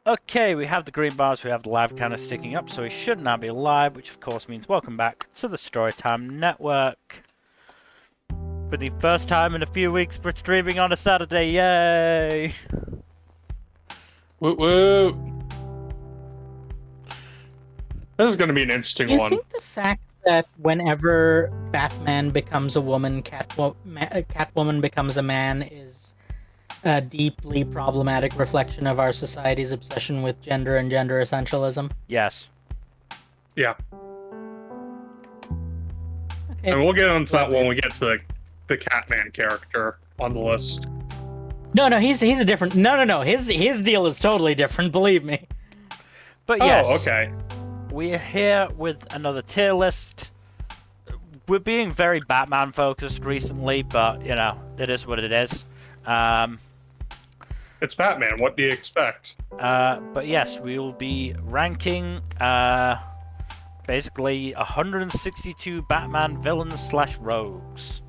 Okay, we have the green bars, we have the live counter sticking up, so we should now be live, which of course means welcome back to the Storytime Network. For the first time in a few weeks, we're streaming on a Saturday, yay! Woo woo! This is going to be an interesting You one. think the fact that whenever Batman becomes a woman, Catwoman becomes a man is a deeply problematic reflection of our society's obsession with gender and gender essentialism? Yes. Yeah. Okay. And we'll get into that when we get to the Catman character on the list. No, he's a different. No. His deal is totally different. Believe me. But yes. Oh, okay. We're here with another tier list. We're being very Batman focused recently, but you know, it is what it is. It's Batman. What do you expect? But yes, we will be ranking basically 162 Batman villains / rogues.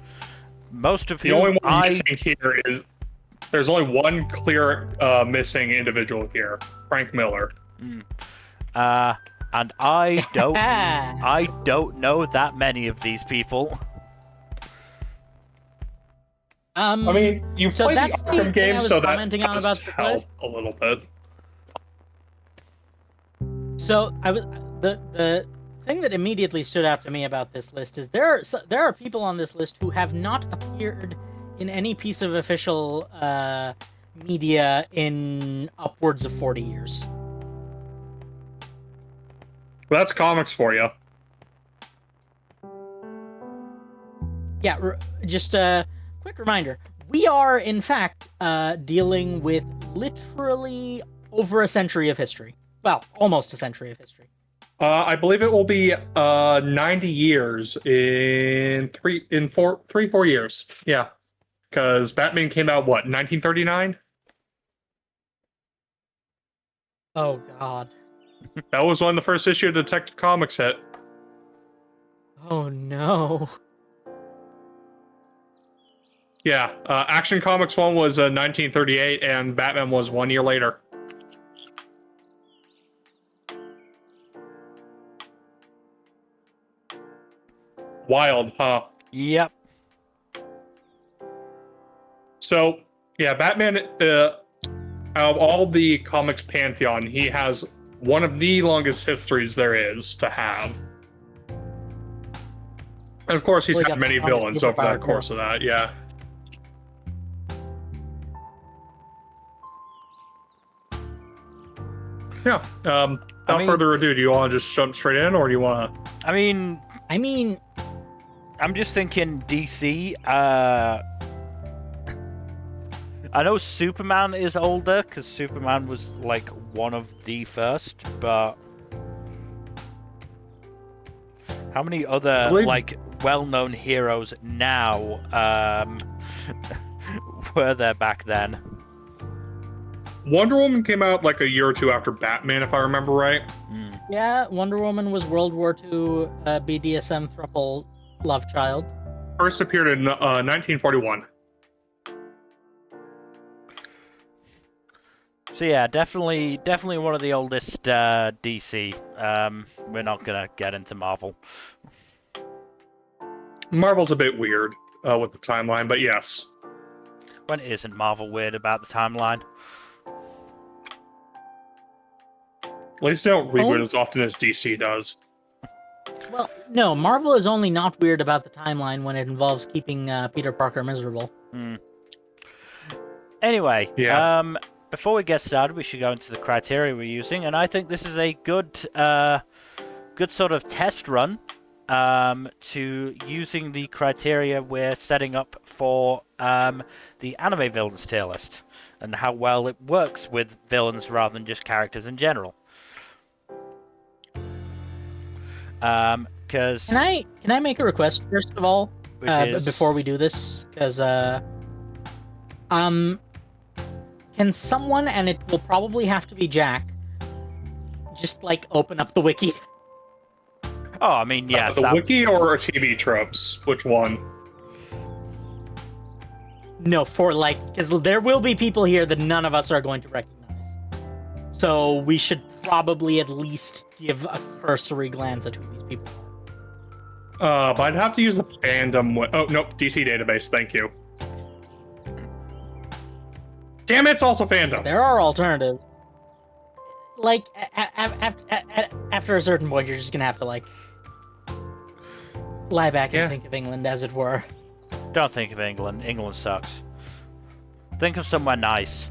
Most of The whom only one missing here is there's only one clear missing individual here, Frank Miller. And I don't know that many of these people. I mean, you so played the that's the Arkham thing game, I was so that commenting on does about the help list. a little bit. So the thing that immediately stood out to me about this list is there are people on this list who have not appeared in any piece of official media in upwards of 40 years. Well, that's comics for you. Yeah, just a quick reminder. We are, in fact, dealing with literally over a century of history. Well, almost a century of history. I believe it will be 90 years in 4 years. Yeah, because Batman came out what 1939. Oh God. That was when the first issue of Detective Comics hit. Oh no. Yeah, Action Comics 1 was 1938, and Batman was 1 year later. Wild, huh? Yep. So, yeah, Batman, out of all the comics pantheon, he has one of the longest histories there is to have. And of course, he's Well, he had got many the longest villains over superpower the course of that, yeah. Yeah, without further ado, do you want to just jump straight in, or do you want to... I mean, I'm just thinking DC. I know Superman is older, because Superman was, like, one of the first, but... How many other, like, well-known heroes now, were there back then? Wonder Woman came out, like, a year or two after Batman, if I remember right. Yeah, Wonder Woman was World War II BDSM throuple love child. First appeared in 1941. So yeah, definitely one of the oldest DC. We're not gonna get into Marvel. Marvel's a bit weird with the timeline, but yes. When isn't Marvel weird about the timeline? At least they don't reboot as often as DC does. Well, no, Marvel is only not weird about the timeline when it involves keeping Peter Parker miserable. Anyway, yeah. Before we get started, we should go into the criteria we're using, and I think this is a good sort of test run to using the criteria we're setting up for the anime villains tier list, and how well it works with villains rather than just characters in general. Because can I make a request first of all, before we do this? Because can someone, and it will probably have to be Jack, just like open up the wiki? Oh, I mean, yeah. The wiki or TV tropes? Which one? No, for like, because there will be people here that none of us are going to recognize. So we should probably at least give a cursory glance at who these people are. But I'd have to use the fandom. Oh nope, DC database. Thank you. Damn it, it's also fandom. There are alternatives. Like, after a certain point, you're just gonna have to, like, lie back and think of England, as it were. Don't think of England. England sucks. Think of somewhere nice.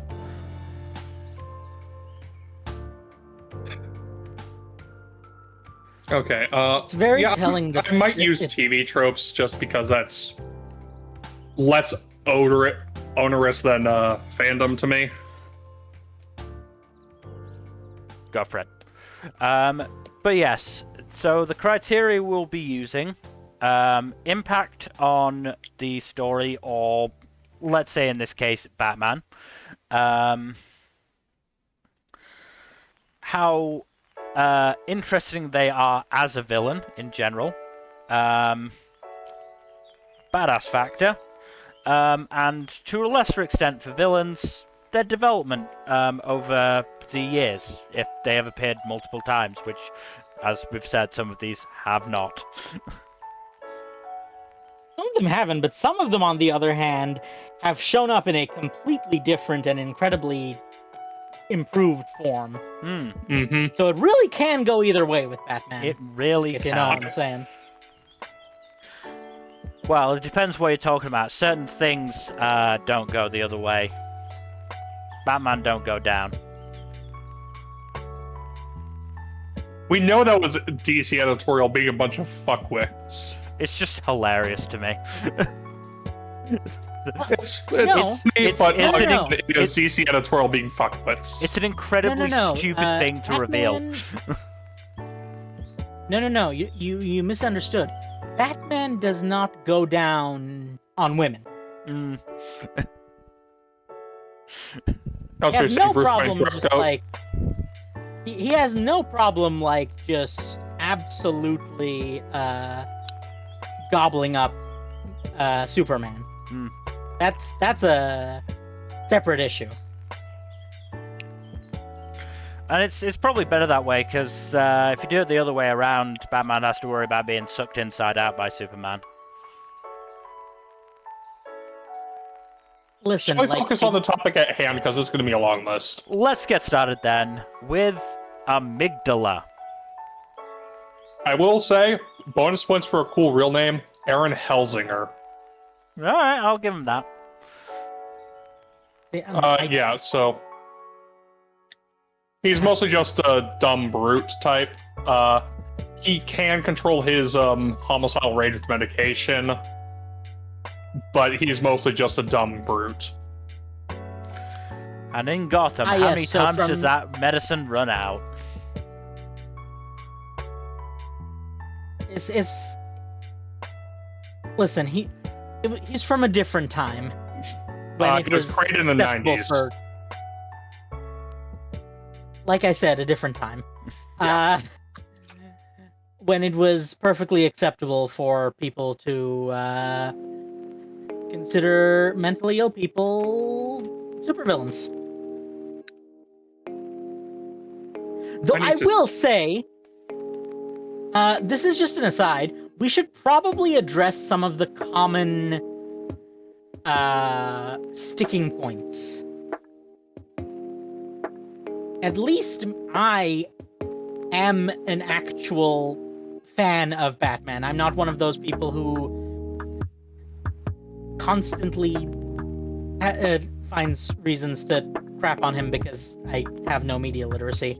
Okay. It's very telling that I might use TV tropes just because that's less onerous than fandom to me. Go for it. But yes, so the criteria we'll be using, impact on the story, or let's say in this case, Batman. How interesting they are as a villain in general. Badass factor. And to a lesser extent for villains, their development over the years, if they have appeared multiple times, which, as we've said, some of these have not. Some of them haven't, but some of them, on the other hand, have shown up in a completely different and incredibly improved form. Mm-hmm. So it really can go either way with Batman. It really if can. you know what I'm saying. Well, it depends what you're talking about. Certain things don't go the other way. Batman don't go down. We know that was DC editorial being a bunch of fuckwits. It's just hilarious to me. It's DC editorial being fuckwits. It's an incredibly stupid thing to reveal. No. You misunderstood. Batman does not go down on women. He has no problem just like he has no problem like just absolutely gobbling up Superman. That's a separate issue. And it's probably better that way, because if you do it the other way around, Batman has to worry about being sucked inside out by Superman. Listen, shall we focus on the topic at hand, because it's going to be a long list. Let's get started then with Amygdala. I will say, bonus points for a cool real name, Aaron Helsinger. Alright, I'll give him that. Yeah, so he's mostly just a dumb brute type. He can control his homicidal rage with medication, but he's mostly just a dumb brute. And in Gotham, how many times does that medicine run out? It's listen, he's from a different time. He was created in the 90s. Like I said, a different time. When it was perfectly acceptable for people to consider mentally ill people supervillains. Though I will say, this is just an aside, we should probably address some of the common sticking points. At least I am an actual fan of Batman. I'm not one of those people who constantly finds reasons to crap on him because I have no media literacy.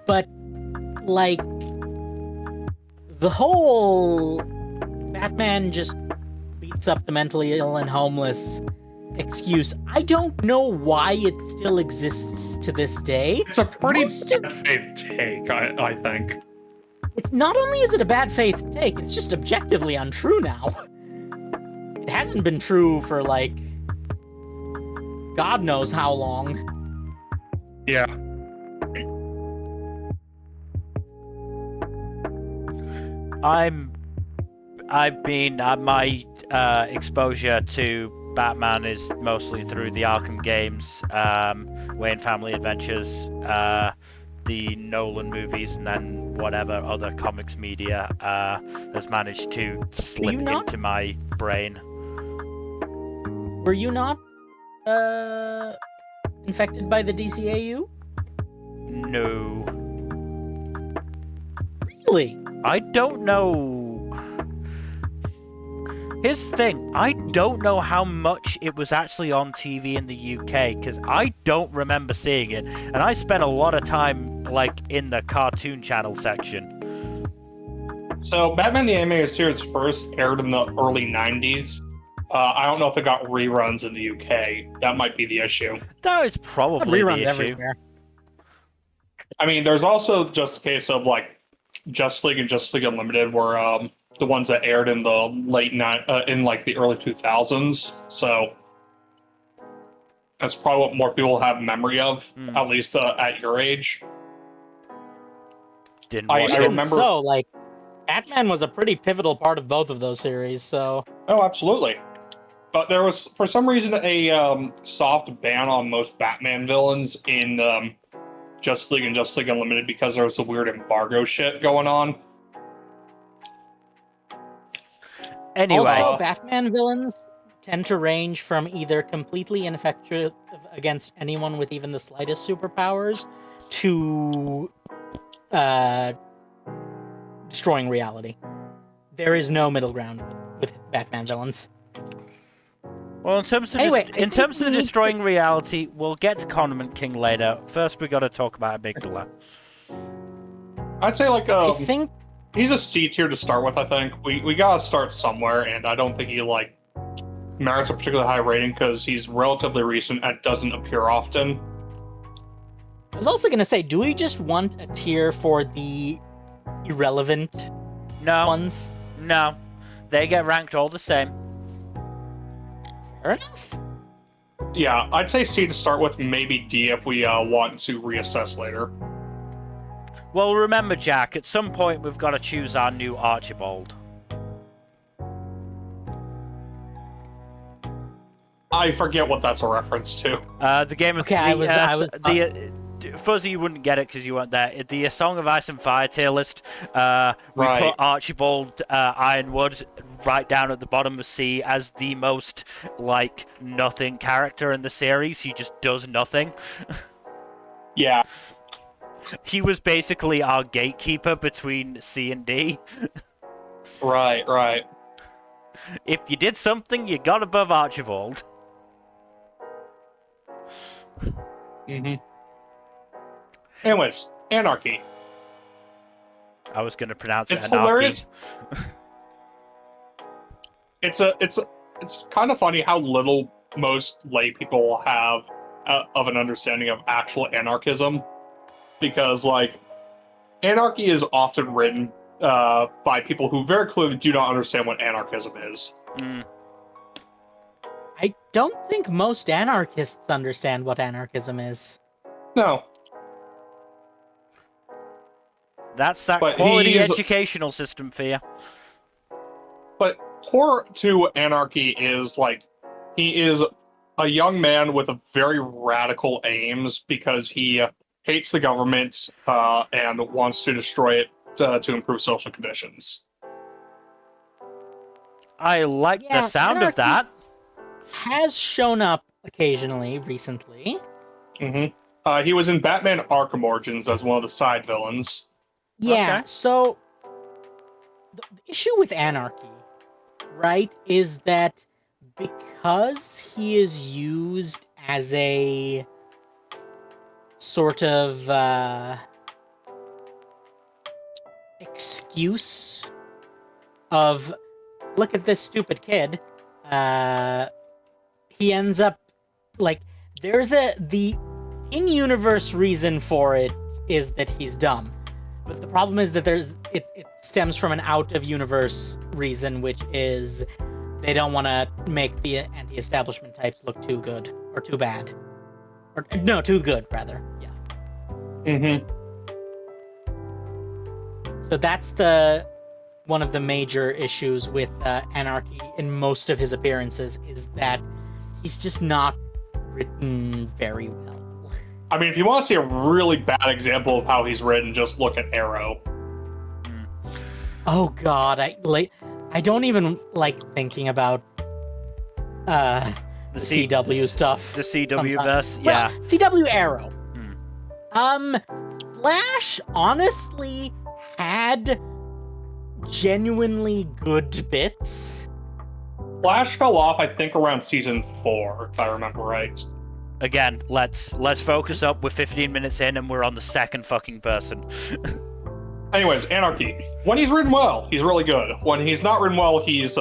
But, like, the whole Batman just beats up the mentally ill and homeless excuse, I don't know why it still exists to this day. It's a pretty bad faith take, I think. It's not only is it a bad faith take, it's just objectively untrue now. It hasn't been true for, like, God knows how long. Yeah. I've been my exposure to Batman is mostly through the Arkham games, Wayne Family Adventures, the Nolan movies, and then whatever other comics media has managed to slip into my brain. Were you not infected by the DCAU? No. Really? I don't know. Here's the thing, I don't know how much it was actually on TV in the UK, because I don't remember seeing it, and I spent a lot of time, like, in the cartoon channel section. So, Batman the Animated Series first aired in the early 90s. I don't know if it got reruns in the UK. That might be the issue. That is probably reruns the issue. Everywhere. I mean, there's also just a case of, like, Justice League and Justice League Unlimited were the ones that aired in the the early 2000s. So that's probably what more people have memory of, at least at your age. I remember. So, like, Batman was a pretty pivotal part of both of those series. So. Oh, absolutely. But there was, for some reason, a soft ban on most Batman villains in Justice League and Justice League Unlimited because there was a weird embargo shit going on. Anyway. Also, Batman villains tend to range from either completely ineffective against anyone with even the slightest superpowers to destroying reality. There is no middle ground with Batman villains. Well, in terms of destroying reality, we'll get to Condiment King later. First, we got to talk about Amygdala. I'd say, like, I think he's a C tier to start with, I think. We gotta start somewhere, and I don't think he, like, merits a particularly high rating because he's relatively recent and doesn't appear often. I was also gonna say, do we just want a tier for the irrelevant ones? No. They get ranked all the same. Fair enough. Yeah, I'd say C to start with, maybe D if we want to reassess later. Well, remember, Jack, at some point we've got to choose our new Archibald. I forget what that's a reference to. The Game of Fuzzy, you wouldn't get it because you weren't there. The Song of Ice and Fire tier list, we put Archibald Ironwood right down at the bottom of C as the most, like, nothing character in the series. He just does nothing. Yeah. He was basically our gatekeeper between C and D. Right. If you did something, you got above Archibald. Mm-hmm. Anyways, Anarchy. I was going to pronounce it's it Anarchy. Hilarious. It's kind of funny how little most lay people have of an understanding of actual anarchism, because, like, anarchy is often written by people who very clearly do not understand what anarchism is. I don't think most anarchists understand what anarchism is. No. That's that quality educational system for you. But core to anarchy is, like, he is a young man with a very radical aims because he hates the government and wants to destroy it to improve social conditions. I like the sound of that. Has shown up occasionally recently. Mm-hmm. He was in Batman Arkham Origins as one of the side villains. Yeah, okay. So the issue with anarchy, right, is that because he is used as a sort of excuse of, look at this stupid kid, he ends up, like, there's the in-universe reason for it is that he's dumb. But the problem is that it stems from an out-of-universe reason, which is they don't want to make the anti-establishment types look too good, or too bad. Or, no, too good, rather. Yeah. Mm-hmm. So that's one of the major issues with Anarchy in most of his appearances, is that he's just not written very well. I mean, if you want to see a really bad example of how he's written, just look at Arrow. Oh God, I don't even like thinking about the CW stuff. The CW sometimes. verse, yeah. Well, CW Arrow. Flash honestly had genuinely good bits. Flash fell off, I think, around season 4, if I remember right. Again, let's focus up. We're 15 minutes in and we're on the second fucking person. Anyways, Anarchy. When he's written well, he's really good. When he's not written well, he's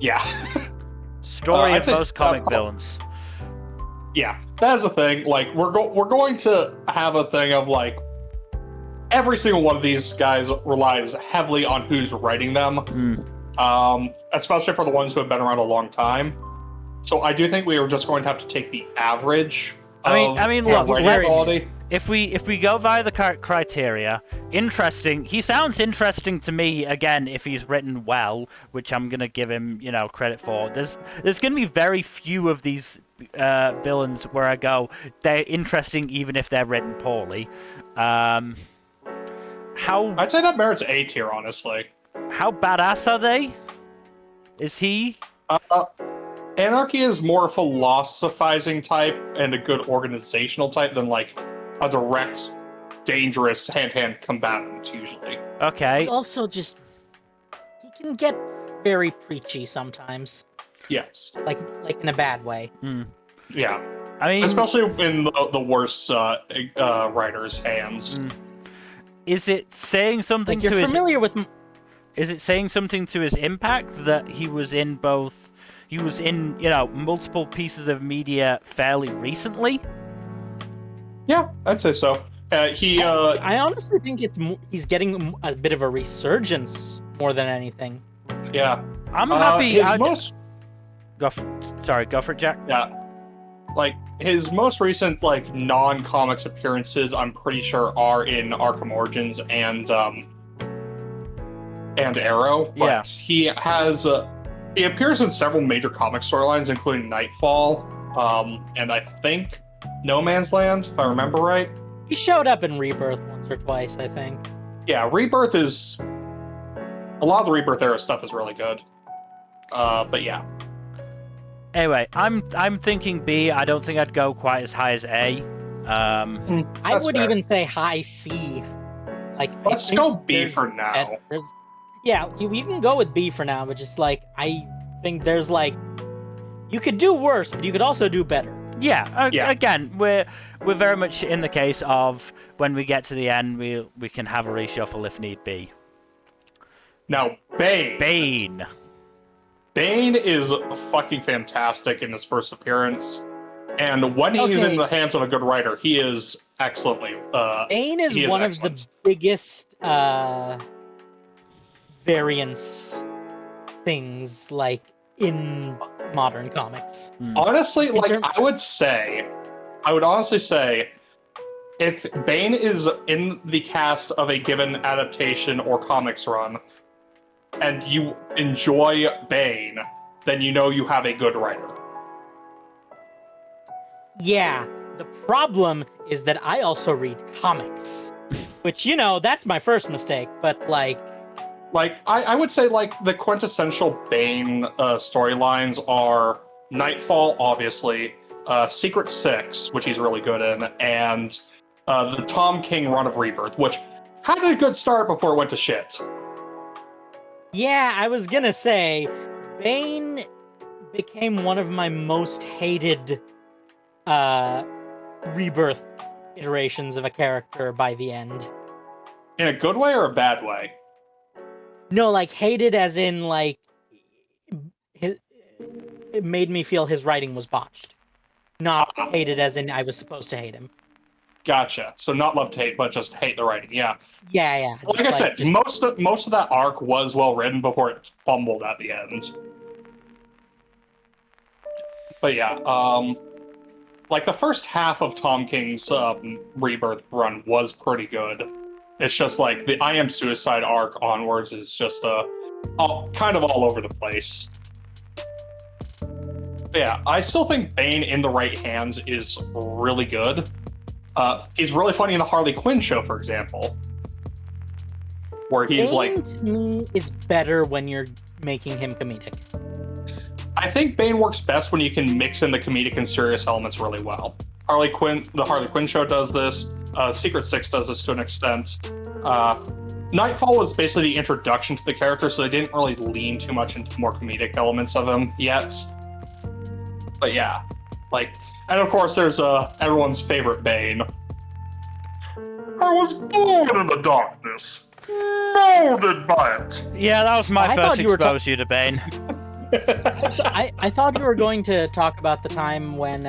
yeah. Story I of think, most comic villains. Yeah, that's the thing. Like, we're going to have a thing of, like, every single one of these guys relies heavily on who's writing them. Especially for the ones who have been around a long time. So I do think we are just going to have to take the average. I mean, look, quality. If we go via the criteria, interesting. He sounds interesting to me. Again, if he's written well, which I'm gonna give him, credit for. There's gonna be very few of these villains where I go, they're interesting even if they're written poorly. I'd say that merits A tier, honestly. How badass are they? Is he? Anarchy is more a philosophizing type and a good organizational type than, like, a direct, dangerous hand-to-hand combatant, usually. Okay. He's also he can get very preachy sometimes. Yes. Like in a bad way. Yeah. I mean, especially in the worst writer's hands. Is it saying something like, to you're familiar with... Is it saying something to his impact that he was in both... He was in, multiple pieces of media fairly recently? Yeah, I'd say so. I honestly think he's getting a bit of a resurgence more than anything. Yeah. I'm happy. Go for it, Jack. Yeah. Like, his most recent, like, non-comics appearances, I'm pretty sure, are in Arkham Origins and Arrow. But yeah. He has... he appears in several major comic storylines, including Nightfall, and I think No Man's Land, if I remember right. He showed up in Rebirth once or twice, I think. Yeah, Rebirth is... A lot of the Rebirth era stuff is really good. But yeah. Anyway, I'm thinking B. I don't think I'd go quite as high as A. I would even say high C. Like, let's go B for now. Yeah, you can go with B for now, but just like, I think there's like, you could do worse, but you could also do better. Yeah. Again, we're very much in the case of when we get to the end, we can have a reshuffle if need be. Now, Bane is fucking fantastic in his first appearance, and when he's in the hands of a good writer, he is excellently. Bane is one of the biggest variance things, like, in modern comics. Honestly, I would honestly say, if Bane is in the cast of a given adaptation or comics run, and you enjoy Bane, then you know you have a good writer. Yeah, the problem is that I also read comics, which, that's my first mistake, but like, I would say, like, the quintessential Bane storylines are Nightfall, obviously, Secret Six, which he's really good in, and the Tom King run of Rebirth, which had a good start before it went to shit. Yeah, I was gonna say, Bane became one of my most hated Rebirth iterations of a character by the end. In a good way or a bad way? No, like, hated as in, like, it made me feel his writing was botched. Not hated as in I was supposed to hate him. Gotcha. So not love to hate, but just hate the writing, yeah. Yeah. Like I said, most of that arc was well written before it fumbled at the end. But yeah, like, the first half of Tom King's Rebirth run was pretty good. It's just like the I Am Suicide arc onwards is just kind of all over the place. Yeah, I still think Bane in the right hands is really good. He's really funny in the Harley Quinn show, for example, where he's Bane to me is better when you're making him comedic. I think Bane works best when you can mix in the comedic and serious elements really well. The Harley Quinn show does this. Secret Six does this to an extent. Nightfall was basically the introduction to the character, so they didn't really lean too much into more comedic elements of him yet. But yeah, and of course there's everyone's favorite Bane. I was born in the darkness, molded by it. Yeah, that was my I first thought you were exposure to Bane. I thought you were going to talk about the time when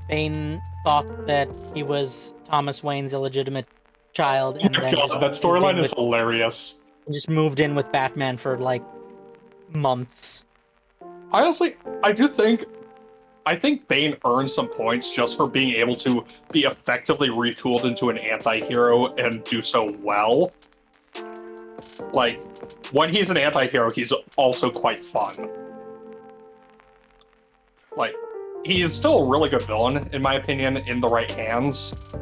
Bane thought that he was Thomas Wayne's illegitimate child, and then God, that storyline is hilarious. just moved in with Batman for like months. Honestly, I think Bane earned some points just for being able to be effectively retooled into an anti-hero and do so well. Like, when he's an anti-hero, he's also quite fun. Like, he's still a really good villain, in my opinion, in the right hands.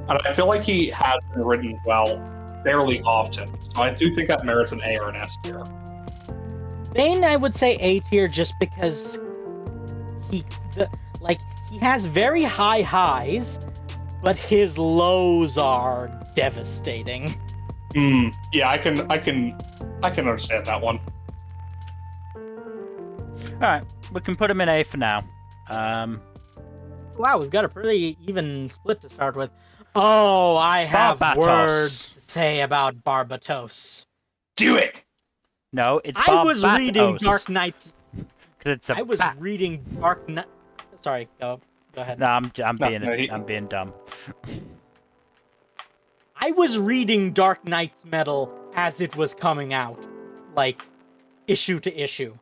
And I feel like he has been written well fairly often. So I do think that merits an A or an S tier. Bane, I would say A tier just because he has very high highs, but his lows are devastating. Yeah, I can understand that one. Alright, we can put him in A for now. Wow, we've got a pretty even split to start with. Oh, I have Barbatos. words to say about Barbatos. Do it! No, it's I was Barbatos. reading Dark Knight's. 'Cause it's a I was bat. reading Dark Knight. Sorry, go ahead. No, I'm he- being dumb. I was reading Dark Knight's Metal as it was coming out, like issue to issue.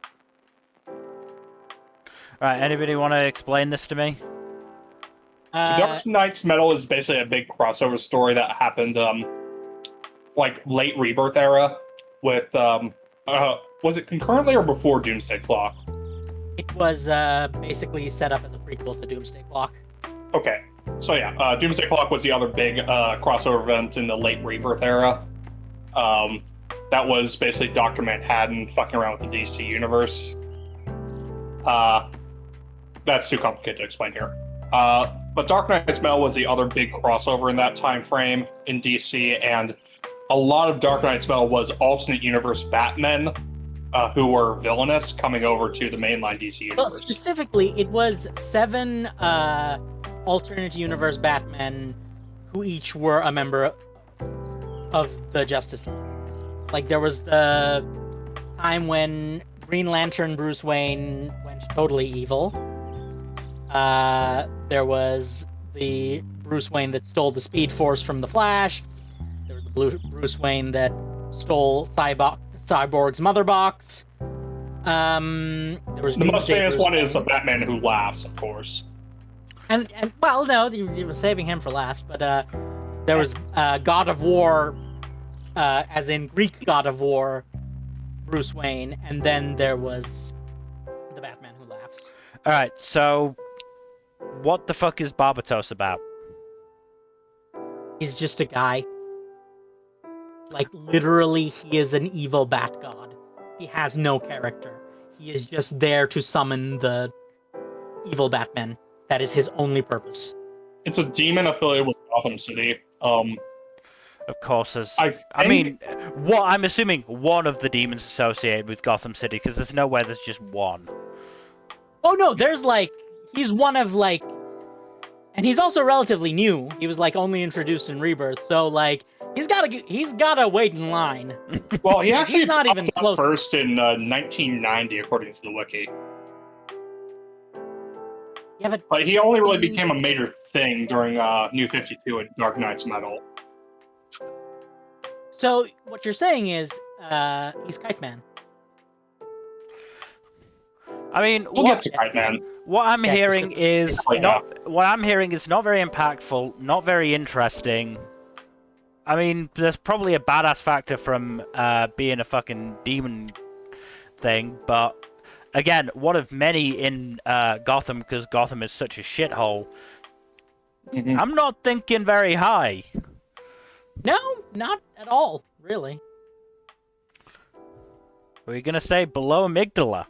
Alright, anybody want to explain this to me? So Dark Knight's Metal is basically a big crossover story that happened, late Rebirth era with, was it concurrently or before Doomsday Clock? It was basically set up as a prequel to Doomsday Clock. Okay, so yeah, Doomsday Clock was the other big crossover event in the late Rebirth era. That was basically Dr. Manhattan fucking around with the DC universe. That's too complicated to explain here. But Dark Knight's Metal was the other big crossover in that time frame in DC, and a lot of Dark Knight's Metal was alternate universe Batmen who were villainous coming over to the mainline DC universe. Well, specifically, it was 7 alternate universe Batmen who each were a member of the Justice League. Like, there was the time when Green Lantern Bruce Wayne went totally evil. There was the Bruce Wayne that stole the Speed Force from the Flash. There was the Bruce Wayne that stole Cyborg's mother box. There was The most Doomsday famous Bruce one is the Wayne. Batman Who Laughs, of course. And well, no, he was saving him for last. But there was God of War, as in Greek God of War, Bruce Wayne, and then there was the Batman Who Laughs. Alright, so what the fuck is Barbatos about? He's just a guy. Like, literally, he is an evil bat god. He has no character. He is just there to summon the evil Batman. That is his only purpose. It's a demon affiliated with Gotham City. Of course, as I mean, I'm assuming one of the demons associated with Gotham City, because there's nowhere there's just one. Oh no, there's he's one of and he's also relatively new. He was only introduced in Rebirth, so he's gotta wait in line. Well, he actually He's not even popped up close. first in 1990, according to the wiki. Yeah, But he only really became a major thing during New 52 and Dark Knight's Metal. so what you're saying is he's Kite Man. I mean, We'll get to Kite Man. what I'm hearing is Oh, yeah. not very impactful, not very interesting. I mean, there's probably a badass factor from being a fucking demon thing, but again, one of many in Gotham, because Gotham is such a shithole. Mhm. I'm not thinking very high. No, not at all, really. We're gonna say below amygdala.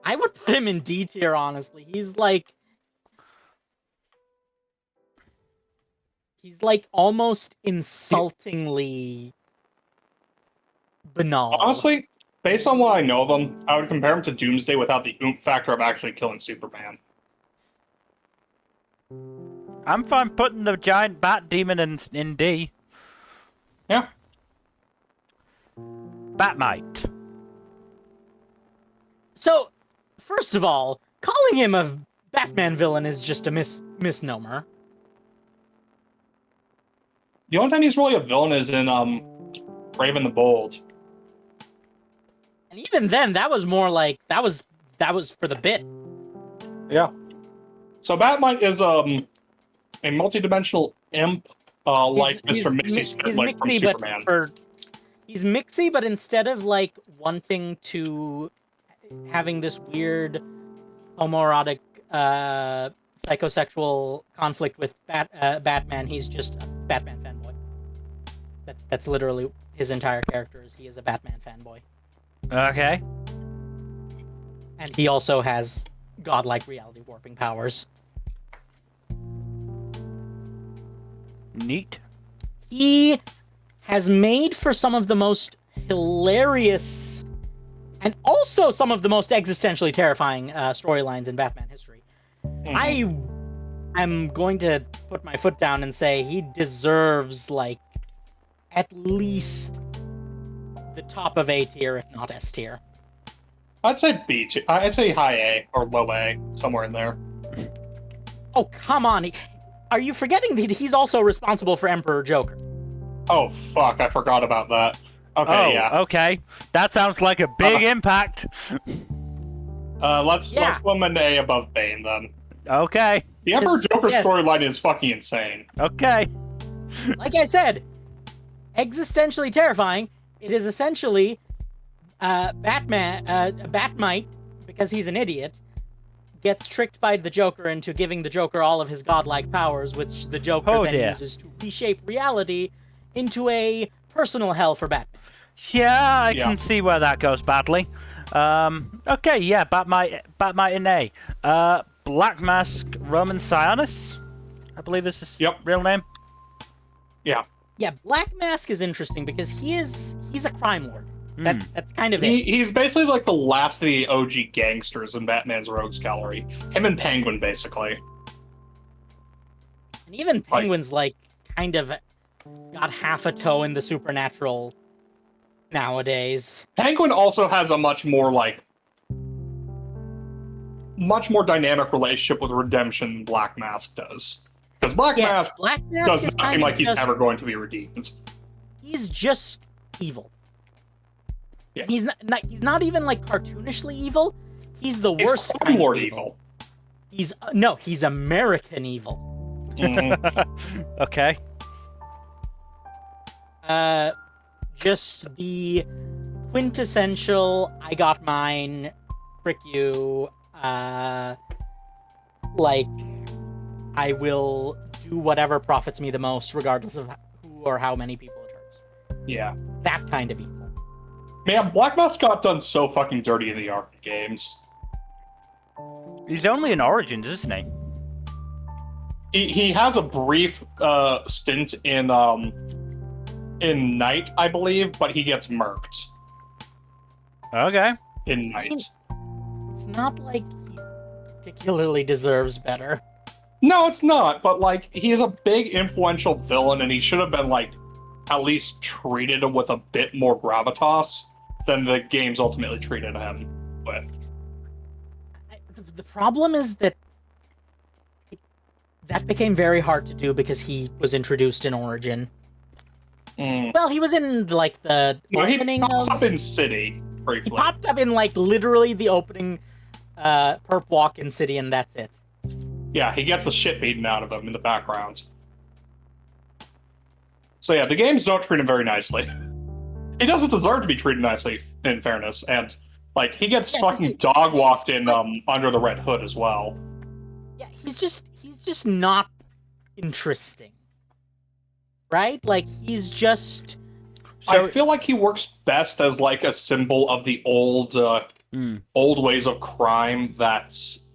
I would put him in D tier, honestly. He's like almost insultingly banal. Honestly, based on what I know of him, I would compare him to Doomsday without the oomph factor of actually killing Superman. I'm fine putting the giant bat demon in D. Yeah. Batmite. So, first of all, calling him a Batman villain is just a misnomer. The only time he's really a villain is in Brave and the Bold. And even then, that was more like that was for the bit. Yeah. So Batmite is a multidimensional imp, like Mr. Mixie Smith, like from Superman. He's Mixie, but instead of like wanting to having this weird homoerotic psychosexual conflict with Batman, he's just a Batman fanboy. That's literally his entire character. He is a Batman fanboy. Okay. And he also has godlike reality warping powers. Neat. He has made for some of the most hilarious and also some of the most existentially terrifying storylines in Batman history. Mm-hmm. I am going to put my foot down and say he deserves, like, at least the top of A tier, if not S tier. I'd say B tier. I'd say high A or low A, somewhere in there. Oh, come on. Are you forgetting that he's also responsible for Emperor Joker? Oh, fuck, I forgot about that. Okay, yeah. Okay. That sounds like a big impact. Let's put him an A above Bane, then. Okay. The Emperor Joker storyline is fucking insane. Okay. Like I said, existentially terrifying. It is essentially Batmite, because he's an idiot, gets tricked by the Joker into giving the Joker all of his godlike powers, which the Joker then uses to reshape reality into a personal hell for Batman. Yeah, I can see where that goes badly. Okay, yeah, Batmite in A. Black Mask Roman Sionis, I believe is his real name. Yeah. Yeah, Black Mask is interesting because he's a crime lord. That's kind of it. He's basically like the last of the OG gangsters in Batman's Rogues Gallery. Him and Penguin, basically. And even Penguin's kind of got half a toe in the supernatural nowadays. Penguin also has a much more dynamic relationship with redemption than Black Mask does. Because Black Mask does not seem like he's ever going to be redeemed. He's just evil. Yeah. He's not even cartoonishly evil. He's the worst kind of evil. He's American evil. Mm-hmm. Okay. Just the quintessential I got mine, frick you, I will do whatever profits me the most, regardless of who or how many people it hurts. Yeah. That kind of evil. Man, Black Mask got done so fucking dirty in the Arkham games. He's only in Origins, isn't he? He has a brief stint in Night, I believe, but he gets murked. Okay. In Night. It's not like he particularly deserves better. No, it's not, but he's a big influential villain and he should have been at least treated with a bit more gravitas than the games ultimately treated him with. The problem is that that became very hard to do because he was introduced in Origin. Mm. Well, he was in the opening. He pops up in City briefly. He popped up in literally the opening perp walk in City, and that's it. Yeah, he gets the shit beaten out of him in the background. So yeah, the games don't treat him very nicely. He doesn't deserve to be treated nicely, in fairness, and Like, he gets Yeah, fucking dog walked in Under the Red Hood as well. Yeah, he's just not interesting. Right? Like, he's just... I feel like he works best as like a symbol of the old old ways of crime that's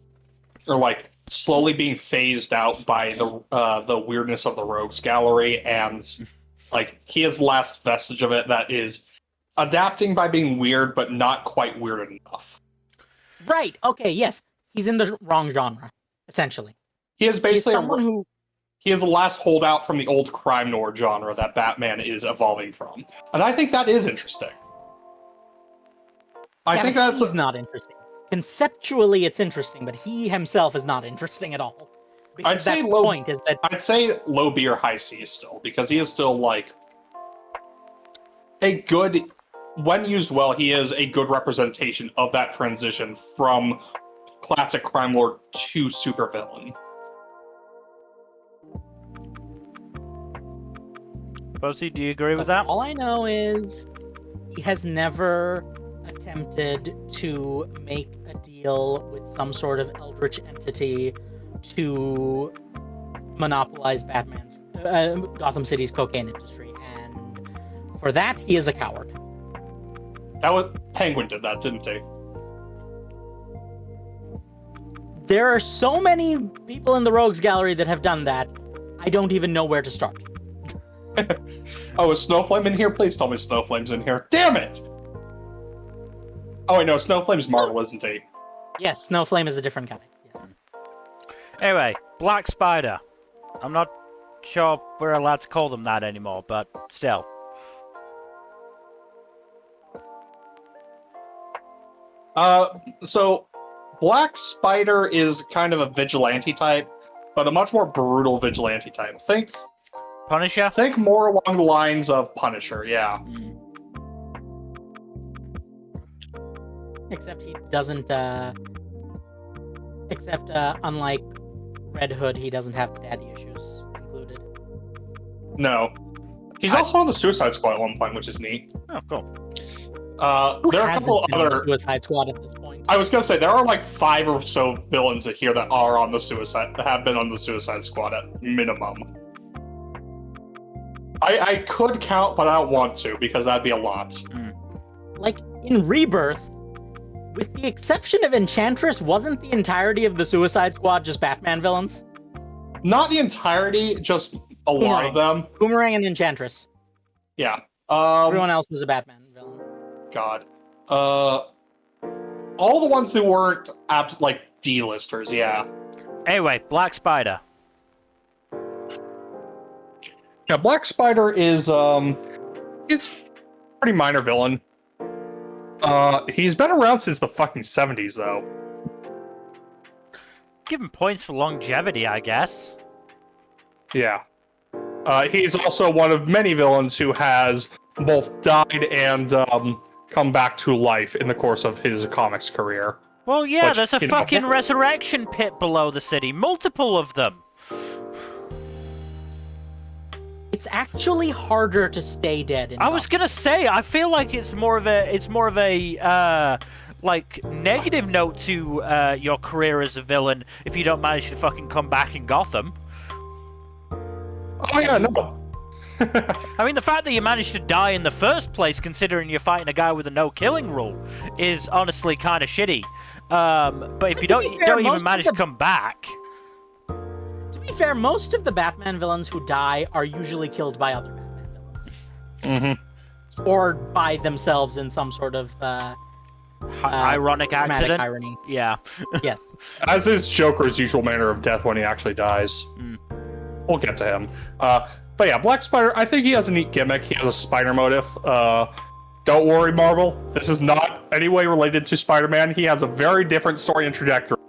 or like slowly being phased out by the weirdness of the rogues gallery, and like he is the last vestige of it that is adapting by being weird but not quite weird enough. Right. Okay, yes. He's in the wrong genre, essentially. He is basically He's someone who... He is the last holdout from the old crime noir genre that Batman is evolving from. And I think that is interesting. I think that's... He's not interesting. Conceptually, it's interesting, but he himself is not interesting at all. Because I'd say that's the point, is that... I'd say low B or high C still, because he is still, like, a good... When used well, he is a good representation of that transition from classic crime lord to supervillain. Posey, do you agree with that? All I know is he has never attempted to make a deal with some sort of eldritch entity to monopolize Batman's Gotham City's cocaine industry, and for that he is a coward. That was Penguin did that, didn't he? There are so many people in the Rogues Gallery that have done that. I don't even know where to start. Oh, is Snowflame in here? Please tell me Snowflame's in here. Damn it! Oh, wait, no, Snowflame's Marvel, isn't he? Yes, Snowflame is a different guy. Yes. Anyway, Black Spider. I'm not sure we're allowed to call them that anymore, but still. So Black Spider is kind of a vigilante type, but a much more brutal vigilante type. Punisher? Think more along the lines of Punisher, yeah. Except he doesn't, unlike Red Hood, he doesn't have the daddy issues included. No. He's also on the Suicide Squad at one point, which is neat. Oh, cool. There are a couple other Suicide Squad at this point. I was gonna say there are like 5 or so villains here that are on the have been on the Suicide Squad at minimum. I could count, but I don't want to because that'd be a lot. Like in Rebirth, with the exception of Enchantress, wasn't the entirety of the Suicide Squad just Batman villains? Not the entirety, just a lot of them. Boomerang and Enchantress. Yeah. Everyone else was a Batman villain. God. All the ones who weren't like D-listers, yeah. Anyway, Black Spider. Yeah, Black Spider is it's a pretty minor villain. He's been around since the fucking 70s though. Give him points for longevity, I guess. Yeah. He's also one of many villains who has both died and come back to life in the course of his comics career. Well, yeah, Which, there's a fucking resurrection pit below the city. Multiple of them. It's actually harder to stay dead. I was gonna say, I feel like it's more of a like negative note to your career as a villain if you don't manage to fucking come back in Gotham. Oh yeah, no. I mean, the fact that you managed to die in the first place, considering you're fighting a guy with a no-killing rule, is honestly kind of shitty. But if you don't even manage to come back... To be fair, most of the Batman villains who die are usually killed by other Batman villains. Mm-hmm. Or by themselves in some sort of... ironic accident? Irony. Yeah. Yes. As is Joker's usual manner of death when he actually dies. We'll get to him. But yeah, Black Spider, I think he has a neat gimmick. He has a spider motive. Don't worry, Marvel. This is not any way related to Spider-Man. He has a very different story and trajectory.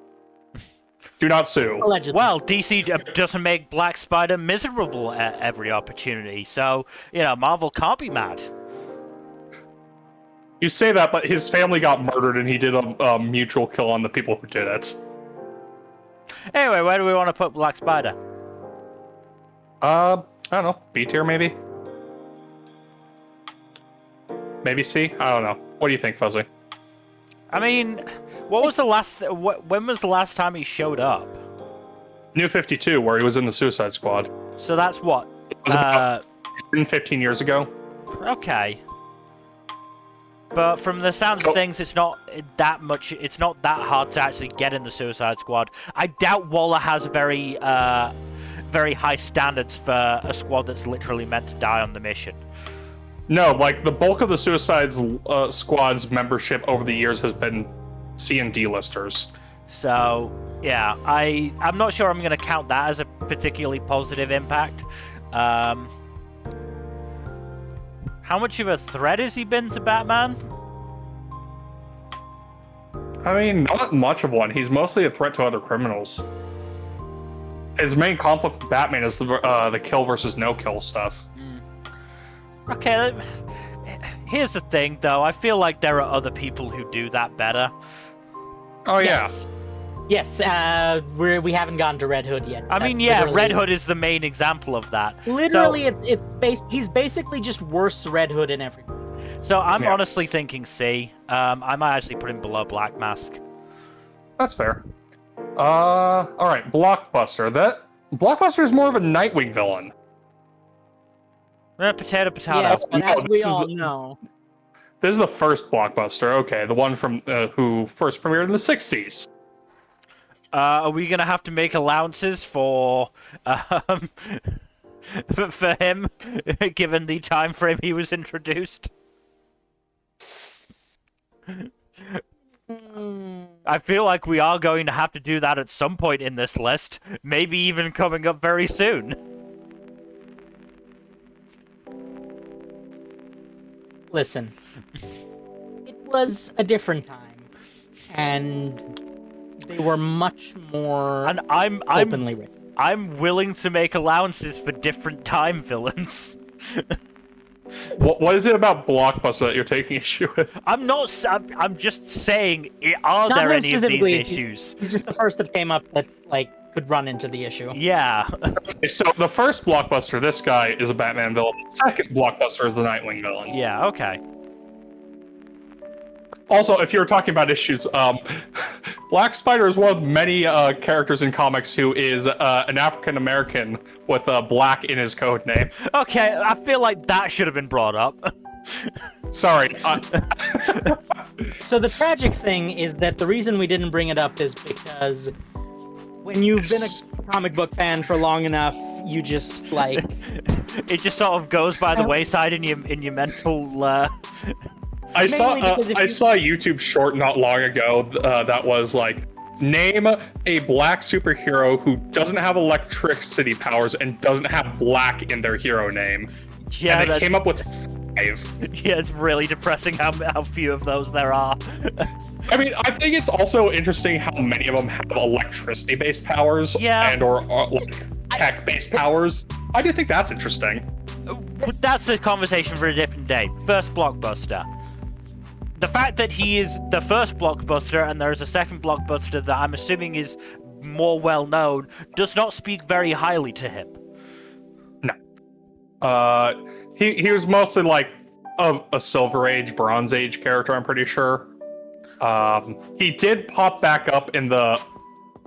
Do not sue. Allegedly. Well, DC doesn't make Black Spider miserable at every opportunity, so, Marvel can't be mad. You say that, but his family got murdered and he did a mutual kill on the people who did it. Anyway, where do we want to put Black Spider? I don't know. B tier, maybe? Maybe C? I don't know. What do you think, Fuzzy? I mean, what was the last? When was the last time he showed up? New 52, where he was in the Suicide Squad. So that's what. It was about 10, 15 years ago. Okay. But from the sounds of things, it's not that much. It's not that hard to actually get in the Suicide Squad. I doubt Waller has very high standards for a squad that's literally meant to die on the mission. No, like the bulk of the Suicide Squad's membership over the years has been C and D listers. So yeah, I'm not sure I'm going to count that as a particularly positive impact. How much of a threat has he been to Batman? I mean, not much of one. He's mostly a threat to other criminals. His main conflict with Batman is the kill versus no kill stuff. Okay, here's the thing, though. I feel like there are other people who do that better. Oh, Yes. Yes, we haven't gotten to Red Hood yet. I mean, yeah, Red Hood is the main example of that. Literally, he's basically just worse Red Hood in every way. So I'm honestly thinking C. I might actually put him below Black Mask. That's fair. All right, Blockbuster. Blockbuster is more of a Nightwing villain. Potato. Yes, but No, as we this is all the- know, This is the first Blockbuster. Okay, the one from who first premiered in the 60s. Are we gonna have to make allowances for for him, given the time frame he was introduced? I feel like we are going to have to do that at some point in this list, maybe even coming up very soon. listen, it was a different time, and they were much more And I'm openly racist. I'm willing to make allowances for different time villains. What is it about Blockbuster that you're taking issue with? I'm I'm just saying, are Not there him any of these specifically. issues? He's just the first that came up that could run into the issue. Yeah. So the first Blockbuster, this guy is a Batman villain. The second Blockbuster is the Nightwing villain. Yeah, okay. Also, if you're talking about issues, Black Spider is one of many characters in comics who is an African American with black in his code name. Okay, I feel like that should have been brought up. Sorry. So the tragic thing is that the reason we didn't bring it up is because when you've been a comic book fan for long enough, you just It just sort of goes by the wayside in your mental. I saw because if I you- saw a YouTube short not long ago that was like, name a black superhero who doesn't have electricity powers and doesn't have black in their hero name. Yeah, And they came up with 5. yeah, it's really depressing how few of those there are. I mean, I think it's also interesting how many of them have electricity-based powers and or like tech-based powers. I do think that's interesting. That's a conversation for a different day. First Blockbuster. The fact that he is the first Blockbuster and there is a second Blockbuster that I'm assuming is more well known does not speak very highly to him. No. He was mostly like a Silver Age, Bronze Age character, I'm pretty sure. He did pop back up in the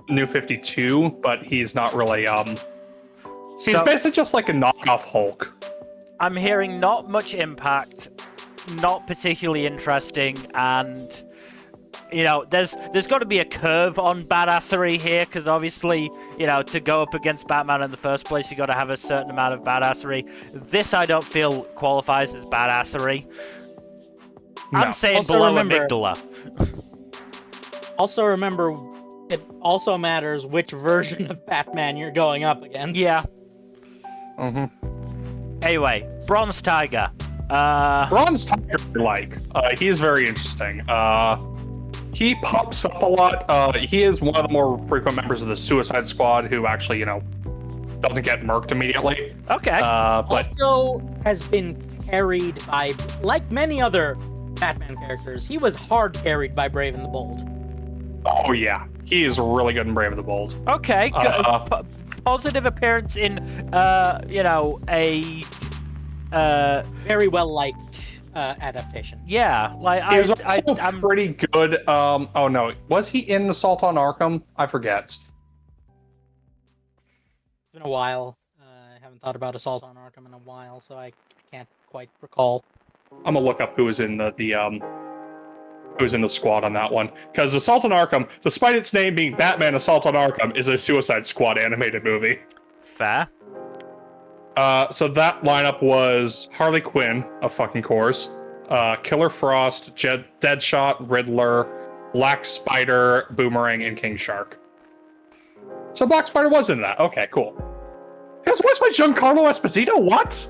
New 52, but he's not really, he's basically just like a knockoff Hulk. I'm hearing not much impact, not particularly interesting, and you know, there's got to be a curve on badassery here, because obviously, you know, to go up against Batman in the first place, you got to have a certain amount of badassery. This I don't feel qualifies as badassery. No. I'm saying Also below remember- amygdala. Also remember, it also matters which version of Batman you're going up against. Yeah. Mm-hmm. Anyway, Bronze Tiger. Bronze Tiger, he's very interesting. He pops up a lot. He is one of the more frequent members of the Suicide Squad who actually, you know, doesn't get murked immediately. Okay. But Also has been carried by, like many other Batman characters, he was hard carried by Brave and the Bold. oh yeah, he is really good in Brave and the Bold. Okay. Positive appearance in, you know, a Very well liked adaptation. Yeah, like He was also I'm pretty good. Oh no, was he in Assault on Arkham? I forget. It's been a while. I haven't thought about Assault on Arkham in a while, so I can't quite recall. I'm gonna look up who was in the who was in the squad on that one, because Assault on Arkham, despite its name being Batman Assault on Arkham, is a Suicide Squad animated movie. fair. So that lineup was Harley Quinn, of fucking course, Killer Frost, Deadshot, Riddler, Black Spider, Boomerang, and King Shark. So Black Spider was in that. Okay, cool. It was voiced by Giancarlo Esposito? What?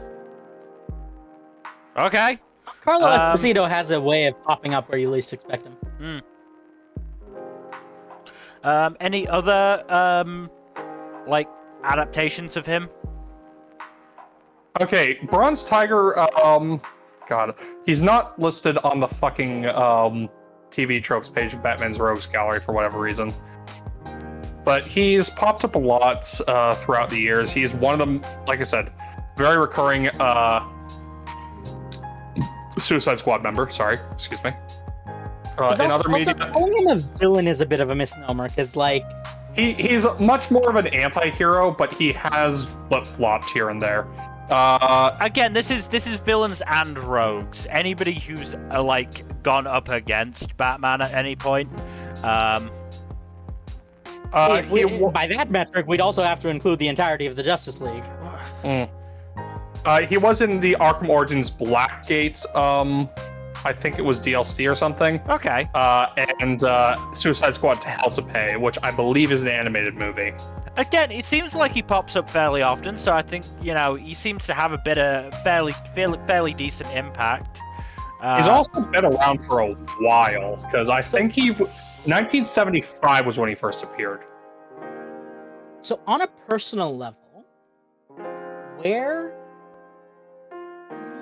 Okay. Carlo Esposito has a way of popping up where you least expect him. Any other like adaptations of him? Okay, Bronze Tiger, God, he's not listed on the fucking, TV tropes page of Batman's Rogues Gallery for whatever reason. But he's popped up a lot, throughout the years. He's one of them, like I said, very recurring, Suicide Squad member, sorry, excuse me. In other media... calling him a villain is a bit of a misnomer, because, like... He's much more of an anti-hero, but he has flip-flopped here and there. Again, this is villains and rogues. Anybody who's like gone up against Batman at any point. by that metric, we'd also have to include the entirety of the Justice League. He was in the Arkham Origins Blackgate, I think it was DLC or something. Okay. And Suicide Squad to Hell to Pay, which I believe is an animated movie. Again, it seems like he pops up fairly often, so I think, he seems to have a bit of fairly decent impact. He's also been around for a while, because I think 1975 was when he first appeared. So on a personal level, where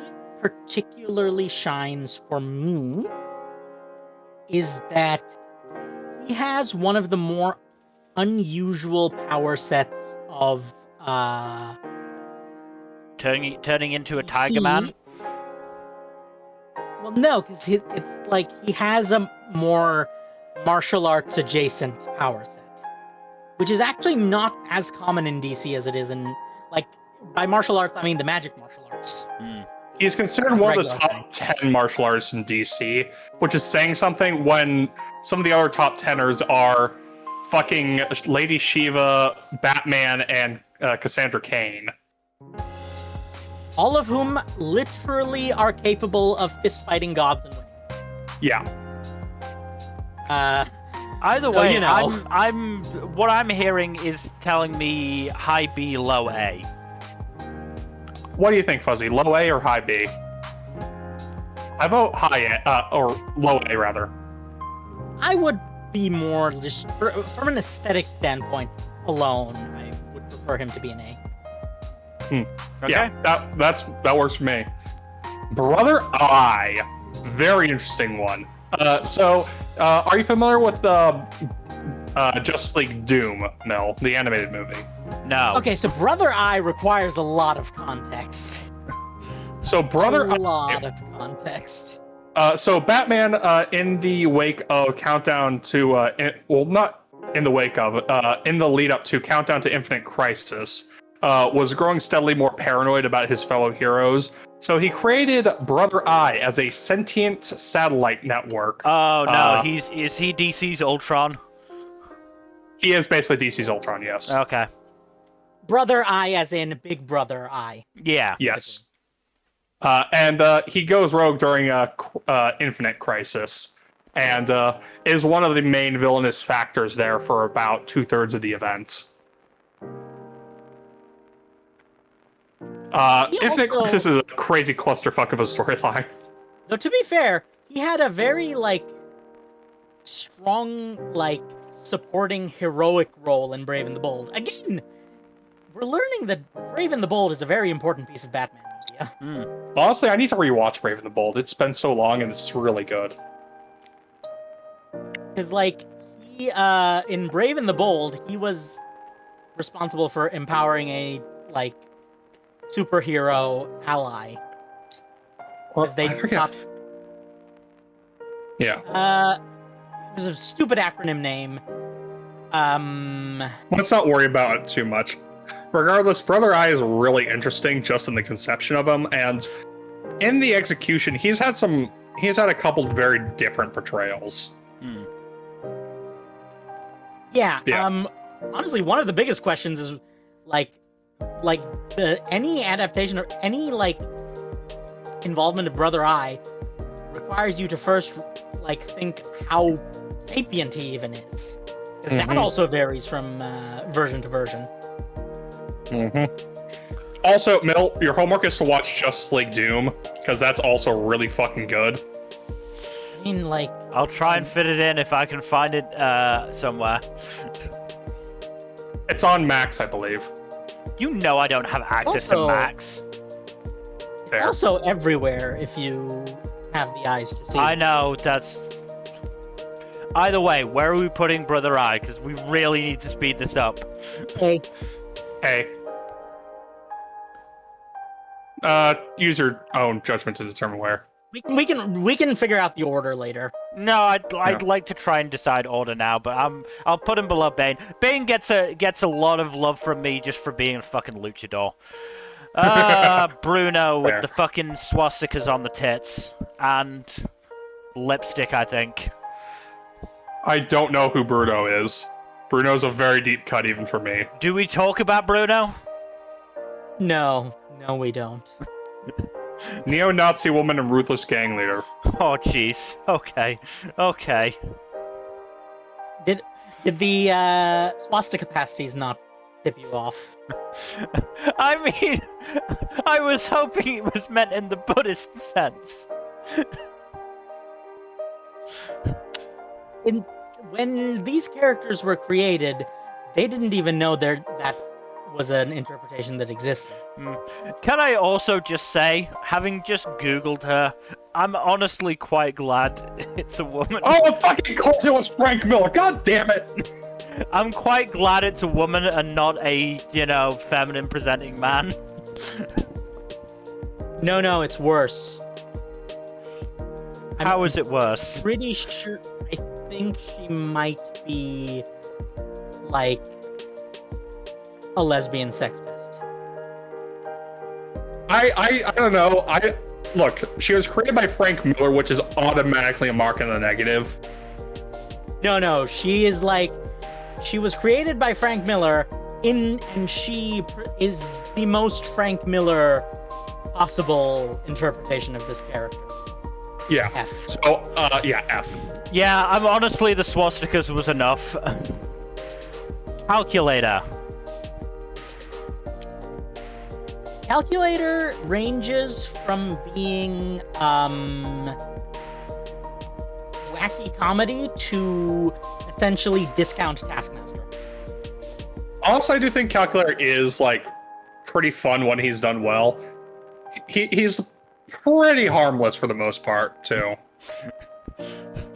he particularly shines for me is that he has one of the more unusual power sets of turning into a Tiger Man. Well, no, because it's like he has a more martial arts adjacent power set, which is actually not as common in DC as it is in, like, by martial arts I mean the magic martial arts. He's considered one of the top 10 martial artists in DC, which is saying something when some of the other top 10ers are fucking Lady Shiva, Batman, and Cassandra Cain. All of whom literally are capable of fist-fighting gods and winning. Yeah. Either so, way, you know. I'm what I'm hearing is telling me high B, low A. What do you think, Fuzzy? Low A or high B? I vote high A, or low A rather. I would be more just from an aesthetic standpoint alone. I would prefer him to be an A. Okay. Yeah, that works for me. Brother Eye, very interesting one. So, are you familiar with Justice League Doom, Mel, the animated movie? No. Okay, so Brother Eye requires a lot of context. So Brother a lot of context. So Batman, in the wake of Countdown to, not in the wake of, in the lead up to Countdown to Infinite Crisis, was growing steadily more paranoid about his fellow heroes. So he created Brother Eye as a sentient satellite network. Oh no, is he DC's Ultron? He is basically DC's Ultron, yes. Okay. Brother Eye as in Big Brother Eye. Yeah. Yes. And he goes rogue during Infinite Crisis, and is one of the main villainous factors there for about 2/3 of the event. Infinite Crisis is a crazy clusterfuck of a storyline. Though to be fair, he had a very strong supporting heroic role in Brave and the Bold. Again, we're learning that Brave and the Bold is a very important piece of Batman media. Honestly, I need to rewatch Brave and the Bold. It's been so long, and it's really good. Because, he, in Brave and the Bold, he was responsible for empowering a, superhero ally. because they I forget. not. Yeah. It was a stupid acronym name. Let's not worry about it too much. Regardless, Brother Eye is really interesting just in the conception of him, and in the execution, he's had a couple very different portrayals. Yeah. Yeah. Honestly, one of the biggest questions is any adaptation or any involvement of Brother Eye requires you to first think how sapient he even is, because that also varies from version to version. Also, Mill, your homework is to watch Justice League Doom, because that's also really fucking good. I mean, I'll try and fit it in if I can find it somewhere. It's on Max, I believe. You know I don't have access to Max. Fair. Also everywhere if you have the eyes to see. I know, that's... Either way, where are we putting Brother Eye? Because we really need to speed this up. Hey. Use your own judgment to determine where. We can figure out the order later. No, I'd like to try and decide order now, but I'll put him below Bane. Bane gets a lot of love from me just for being a fucking luchador. Bruno with the fucking swastikas on the tits and lipstick, I think. I don't know who Bruno is. Bruno's a very deep cut even for me. Do we talk about Bruno? No, we don't. Neo-Nazi woman and ruthless gang leader. Oh, jeez. Okay. Did the swastika pasties not tip you off? I mean, I was hoping it was meant in the Buddhist sense. When these characters were created, they didn't even know that was an interpretation that existed. Can I also just say, having just Googled her, I'm honestly quite glad it's a woman. Oh, fucking course it was Frank Miller. God damn it. I'm quite glad it's a woman and not a, feminine presenting man. No, it's worse. How is it worse? Pretty sure. I think she might be a lesbian sex pest. I don't know. Look, she was created by Frank Miller, which is automatically a mark in the negative. No, she is she was created by Frank Miller and she is the most Frank Miller possible interpretation of this character. Yeah. F. So, F. Yeah, I'm honestly, the swastikas was enough. Calculator. Calculator ranges from being wacky comedy to essentially discount Taskmaster. Also, I do think Calculator is pretty fun when he's done well. He's pretty harmless for the most part too.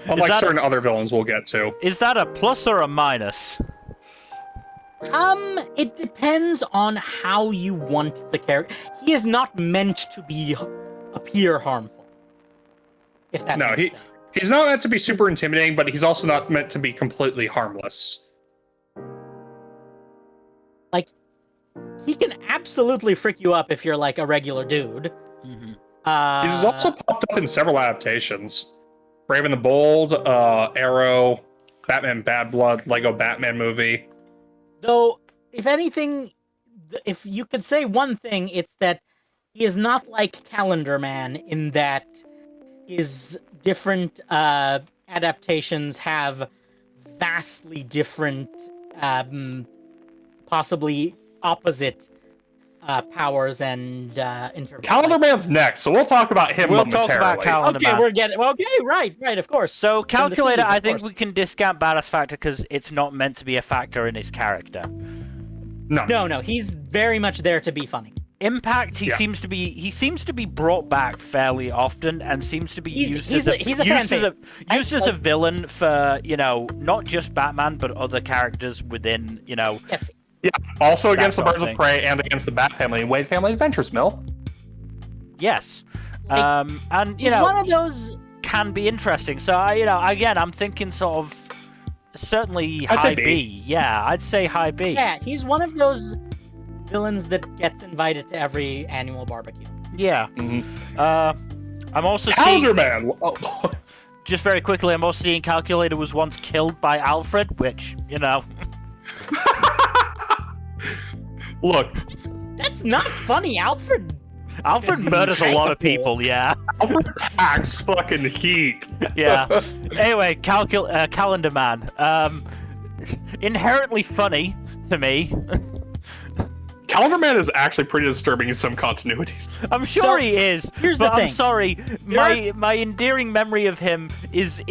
Unlike certain other villains we'll get to. Is that a plus or a minus? It depends on how you want the character. He is not meant to appear harmful. If that makes sense. He's not meant to be super intimidating, but he's also not meant to be completely harmless. He can absolutely frick you up if you're a regular dude. Mm-hmm. He's also popped up in several adaptations. Raven the Bold, Arrow, Batman Bad Blood, Lego Batman movie. Though, if anything, if you could say one thing, it's that he is not like Calendar Man in that his different adaptations have vastly different, possibly opposite powers and interpretations. Calendar Man's next, so we'll talk about him momentarily. Talk about Calendar Man. Okay, right, of course. So Calculator, I think we can discount badass factor because it's not meant to be a factor in his character. No, he's very much there to be funny. Impact, he seems to be brought back fairly often and seems to be used as a villain for, not just Batman but other characters within, Yes. Yeah, also against the Birds of Prey and against the Bat Family and Wade Family Adventures, Mill. Yes. And He's one of those. can be interesting. So again, I'm thinking sort of certainly I'd high say B. B. Yeah, I'd say high B. Yeah, he's one of those villains that gets invited to every annual barbecue. Yeah. I'm also Calendar seeing, Man. Oh. just very quickly, I'm also seeing Calculator was once killed by Alfred, which, Look, That's not funny, Alfred. Alfred murders a lot of people, yeah. Alfred packs fucking heat. Yeah. Anyway, Calendar Man. Inherently funny to me. Calendar Man is actually pretty disturbing in some continuities. I'm sure So, he is, here's but the I'm thing. sorry. My endearing memory of him is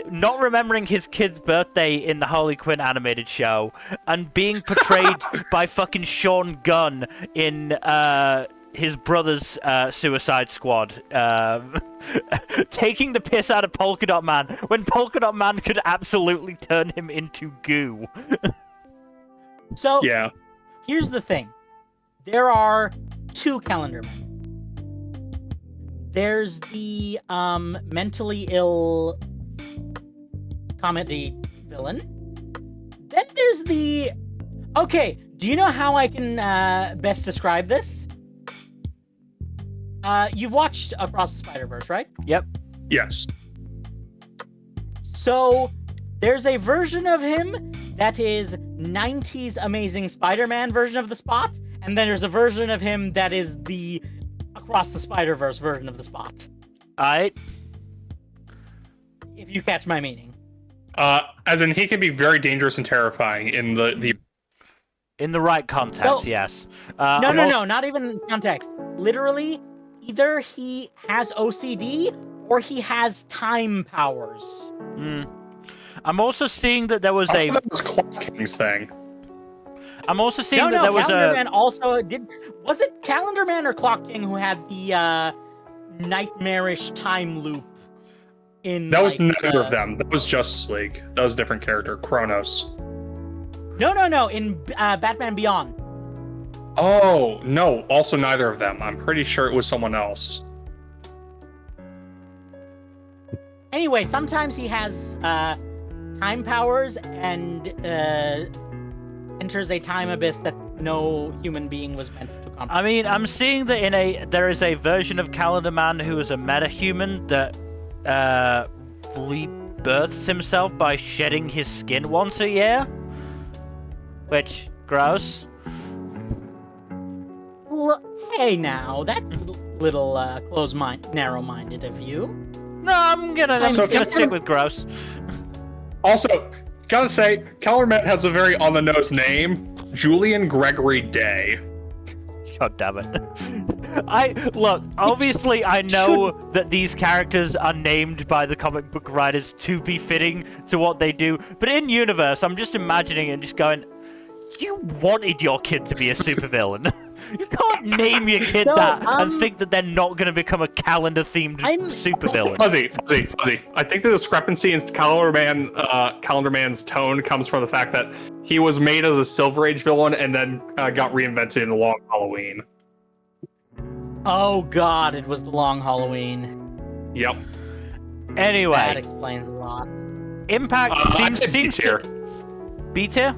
not remembering his kid's birthday in the Harley Quinn animated show and being portrayed by fucking Sean Gunn in his brother's Suicide Squad, taking the piss out of Polka Dot Man when Polka Dot Man could absolutely turn him into goo. So Yeah. here's the thing. There are two Calendar Men. There's the mentally ill comedy villain. Then there's the... Okay, do you know how I can best describe this? You've watched Across the Spider-Verse, right? Yep. Yes. So, there's a version of him that is 90s Amazing Spider-Man version of the Spot, and then there's a version of him that is the Across the Spider-Verse version of the Spot. Alright. If you catch my meaning. As in, he can be very dangerous and terrifying in the In the right context, So- yes. No, not even context. Literally, either he has OCD or he has time powers. I'm also seeing that there was a. this Clock Kings thing. I'm also seeing No, that there was Calendar a. Man also did. Was it Calendar Man or Clock King who had the nightmarish time loop? That was neither of them. That was Justice League. That was a different character, Kronos. No. In Batman Beyond. Oh, no, also neither of them. I'm pretty sure it was someone else. Anyway, sometimes he has time powers and enters a time abyss that no human being was meant to comprehend. I mean, I'm seeing that there is a version of Calendar Man who is a metahuman that rebirths himself by shedding his skin once a year. Which, gross. Hey now, that's a little narrow-minded of you. No, I'm gonna stick with gross. Also, gotta say, Calendar Man has a very on-the-nose name, Julian Gregory Day. God damn it. Obviously I know that these characters are named by the comic book writers to be fitting to what they do, but in universe, I'm just imagining it and just going, you wanted your kid to be a supervillain. You can't name your kid that and think that they're not going to become a calendar-themed supervillain. Fuzzy. I think the discrepancy in Calendar Man's tone comes from the fact that he was made as a Silver Age villain and then got reinvented in the Long Halloween. Oh god, it was the Long Halloween. Yep. Anyway, That explains a lot. Impact seems B-tier. B tier?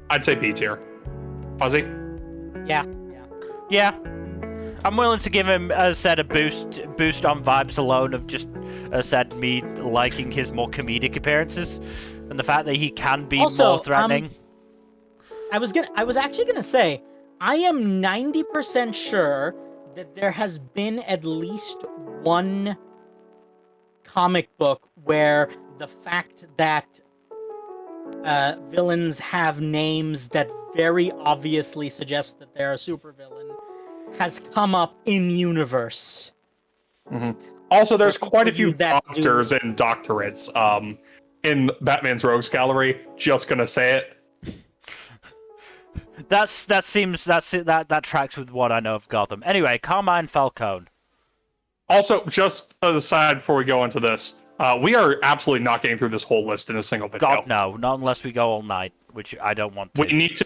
I'd say B tier. Fuzzy? Yeah. I'm willing to give him, as I said, a boost on vibes alone of just, as I said, me liking his more comedic appearances and the fact that he can be Also, more threatening. I was actually gonna say, I am 90% sure that there has been at least one comic book where the fact that villains have names that very obviously suggest that they're a supervillain has come up in universe. Also, there's People quite a few use that to- doctors and doctorates in Batman's Rogues Gallery. Just gonna say it. That tracks with what I know of Gotham. Anyway, Carmine Falcone. Also, just an aside before we go into this, We are absolutely not getting through this whole list in a single video. God, no, not unless we go all night, which I don't want to. We need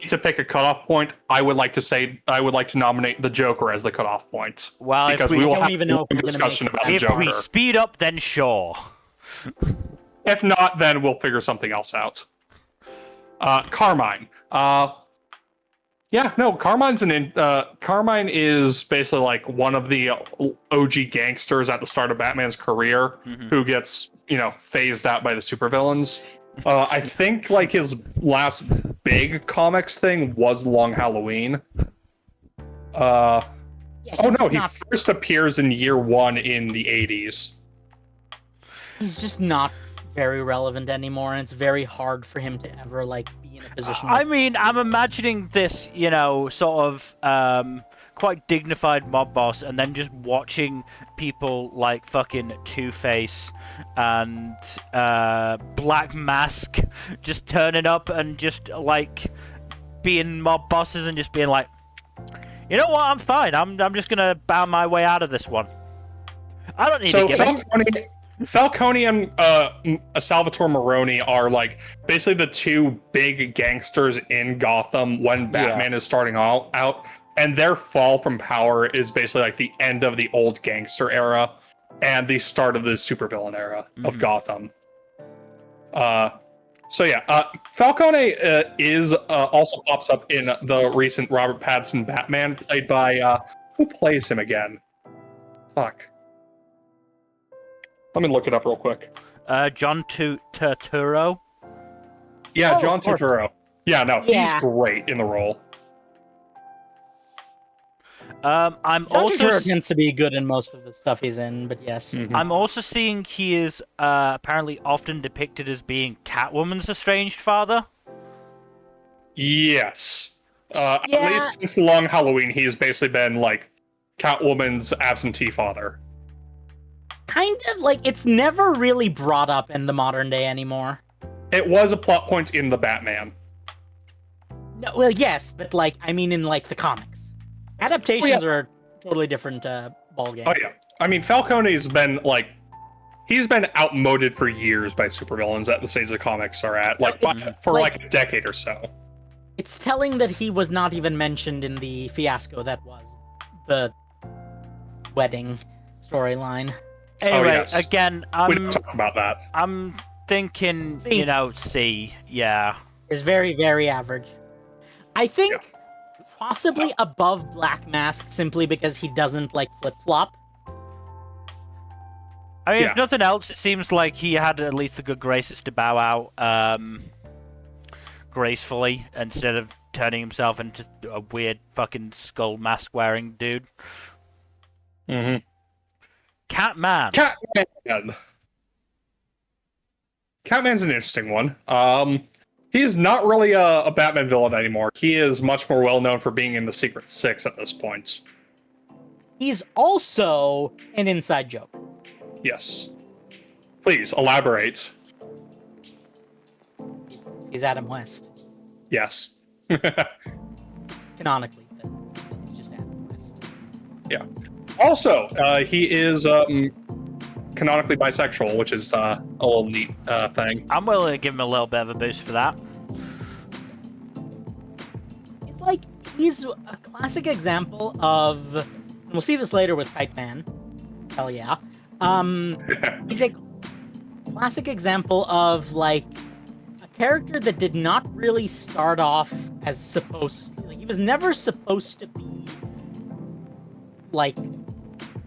to pick a cutoff point. I would like to nominate the Joker as the cutoff point. Well, because if we we will don't have even know if a we're gonna discussion make it. about the if Joker. we speed up, then sure. If not, then we'll figure something else out. Carmine. Carmine is basically like one of the OG gangsters at the start of Batman's career who gets, phased out by the supervillains. I think like his last big comics thing was Long Halloween. He first appears in year 1 in the 80s. He's just not very relevant anymore, and it's very hard for him to ever be in a position. I mean, I'm imagining this, sort of quite dignified mob boss, and then just watching people like fucking Two-Face and Black Mask just turning up and just being mob bosses and just being like, you know what, I'm fine. I'm just gonna bow my way out of this one. I don't need to give it. Falcone and Salvatore Maroni are basically the two big gangsters in Gotham when Batman is starting out, and their fall from power is basically the end of the old gangster era and the start of the supervillain era of Gotham. Falcone is also pops up in the recent Robert Pattinson Batman, played by who plays him again? Fuck. Let me look it up real quick. John Turturro. Yeah, John Turturro. Yeah, no, he's great in the role. I'm John also Turturro tends to be good in most of the stuff he's in, but yes. I'm also seeing he is apparently often depicted as being Catwoman's estranged father. Yes. At least since the Long Halloween, he's basically been Catwoman's absentee father. Kind of it's never really brought up in the modern day anymore. It was a plot point in the Batman. No, well, yes, but I mean in the comics. Adaptations are a totally different ballgame. Oh yeah. I mean, Falcone's been he's been outmoded for years by supervillains at the stage the comics are at, for a decade or so. It's telling that he was not even mentioned in the fiasco that was the wedding storyline. Anyway, again, we don't talk about that. I'm thinking, C. Yeah. Is very, very average. I think possibly above Black Mask simply because he doesn't flip-flop. I mean, if nothing else, it seems like he had at least the good graces to bow out gracefully instead of turning himself into a weird fucking skull mask wearing dude. Catman. Catman's an interesting one. He's not really a Batman villain anymore. He is much more well known for being in the Secret Six at this point. He's also an inside joke. Yes. Please elaborate. He's Adam West. Yes. Canonically, he's just Adam West. Yeah. Also, he is canonically bisexual, which is a little neat thing. I'm willing to give him a little bit of a boost for that. He's a classic example of, and we'll see this later with Kite Man. Hell yeah. He's a classic example of a character that did not really start off as supposed to, he was never supposed to be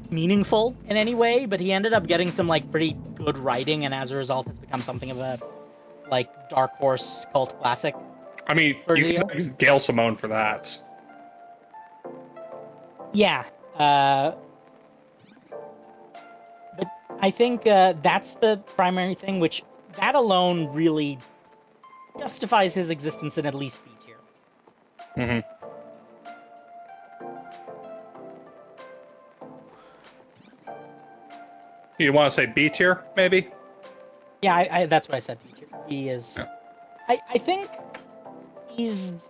meaningful in any way, but he ended up getting some pretty good writing, and as a result has become something of a dark horse cult classic. I mean, you can thank Gail Simone for that. Yeah. But I think that's the primary thing, which that alone really justifies his existence in at least B tier. You want to say B tier, maybe? Yeah, that's what I said. B tier. He is. Yeah. I think he's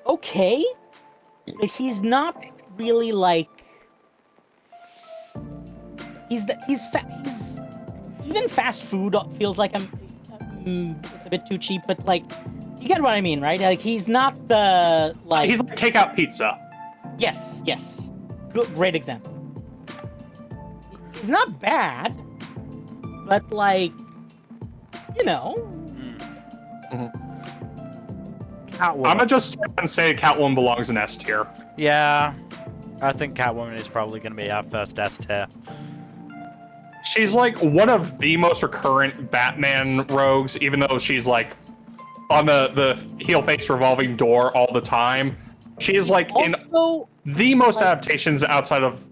okay, but he's not really he's even fast food feels like it's a bit too cheap, but like, you get what I mean, right? Like, he's not the like. He's like takeout pizza. Yes. Great example. He's not bad, but like, you know. Catwoman. I'm gonna just say Catwoman belongs in S tier. Yeah, I think Catwoman is probably going to be our first S tier. She's like one of the most recurrent Batman rogues, even though she's like on the heel face revolving door all the time. She's like Also, in the most adaptations outside of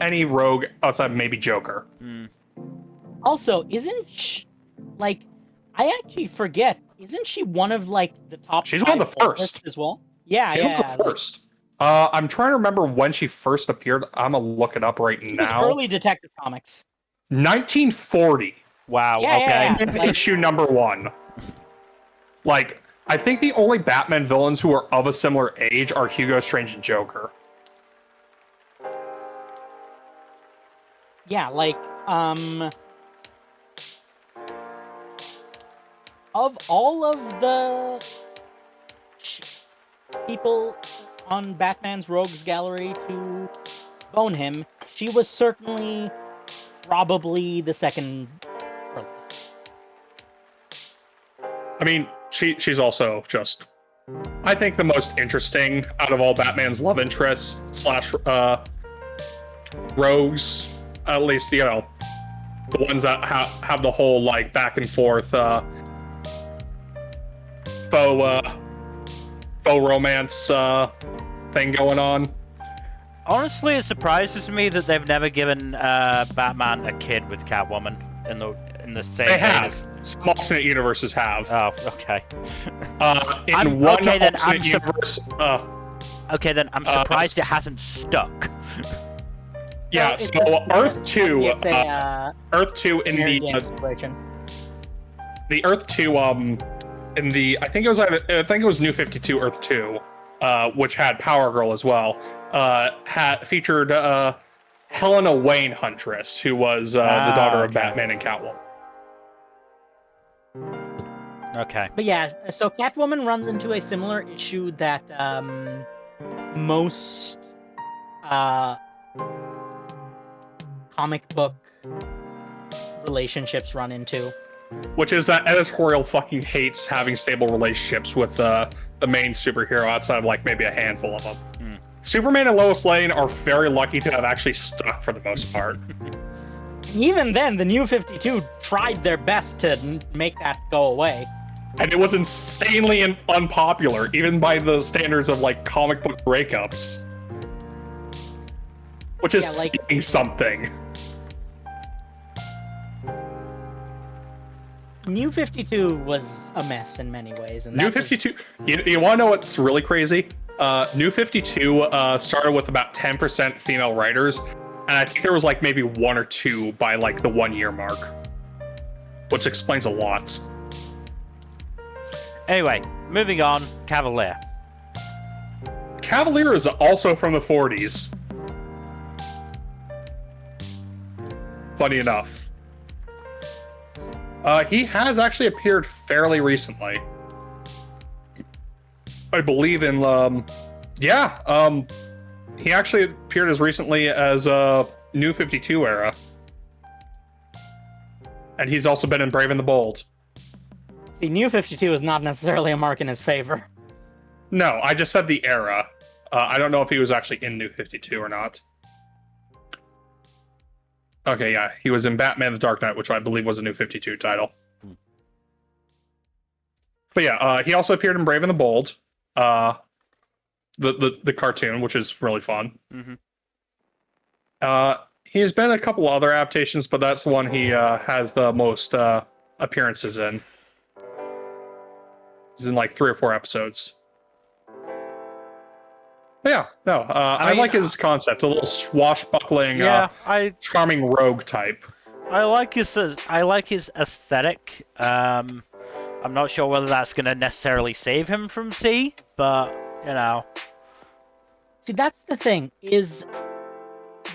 any rogue outside of maybe Joker. Also, isn't she, like, I actually forget, isn't she one of like the top? She's one of the first as well. Yeah, She's one of the first. I'm trying to remember when she first appeared. I'm gonna look it up right It was now. early Detective Comics. 1940. Wow. Yeah, okay. yeah. Like- Issue number 1. Like, I think the only Batman villains who are of a similar age are Hugo Strange and Joker. Yeah, like, of all of the people on Batman's Rogues Gallery to bone him, she was certainly probably the second earliest. I mean, she's also just, I think, the most interesting out of all Batman's love interests slash rogues. At least, you know, the ones that have the whole like back and forth faux romance thing going on. Honestly, it surprises me that they've never given Batman a kid with Catwoman in the same They vein have. as- Some alternate universes have. Oh, okay. In one okay, then I'm alternate universe, Okay, then I'm surprised it hasn't stuck. yeah. it's So Earth 2, It's a Earth 2 in Mary the Jane situation. the Earth 2 in the I think it was New 52 Earth 2, which had Power Girl as well. Had featured Helena Wayne Huntress, who was the daughter of okay. Batman and Catwoman. Okay. But yeah, so Catwoman runs into a similar issue that most comic book relationships run into. Which is that editorial fucking hates having stable relationships with the main superhero outside of like maybe a handful of them. Superman and Lois Lane are very lucky to have actually stuck for the most part. Even then, the New 52 tried their best to make that go away. And it was insanely unpopular, even by the standards of like comic book breakups. Which is Yeah, like- saying something. New 52 was a mess in many ways. And New that was- 52, you want to know what's really crazy? New 52 started with about 10% female writers, and I think there was like maybe 1 or 2 by like the 1 year mark. Which explains a lot. Anyway, moving on. Cavalier. Cavalier is also from the 40s. Funny enough. He has actually appeared fairly recently. I believe in, he actually appeared as recently as New 52 era. And he's also been in Brave and the Bold. See, New 52 is not necessarily a mark in his favor. No, I just said the era. I don't know if he was actually in New 52 or not. Okay, yeah, he was in Batman the Dark Knight, which I believe was a New 52 title. But yeah, he also appeared in Brave and the Bold, the cartoon, which is really fun. He's been in a couple other adaptations, but that's the one he has the most appearances in. He's in like 3 or 4 episodes. But yeah, no, I mean, like his concept, a little swashbuckling, charming rogue type. I like his aesthetic. I'm not sure whether that's going to necessarily save him from C, but you know. See, that's the thing, is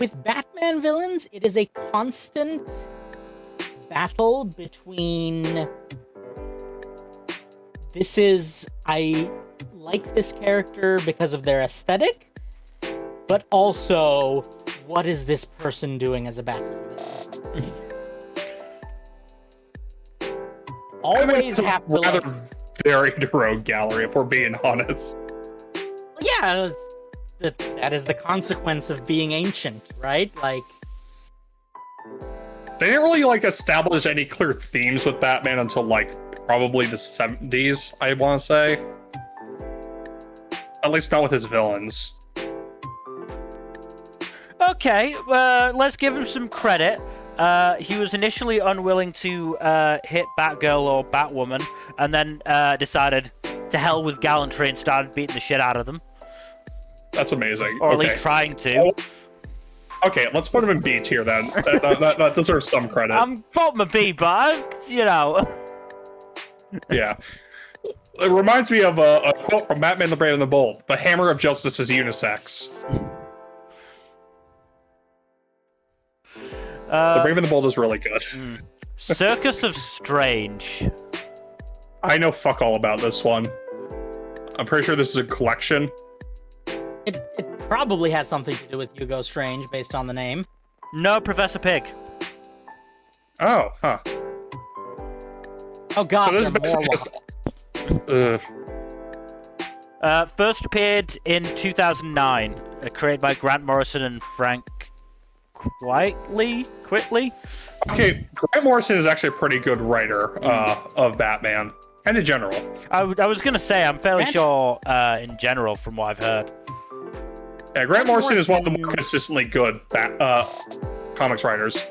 with Batman villains, it is a constant battle between I like this character because of their aesthetic, but also, what is this person doing as a Batman? Always have to rather varied rogue gallery, if we're being honest. Yeah, that is the consequence of being ancient, right? Like, they didn't really like establish any clear themes with Batman until like probably the 70s, I want to say. At least not with his villains. Okay, let's give him some credit. He was initially unwilling to hit Batgirl or Batwoman, and then decided to hell with gallantry and started beating the shit out of them. That's amazing. Or at okay. least trying to. Okay, let's put him in B tier then. That deserves some credit. I'm bottom of B, but you know. Yeah. It reminds me of a quote from Batman the Brave and the Bold. The hammer of justice is unisex. The Brave and the Bold is really good. Circus of Strange. I know fuck all about this one. I'm pretty sure this is a collection. it probably has something to do with Hugo Strange based on the name. No, Professor Pig. Oh, huh. Oh god, So this is they're basically Morlocks. just... First appeared in 2009, created by Grant Morrison and Frank Quitely. Okay, Grant Morrison is actually a pretty good writer of Batman, and in general. I was gonna say I'm fairly sure in general from what I've heard. Yeah, Grant Morrison is one of the more consistently good comics writers.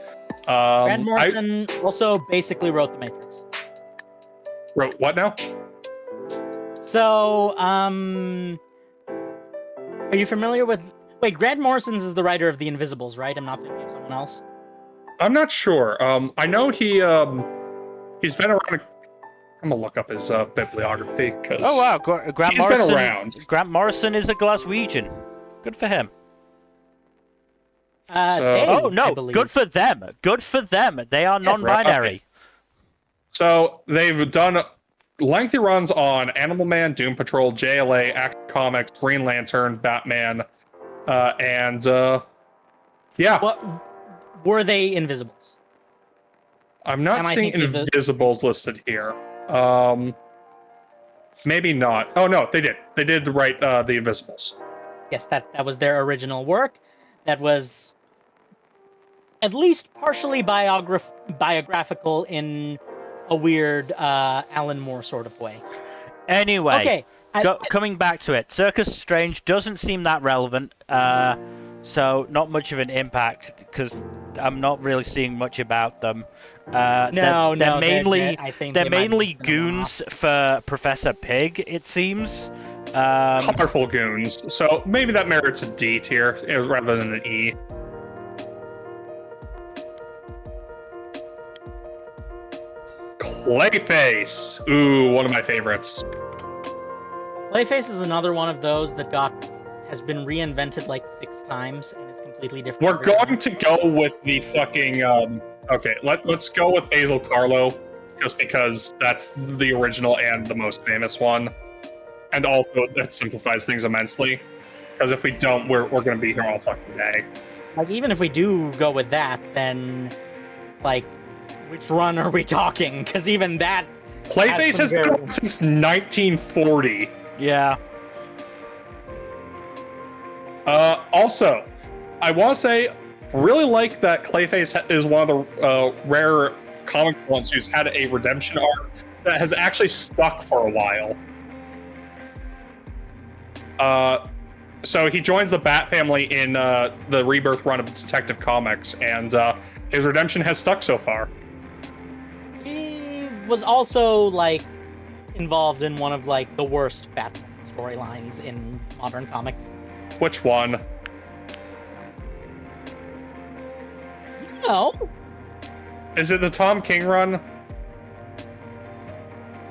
Grant Morrison also basically wrote The Matrix. Wrote what now? So, are you familiar with... Wait, Grant Morrison's is the writer of The Invisibles, right? I'm not thinking of someone else. I'm not sure. I know he's been around. I'm gonna look up his bibliography because Oh wow, Grant he's Morrison. been around. Grant Morrison is a Glaswegian. Good for him. I No, believe. good for them. Good for them. They are non-binary. Okay. So they've done lengthy runs on Animal Man, Doom Patrol, JLA, Action Comics, Green Lantern, Batman, and yeah. What were they Invisibles? I'm not seeing Invisibles listed here. Maybe not. Oh no, they did. They did write the Invisibles. Yes, that was their original work. That was at least partially biographical in a weird Alan Moore sort of way. Anyway, okay, coming back to it, Circus Strange doesn't seem that relevant, so not much of an impact because I'm not really seeing much about them. They're mainly goons for Professor Pig, it seems. Colorful goons, so maybe that merits a D tier rather than an E. Clayface! Ooh, one of my favorites. Clayface is another one of those that has been reinvented like 6 times and is completely different. We're going to go with the fucking okay, let's go with Basil Carlo, just because that's the original and the most famous one. And also that simplifies things immensely. Because if we don't, we're gonna be here all fucking day. Like, even if we do go with that, then like, which run are we talking? Because even that Clayface has been around since 1940. Yeah. Also, I want to say, really like that Clayface is one of the rare comic ones who's had a redemption arc that has actually stuck for a while. So he joins the Bat family in the Rebirth run of Detective Comics, and his redemption has stuck so far. He was also like involved in one of like the worst Batman storylines in modern comics. Which one? No. Is it the Tom King run?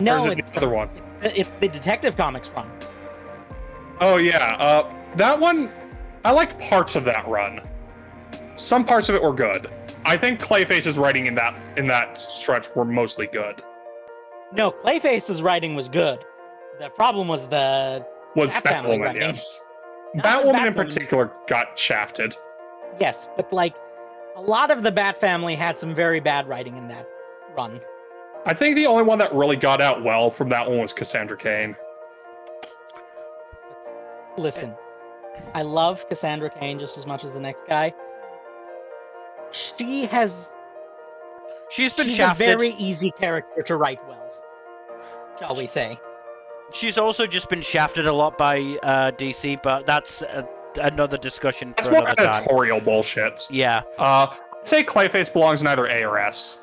No, or is it the other one. It's the Detective Comics run. Oh yeah, that one. I liked parts of that run. some parts of it were good. I think Clayface's writing in that stretch were mostly good. No, Clayface's writing was good. The problem was the Was Bat Family Batwoman, writing. yes. Not just Batwoman in Batwoman. particular got shafted. Yes, but like a lot of the Bat Family had some very bad writing in that run. I think the only one that really got out well from that one was Cassandra Cain. Listen, I love Cassandra Cain just as much as the next guy. She's been a shafted. very easy character to write well, shall we say. She's also just been shafted a lot by DC, but that's another discussion That's for more another time. editorial bullshit. Yeah. I'd say Clayface belongs in either A or S.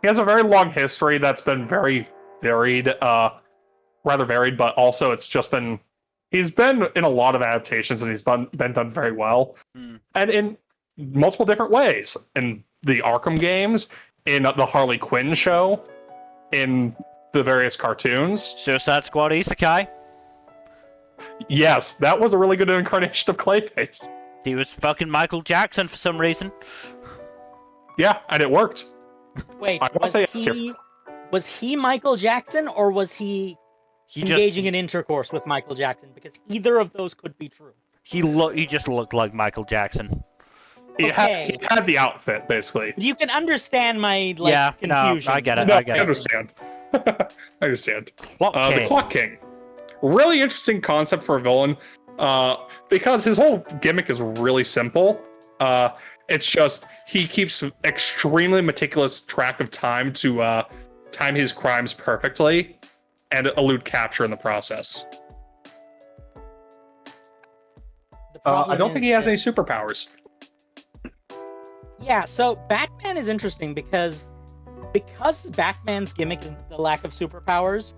He has a very long history that's been very varied, rather varied, but also he's been in a lot of adaptations and he's been done very well. And in multiple different ways. In the Arkham games, in the Harley Quinn show, in the various cartoons. Suicide Squad Isekai. Yes, that was a really good incarnation of Clayface. He was fucking Michael Jackson for some reason. Yeah, and it worked. Wait, I wanna say yes here. was he Michael Jackson or was he engaging in intercourse with Michael Jackson? Because either of those could be true. He just looked like Michael Jackson. He had the outfit, basically. You can understand my confusion. No, I get it. No, I get I it. understand. I understand. Clock The King. Clock King. Really interesting concept for a villain, because his whole gimmick is really simple. It's just he keeps extremely meticulous track of time to time his crimes perfectly and elude capture in the process. I don't think he has any superpowers. Yeah, so Batman is interesting because Batman's gimmick is the lack of superpowers.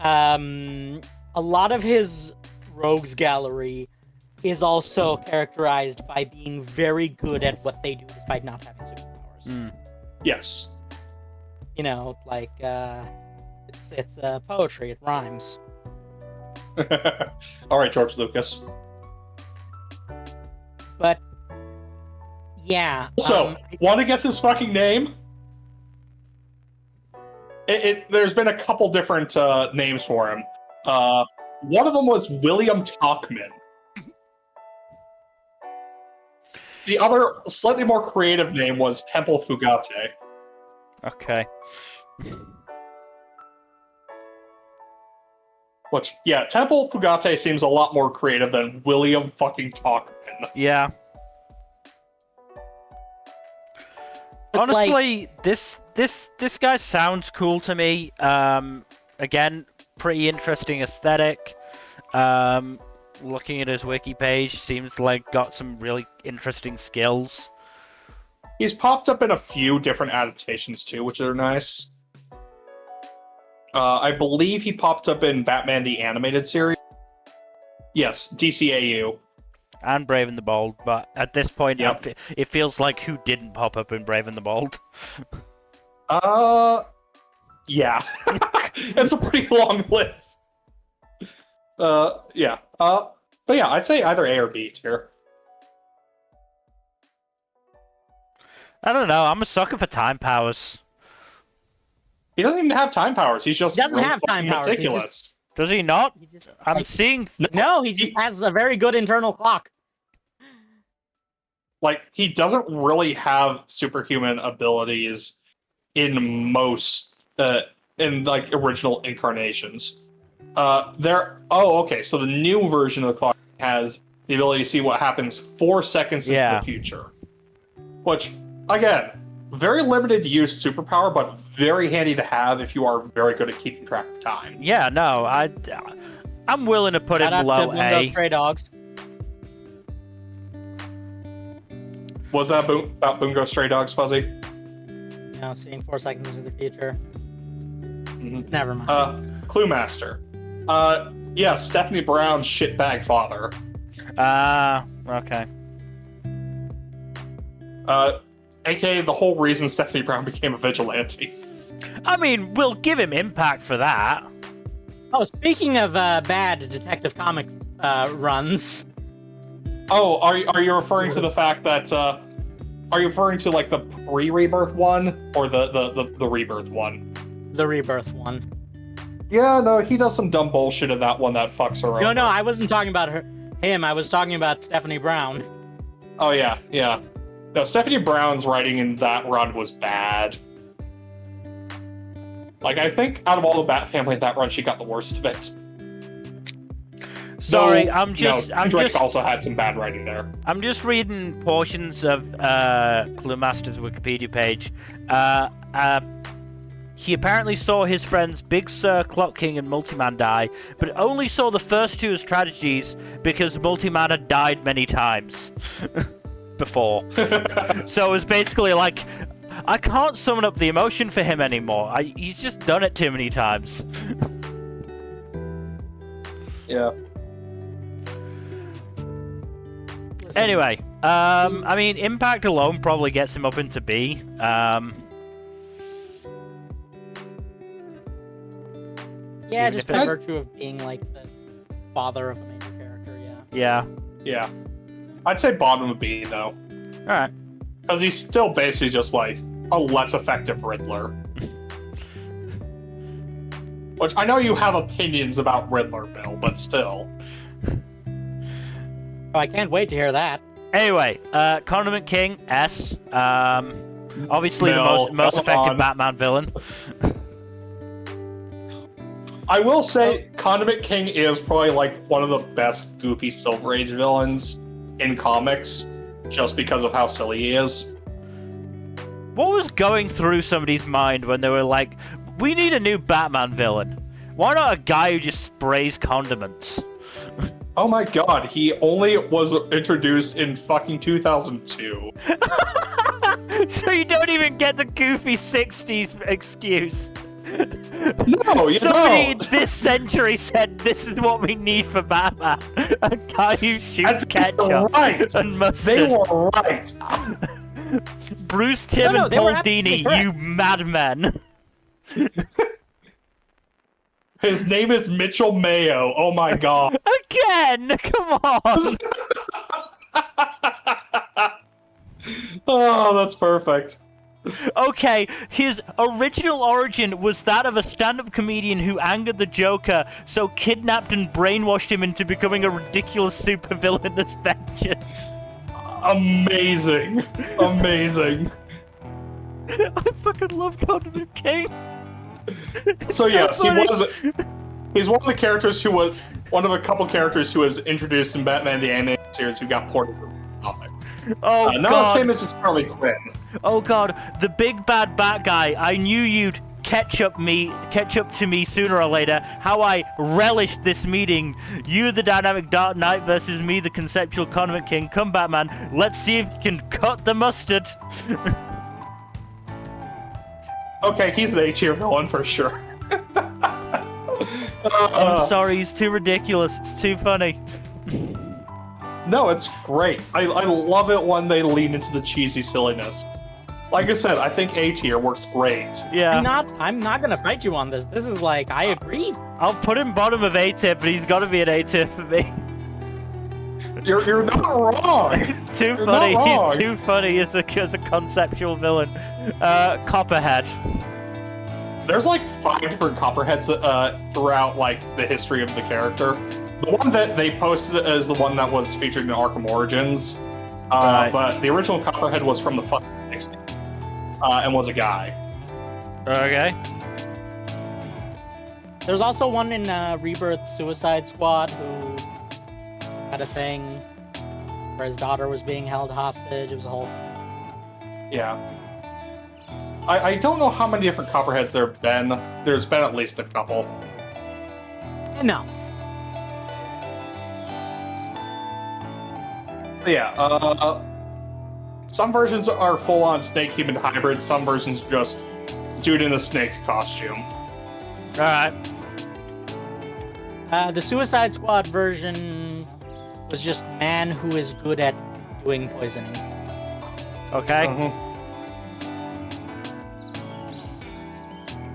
A lot of his rogues gallery is also characterized by being very good at what they do despite not having superpowers. Yes. You know, like it's poetry, it rhymes. All right, George Lucas. But yeah. So, want to guess his fucking name? There's been a couple different names for him. One of them was William Talkman. The other, slightly more creative name was Temple Fugate. Okay. Which, yeah, Temple Fugate seems a lot more creative than William fucking Talkman. Yeah. But, honestly, this guy sounds cool to me. Again, pretty interesting aesthetic. Looking at his wiki page, seems like got some really interesting skills. He's popped up in a few different adaptations too, which are nice. I believe he popped up in Batman the Animated Series. Yes, DCAU. And Brave and the Bold, but at this point, Yep. it feels like who didn't pop up in Brave and the Bold? Yeah. It's a pretty long list. Yeah. But yeah, I'd say either A or B tier. I don't know. I'm a sucker for time powers. He doesn't even have time powers. He's just He doesn't really have time fucking powers. He's meticulous. Does he not? He just, I'm like, seeing. no, he just has a very good internal clock. Like, he doesn't really have superhuman abilities in most in like original incarnations. Okay, so the new version of the clock has the ability to see what happens 4 seconds into the future. Which, again, very limited use superpower, but very handy to have if you are very good at keeping track of time. Yeah, no, I'm willing to put it Shout out below to Bungo A. Stray Dogs. Was that about Bungo Stray Dogs, Fuzzy? You know, seeing 4 seconds into the future. Mhm. Never mind. Clue Master. Yeah, Stephanie Brown's shitbag father. Okay. AKA the whole reason Stephanie Brown became a vigilante. I mean, we'll give him impact for that. Oh, speaking of bad Detective Comics runs, Oh, are you referring to the fact that are you referring to like the pre-rebirth one or the rebirth one? The rebirth one. Yeah, no, he does some dumb bullshit in that one that fucks her over. No, I wasn't talking about him. I was talking about Stephanie Brown. Oh yeah. No, Stephanie Brown's writing in that run was bad. Like, I think out of all the Bat Family in that run, she got the worst of it. Sorry, No, I'm just also had some bad writing there. I'm just reading portions of Cluemaster's Wikipedia page. He apparently saw his friends Big Sir, Clock King, and Multiman die, but only saw the first two as tragedies because Multiman had died many times before. So it was basically like, I can't summon up the emotion for him anymore. He's just done it too many times. Yeah. Anyway, I mean, Impact alone probably gets him up into B. Yeah, Even just if by it's- virtue of being like the father of a major character, Yeah. Yeah. I'd say bottom of B, though. Alright. Because he's still basically just like a less effective Riddler. Which I know you have opinions about Riddler, Bill, but still. Oh, I can't wait to hear that. Anyway, Condiment King, S. Obviously No, the most come effective on. Batman villain. I will say, Condiment King is probably like one of the best goofy Silver Age villains in comics, just because of how silly he is. What was going through somebody's mind when they were like, we need a new Batman villain? Why not a guy who just sprays condiments? Oh my god, he only was introduced in fucking 2002. So you don't even get the goofy 60s excuse. No, you Somebody don't. this century said this is what we need for Batman. A guy who shoots And they were ketchup right. and They mustard. were right. Bruce Timm No, and they were Paul absolutely Dini, correct. you madmen. His name is Mitchell Mayo. Oh my god. Again! Come on! Oh, that's perfect. Okay, his original origin was that of a stand-up comedian who angered the Joker, so kidnapped and brainwashed him into becoming a ridiculous supervillain as vengeance. Amazing. Amazing. I fucking love Condiment King. So yes, funny. he's one of the characters who was one of a couple characters who was introduced in Batman the Animated Series who got ported to comics. Oh Not as god. famous as Harley Quinn. Oh god, the big bad bat guy. I knew you'd catch up to me sooner or later. How I relished this meeting. You, the dynamic Dark Knight, versus me, the conceptual Condiment King. Come, Batman. Let's see if you can cut the mustard. Okay, he's an A-tier villain for sure. I'm sorry, he's too ridiculous. It's too funny. No, it's great. I love it when they lean into the cheesy silliness. Like I said, I think A-tier works great. Yeah. I'm not gonna fight you on this. This is like, I agree. I'll put him bottom of A-tier, but he's got to be an A-tier for me. You're not wrong. It's too You're funny. not wrong. He's too funny as a conceptual villain. Copperhead. There's like 5 different Copperheads throughout like the history of the character. The one that they posted is the one that was featured in Arkham Origins, Right. but the original Copperhead was from the fucking 60s and was a guy. Okay. There's also one in Rebirth Suicide Squad who had a thing where his daughter was being held hostage. It was a whole thing. Yeah. I don't know how many different Copperheads there have been. There's been at least a couple. Enough. Yeah, some versions are full-on snake-human hybrid, some versions just dude in a snake costume. Alright. The Suicide Squad version was just man who is good at doing poisonings. Okay.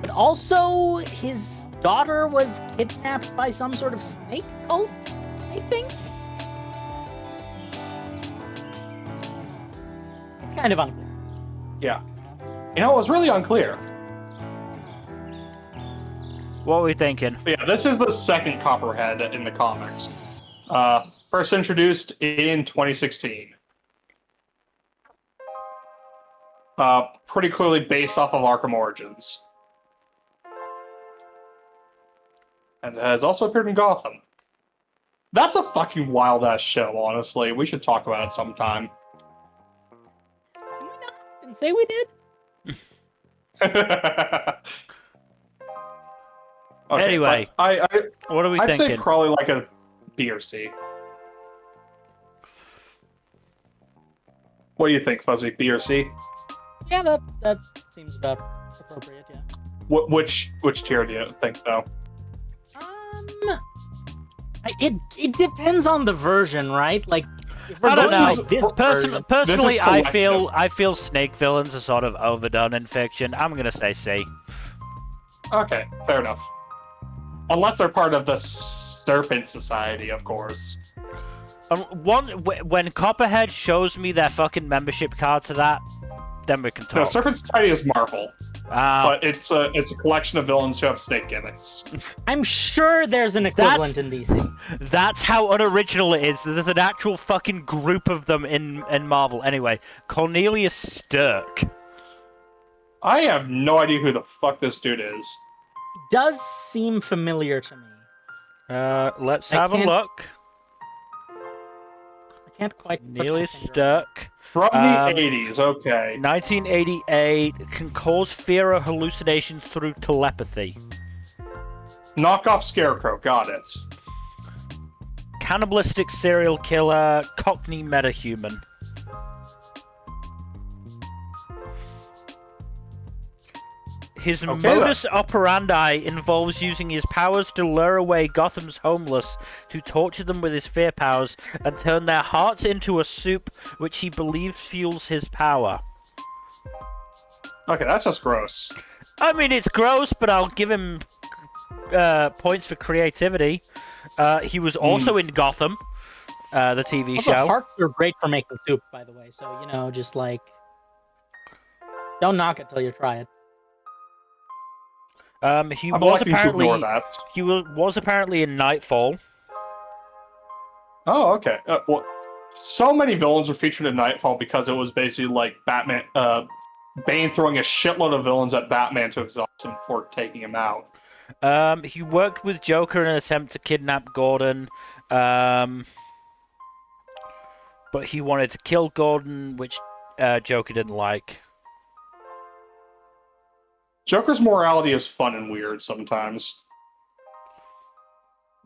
But also, his daughter was kidnapped by some sort of snake cult, I think? kind of unclear. Yeah. You know, it was really unclear. What are we thinking? But yeah, this is the second Copperhead in the comics. First introduced in 2016. Pretty clearly based off of Arkham Origins. And has also appeared in Gotham. That's a fucking wild-ass show, honestly. We should talk about it sometime. Can we not fucking say we did? Okay, Anyway, I what are we I'd thinking? say probably like a B or C. What do you think, Fuzzy? B or C? Yeah, that seems about appropriate. Yeah. Which tier do you think, though? It depends on the version, right? Like, if we're I don't going know. like this version, Personally, I collective. feel snake villains are sort of overdone in fiction. I'm gonna say C. Okay, fair enough. Unless they're part of the Serpent Society, of course. When Copperhead shows me their fucking membership card to that, then we can talk. No, Serpent Society is Marvel, but it's a collection of villains who have snake gimmicks. I'm sure there's an equivalent in DC. That's how unoriginal it is. There's an actual fucking group of them in Marvel. Anyway, Cornelius Stirk. I have no idea who the fuck this dude is. Does seem familiar to me. Let's I have a can't- look. I can't quite. put my Cornelius finger on it. Stirk. From the 80s, okay. 1988, can cause fear or hallucinations through telepathy. Knockoff Scarecrow, got it. Cannibalistic serial killer, Cockney metahuman. His Okay, modus operandi involves using his powers to lure away Gotham's homeless, to torture them with his fear powers, and turn their hearts into a soup which he believes fuels his power. Okay, that's just gross. I mean, it's gross, but I'll give him points for creativity. He was also in Gotham, the TV Also, show. hearts are great for making soup, by the way. So just like, don't knock it till you try it. He I'm was electing to ignore apparently that. he was apparently in Nightfall. Oh, okay. Well, so many villains were featured in Nightfall because it was basically like Batman, Bane throwing a shitload of villains at Batman to exhaust him before taking him out. He worked with Joker in an attempt to kidnap Gordon, but he wanted to kill Gordon, which Joker didn't like. Joker's morality is fun and weird sometimes.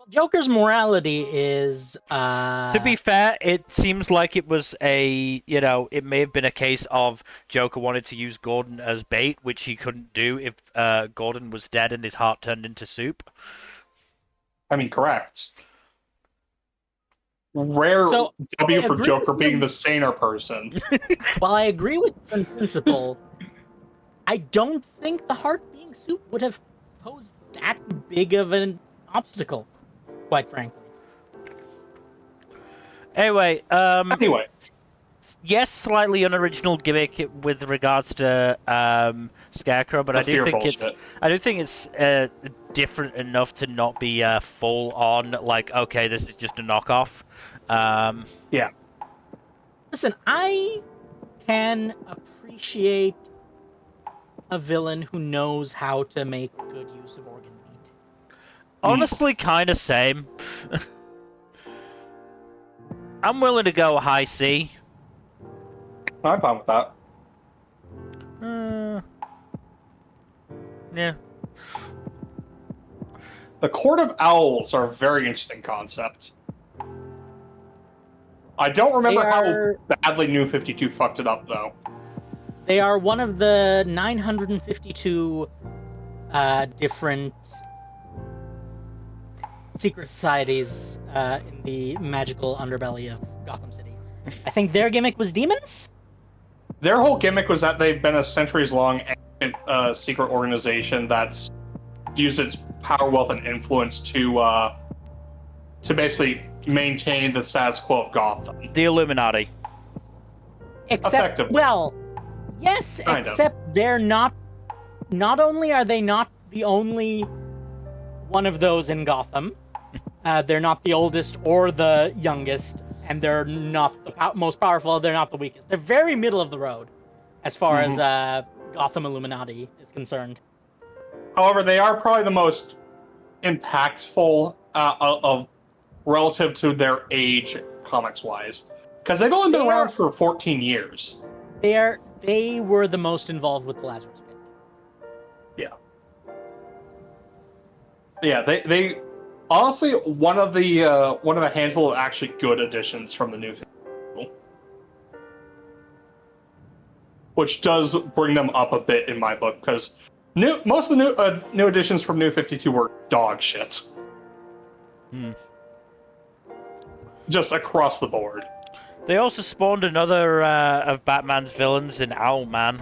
Joker's morality is. To be fair, it seems like it was it may have been a case of Joker wanted to use Gordon as bait, which he couldn't do if Gordon was dead and his heart turned into soup. I mean, correct. Rare So, W I for agree Joker with being you. the saner person. While I agree with you in principle, I don't think the heart being soup would have posed that big of an obstacle, quite frankly. Anyway, Anyway, yes, slightly unoriginal gimmick with regards to Scarecrow, but the I do fear think bullshit. it's different enough to not be full on like, okay, this is just a knockoff. Yeah. Listen, I can appreciate a villain who knows how to make good use of organ meat. Honestly, kind of same. I'm willing to go high C. I'm fine with that. Yeah. The Court of Owls are a very interesting concept. I don't remember how badly New 52 fucked it up, though. They are one of the 952 different secret societies in the magical underbelly of Gotham City. I think their gimmick was demons? Their whole gimmick was that they've been a centuries-long secret organization that's used its power, wealth, and influence to basically maintain the status quo of Gotham. The Illuminati. Except, Effectively. well, yes, Kind of. except they're not. Not only are they not the only one of those in Gotham, they're not the oldest or the youngest, and they're not the most powerful. They're not the weakest. They're very middle of the road, as far as Gotham Illuminati is concerned. However, they are probably the most impactful of relative to their age, comics-wise, because they've only been around for 14 years. They were the most involved with the Lazarus Pit. Yeah, they honestly one of the handful of actually good additions from the New 52, which does bring them up a bit in my book because most of the new additions from New 52 were dog shit. Just across the board. They also spawned another of Batman's villains in Owlman.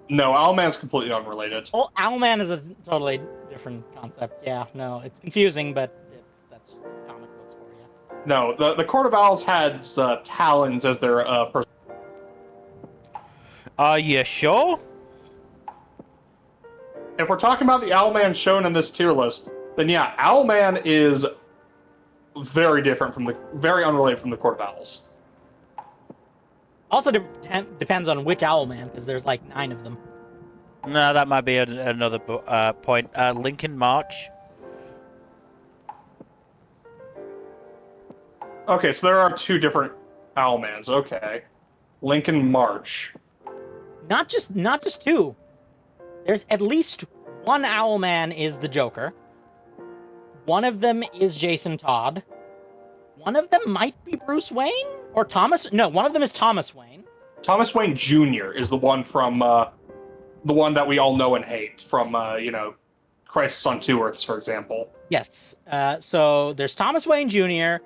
No, Owlman's completely unrelated. Oh, Owlman is a totally different concept. Yeah, no, it's confusing, but that's comic books for you. No, the Court of Owls had Talons as their person. Are you sure? If we're talking about the Owlman shown in this tier list, then yeah, Owlman is very different very unrelated from the Court of Owls. Also depends on which Owlman, because there's like 9 of them. No, that might be another point. Lincoln March. Okay, so there are 2 different Owlmans. Okay, Lincoln March. Not just 2. There's at least one Owlman is the Joker. One of them is Jason Todd. One of them might be Bruce Wayne or Thomas. No, one of them is Thomas Wayne. Thomas Wayne Jr. is the one from the one that we all know and hate from Crisis on Two Earths, for example. Yes. So there's Thomas Wayne Jr.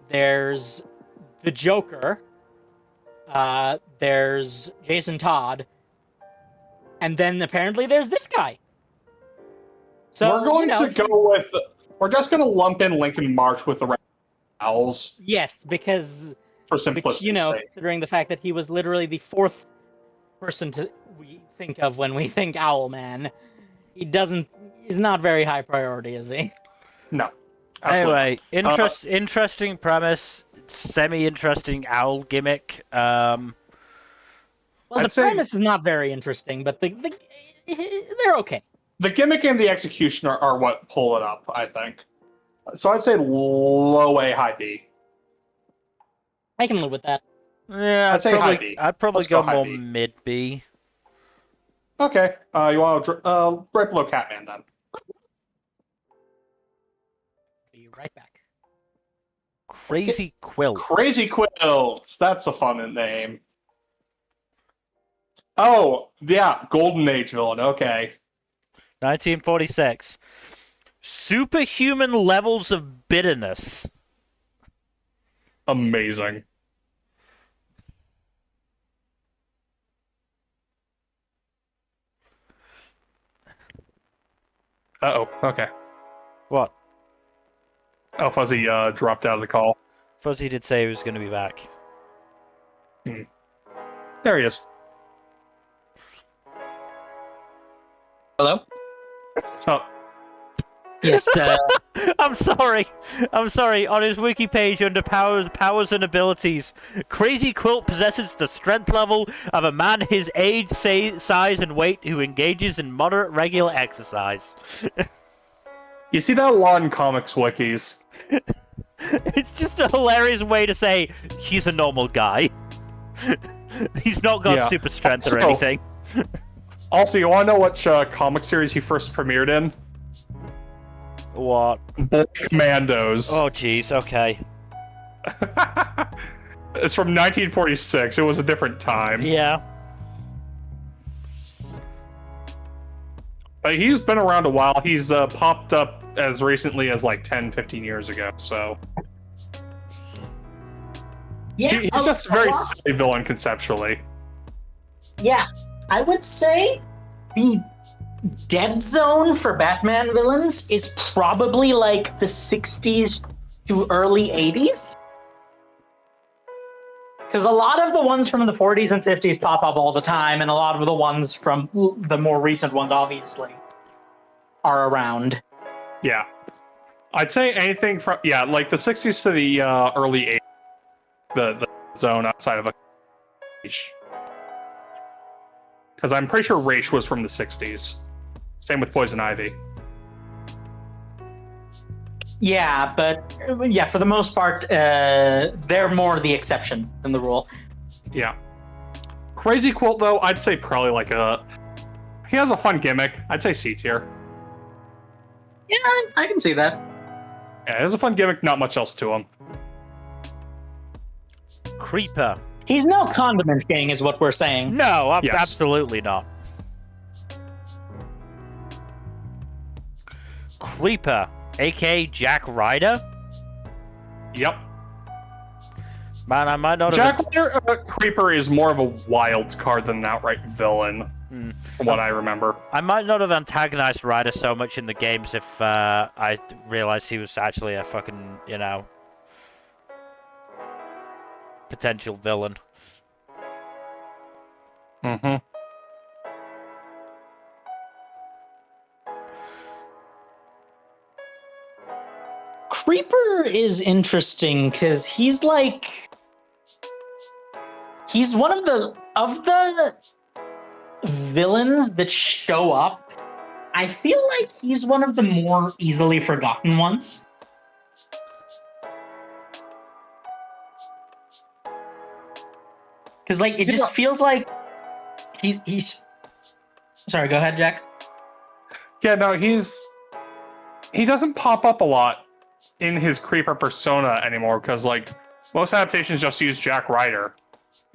There's the Joker. There's Jason Todd. And then apparently there's this guy. So we're going to go with. We're just going to lump in Lincoln March with the rest of the Owls. Yes, because for simplicity's sake. Considering the fact that he was literally the 4th person we think of when we think Owlman, he's not very high priority, is he? No. Absolutely. Anyway, interesting premise, semi-interesting owl gimmick. Well, the premise is not very interesting, but they're okay. The gimmick and the execution are what pull it up, I think. So I'd say low A, high B. I can live with that. Yeah, I'd say high B. I'd probably Let's go high more B. mid B. Okay. You want to right below Catman then? Be right back. Crazy Quilt. Crazy Quilts. That's a fun name. Oh, yeah. Golden Age villain. Okay. 1946. Superhuman levels of bitterness. Amazing. Uh-oh. Okay. What? Oh, Fuzzy dropped out of the call. Fuzzy did say he was going to be back. There he is. Hello? Oh. Yes, I'm sorry. On his wiki page under powers and abilities, Crazy Quilt possesses the strength level of a man his age, size, and weight who engages in moderate regular exercise. You see that a lot in comics wikis. It's just a hilarious way to say he's a normal guy. He's not got super strength or anything. Also, you want to know which comic series he first premiered in? What? Boy Commandos. Oh, jeez. Okay. It's from 1946. It was a different time. Yeah. But he's been around a while. He's popped up as recently as like 10, 15 years ago, so... Yeah, He's just a very silly villain conceptually. Yeah, I would say the dead zone for Batman villains is probably like the 60s to early 80s. because a lot of the ones from the 40s and 50s pop up all the time, and a lot of the ones from the more recent ones, obviously, are around. Yeah. I'd say anything from, like the 60s to the early 80s, the zone outside of a because I'm pretty sure Raish was from the 60s. Same with Poison Ivy. Yeah, but for the most part, they're more the exception than the rule. Yeah. Crazy Quilt, though, I'd say probably like he has a fun gimmick. I'd say C tier. Yeah, I can see that. Yeah, it has a fun gimmick, not much else to him. Creeper. He's no Condiment King, is what we're saying. No, Yes. absolutely not. Creeper, aka Jack Ryder. Yep. Man, I might not Jack have. Ryder, Creeper is more of a wild card than an outright villain, from what I remember. I might not have antagonized Ryder so much in the games if I realized he was actually a fucking, potential villain. Mm-hmm. Creeper is interesting because he's one of the villains that show up. I feel like he's one of the more easily forgotten ones. Because it just feels like he's. Sorry, go ahead, Jack. Yeah, no, he doesn't pop up a lot in his Creeper persona anymore, because, most adaptations just use Jack Ryder,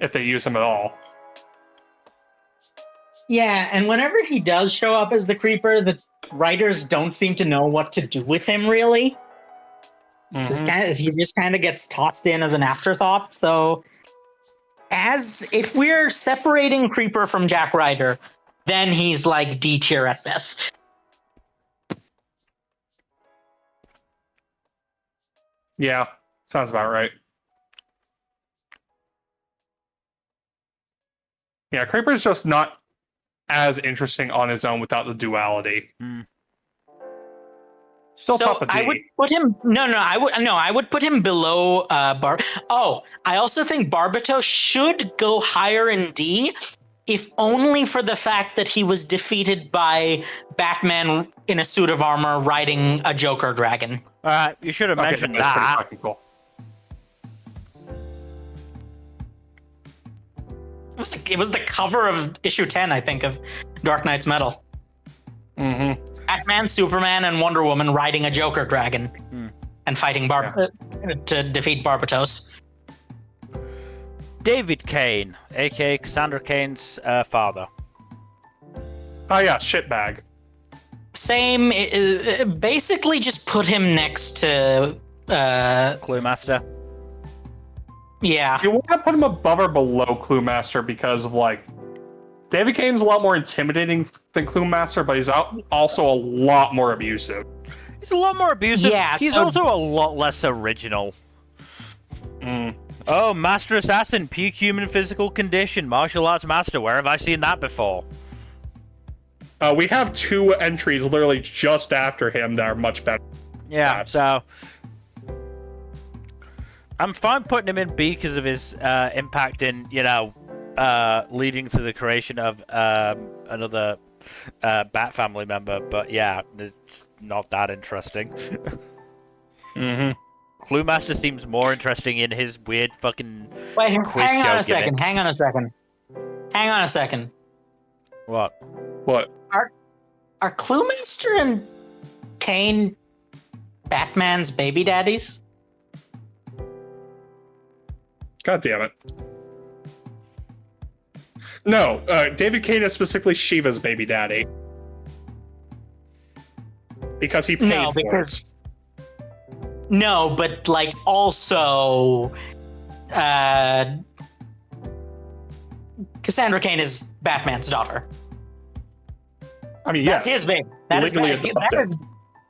if they use him at all. Yeah, and whenever he does show up as the Creeper, the writers don't seem to know what to do with him, really. Mhm. He just kind of gets tossed in as an afterthought, so... if we're separating Creeper from Jack Ryder, then he's D tier at best. Yeah, sounds about right. Yeah, Creeper's just not as interesting on his own without the duality. Still So top of D. I would put him. I would put him below Bar. Oh, I also think Barbatos should go higher in D, if only for the fact that he was defeated by Batman in a suit of armor riding a Joker dragon. You should have Okay, mentioned that's pretty that. fucking cool. It was the cover of issue 10, I think, of Dark Knight's Metal. Mm-hmm. Batman, Superman, and Wonder Woman riding a Joker dragon and fighting to defeat Barbatos. David Kane, aka Cassandra Kane's father. Oh yeah, shitbag. Same, basically just put him next to... Cluemaster. Yeah. You want to put him above or below Cluemaster because of David Kane's a lot more intimidating than Cluemaster, but he's also a lot more abusive. He's a lot more abusive. Yeah, he's also a lot less original. Oh, Master Assassin, peak human physical condition, martial arts master. Where have I seen that before? We have 2 entries literally just after him that are much better. Yeah, so I'm fine putting him in B because of his impact in, leading to the creation of another Bat family member. But yeah, it's not that interesting. Mm-hmm. Cluemaster seems more interesting in his weird fucking Wait, quiz hang show on a second. gimmick. Hang on a second. What? What? Are Cluemaster and Kane Batman's baby daddies? God damn it. No, David Kane is specifically Shiva's baby daddy. Because he paid for it. No, but also Cassandra Kane is Batman's daughter. I mean, That's yes. his baby.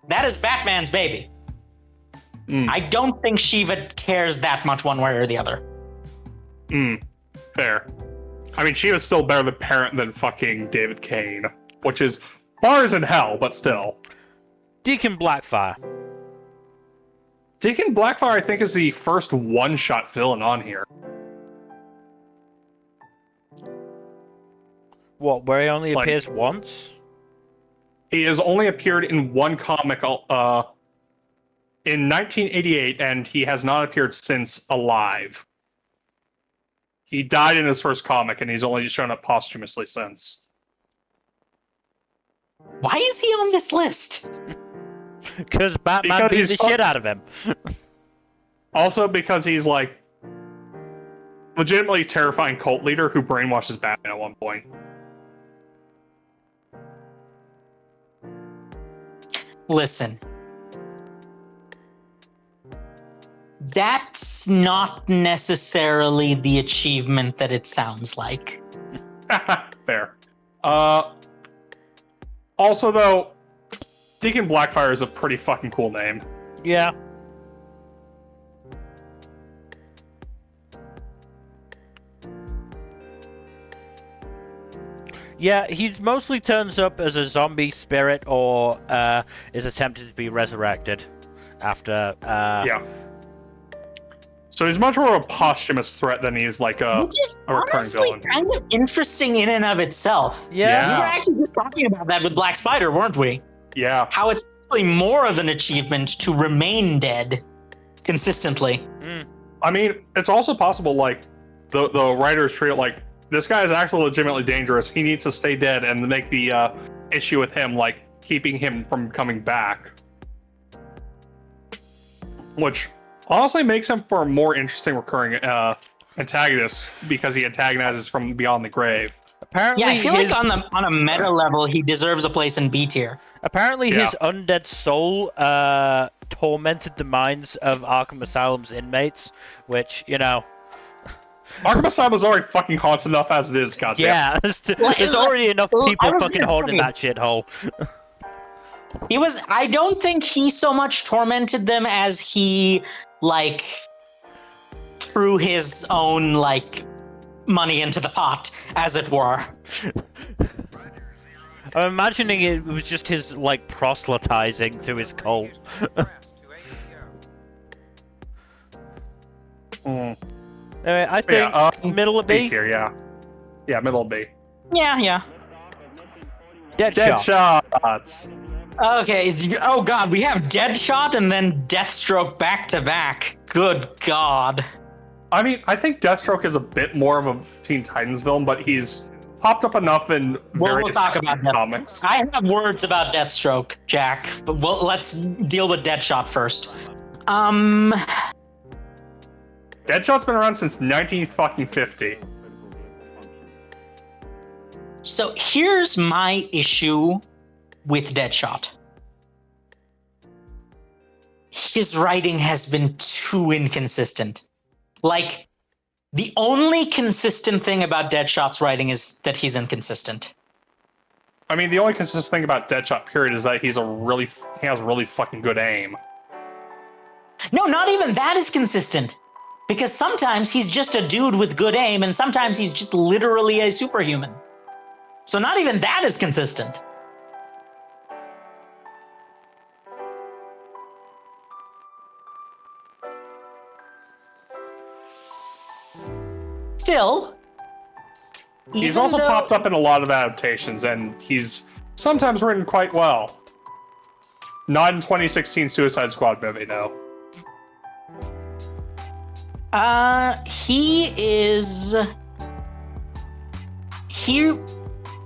That is Batman's baby. I don't think Shiva cares that much one way or the other. Fair. I mean, she was still better the parent than fucking David Kane, which is bars in hell, but still. Deacon Blackfire. Deacon Blackfire, I think, is the first one-shot villain on here. What, where he only Like- appears once? He has only appeared in one comic in 1988, and he has not appeared since Alive. He died in his first comic, and he's only shown up posthumously since. Why is he on this list? Because Batman Because beat he's the fu- shit out of him. Also, because he's like legitimately terrifying cult leader who brainwashes Batman at one point. Listen. That's not necessarily the achievement that it sounds like. Fair. Also, though, Deacon Blackfire is a pretty fucking cool name. Yeah. Yeah, he mostly turns up as a zombie spirit or is attempted to be resurrected after... Yeah. So he's much more of a posthumous threat than he is like Which is a recurring honestly villain. kind of interesting in and of itself. Yeah. We Yeah. were actually just talking about that with Black Spider, weren't we? Yeah. How it's really more of an achievement to remain dead consistently. I mean, it's also possible, like, the writers treat it like, this guy is actually legitimately dangerous. He needs to stay dead, and make the issue with him, like, keeping him from coming back. Which honestly makes him for a more interesting recurring antagonist, because he antagonizes from beyond the grave. Apparently, Yeah, I feel his, like on a meta level, he deserves a place in B tier. apparently Yeah. his undead soul tormented the minds of Arkham Asylum's inmates, which, you know... Arkham Asylum is already fucking haunted enough as it is, goddamn. Yeah, there's already enough I people was fucking gonna haunting say- that shithole. I don't think he so much tormented them as he, like, threw his own, like, money into the pot, as it were. I'm imagining it was just his, like, proselytizing to his cult. Mm. Anyway, I But yeah, think middle of B B, tier, yeah. Yeah, middle of B. Yeah. Deadshot. Deadshots. Okay, oh god, we have Deadshot and then Deathstroke back to back. Good god. I mean, I think Deathstroke is a bit more of a Teen Titans villain, but he's popped up enough in We'll various talk about that. comics. I have words about Deathstroke, Jack, but let's deal with Deadshot first. Deadshot's been around since 1950. So here's my issue with Deadshot. His writing has been too inconsistent. Like, the only consistent thing about Deadshot's writing is that he's inconsistent. I mean, the only consistent thing about Deadshot, period, is that he has really fucking good aim. No, not even that is consistent. Because sometimes he's just a dude with good aim, and sometimes he's just literally a superhuman. So not even that is consistent. Still, He's even also though- popped up in a lot of adaptations, and he's sometimes written quite well. Not in 2016 Suicide Squad movie, no. He is here.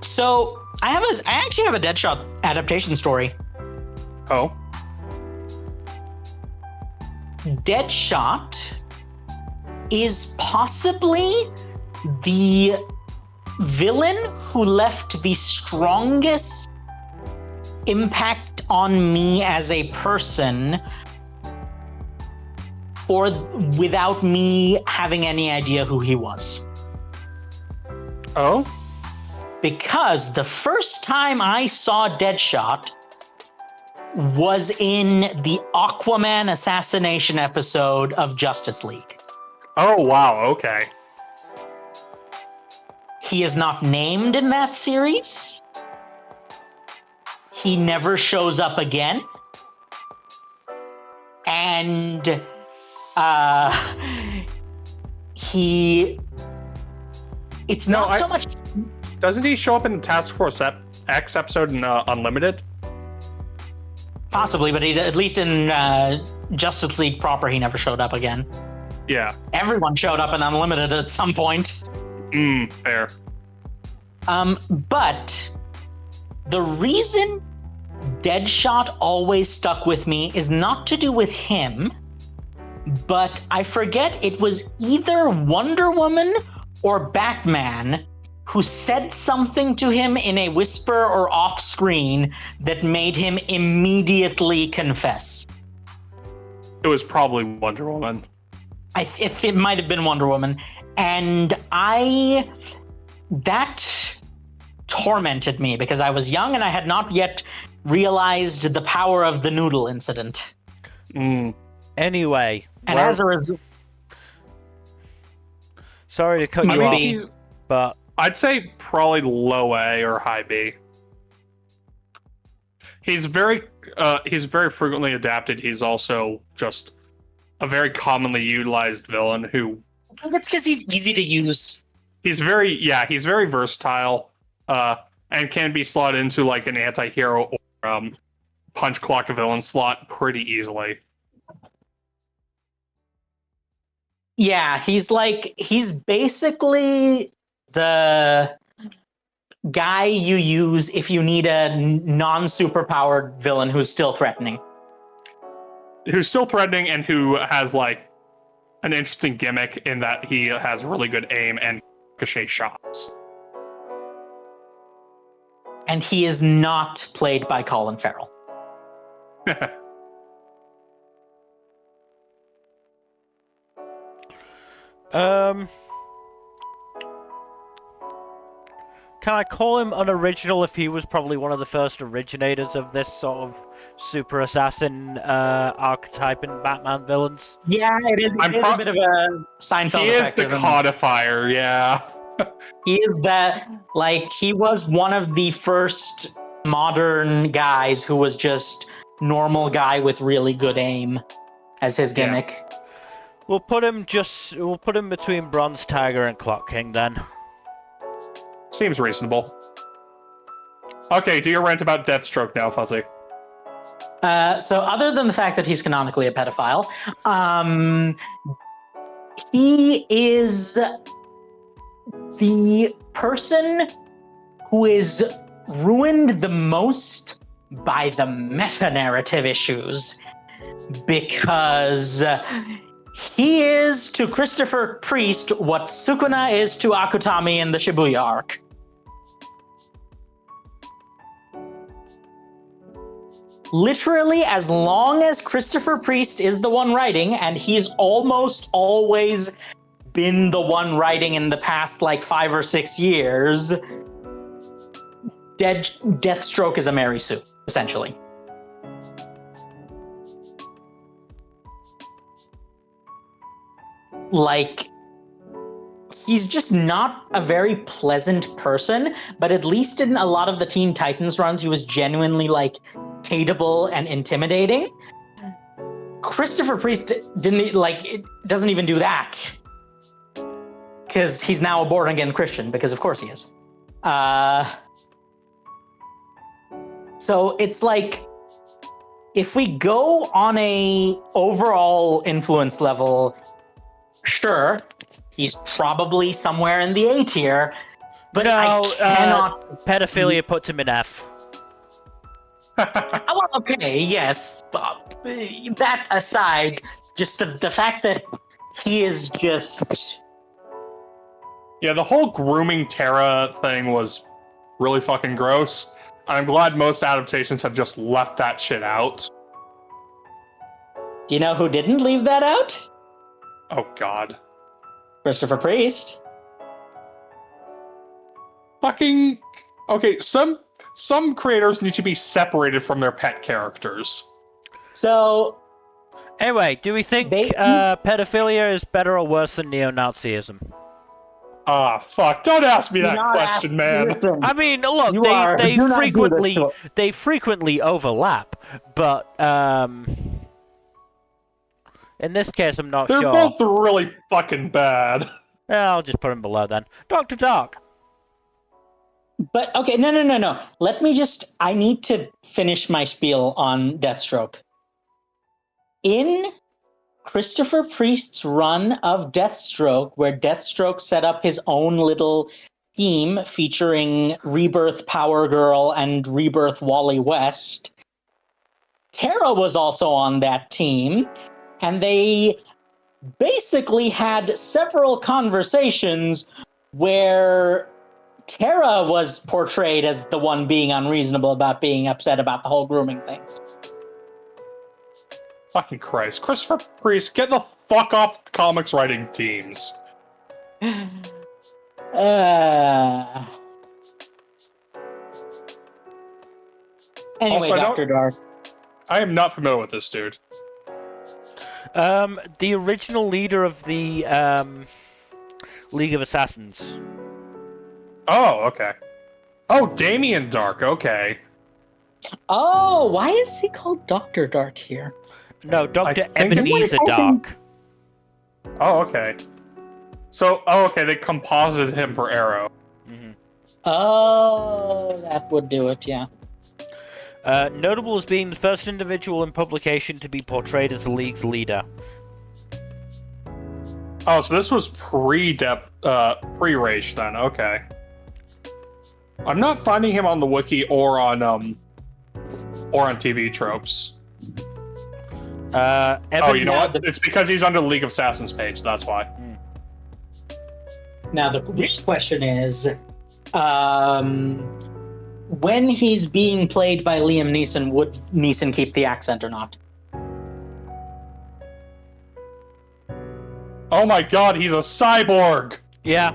So I actually have a Deadshot adaptation story. Oh? Deadshot is possibly the villain who left the strongest impact on me as a person without me having any idea who he was. Oh? Because the first time I saw Deadshot was in the Aquaman assassination episode of Justice League. Oh, wow, okay. He is not named in that series. He never shows up again. And he... It's No, not so much... Doesn't he show up in the Task Force X episode in Unlimited? Possibly, but he, at least in Justice League proper, he never showed up again. Yeah. Everyone showed up in Unlimited at some point. Fair. But the reason Deadshot always stuck with me is not to do with him, but I forget, it was either Wonder Woman or Batman who said something to him in a whisper or off screen that made him immediately confess. It was probably Wonder Woman. It might have been Wonder Woman. And that tormented me because I was young and I had not yet realized the power of the noodle incident. Anyway. And as a result... Sorry to cut you off, but... I'd say probably low A or high B. He's very frequently adapted. He's also just a very commonly utilized villain who... I think it's because he's easy to use. He's very versatile, and can be slotted into like an anti-hero or punch clock villain slot pretty easily. Yeah, he's basically the guy you use if you need a non-superpowered villain who's still threatening. Who's still threatening and who has like an interesting gimmick in that he has really good aim and ricochet shots. And he is not played by Colin Farrell. Can I call him unoriginal if he was probably one of the first originators of this sort of super assassin archetype in Batman villains? Yeah, it is a bit of a Seinfeld He is effect, the codifier, yeah. He is that, like, he was one of the first modern guys who was just normal guy with really good aim as his gimmick. Yeah. We'll put him between Bronze Tiger and Clock King then. Seems reasonable. Okay, do your rant about Deathstroke now, Fuzzy. So other than the fact that he's canonically a pedophile, he is the person who is ruined the most by the meta-narrative issues, because he is to Christopher Priest what Sukuna is to Akutami in the Shibuya arc. Literally, as long as Christopher Priest is the one writing, and he's almost always been the one writing in the past, like 5 or 6 years, Deathstroke is a Mary Sue, essentially. Like, he's just not a very pleasant person, but at least in a lot of the Teen Titans runs, he was genuinely, like, hateable and intimidating. Christopher Priest doesn't even do that. Because he's now a born-again Christian, because of course he is. So it's like, if we go on a overall influence level, sure, he's probably somewhere in the A tier, but no, I cannot... pedophilia puts him in F. Well, okay, yes. That aside, just the fact that he is just... Yeah, the whole grooming Terra thing was really fucking gross. I'm glad most adaptations have just left that shit out. Do you know who didn't leave that out? Oh, God. Christopher Priest. Fucking... Okay, some creators need to be separated from their pet characters. So... Anyway, do we think pedophilia is better or worse than neo-Nazism? Fuck. Don't ask me Do that not question, ask- man. listen, I mean, look, You are- they do not do this frequently to- they frequently overlap, but in this case, I'm not They're sure. both really fucking bad. Yeah, I'll just put him below then. Dr. Dark. But okay, no. Let me just. I need to finish my spiel on Deathstroke. In Christopher Priest's run of Deathstroke, where Deathstroke set up his own little team featuring Rebirth Power Girl and Rebirth Wally West, Tara was also on that team, and they basically had several conversations where Tara was portrayed as the one being unreasonable about being upset about the whole grooming thing. Fucking Christ. Christopher Priest, get the fuck off the comics writing teams. Anyway, Also, Dr. Dark. I am not familiar with this dude. The original leader of the League of Assassins. Oh, okay. Oh, Damien Dark, okay. Oh, why is he called Dr. Dark here? No, Dr. think it's- Ebenezer Dark. Oh, okay. So, okay, they composited him for Arrow. Oh, that would do it, yeah. Notable as being the first individual in publication to be portrayed as the League's leader. Oh, so this was pre-Rage then, okay. I'm not finding him on the wiki or on TV tropes. Oh, you know what? It's because he's under the League of Assassins page, that's why. Now, the real question is, when he's being played by Liam Neeson, would Neeson keep the accent or not? Oh my god, he's a cyborg! Yeah.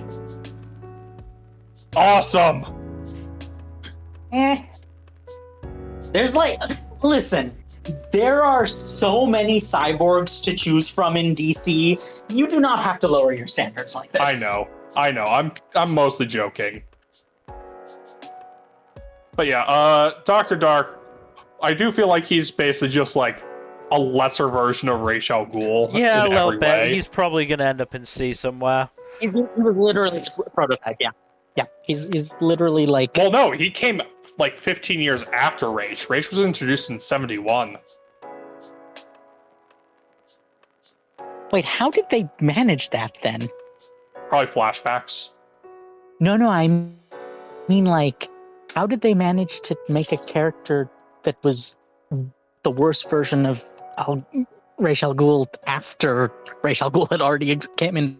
Awesome! There's listen, there are so many cyborgs to choose from in DC. You do not have to lower your standards like this. I know. I'm mostly joking. But yeah, Dr. Dark, I do feel like he's basically just like a lesser version of Ra's al Ghul. Yeah, a in little every bit. way. He's probably going to end up in C somewhere. He was literally just a prototype, yeah. Yeah, he's literally like... Well, no, he came like 15 years after Ra's. Ra's was introduced in 71. Wait, how did they manage that then? Probably flashbacks. No, I mean, like, how did they manage to make a character that was the worst version of Ra's al Ghul after Ra's al Ghul had already came in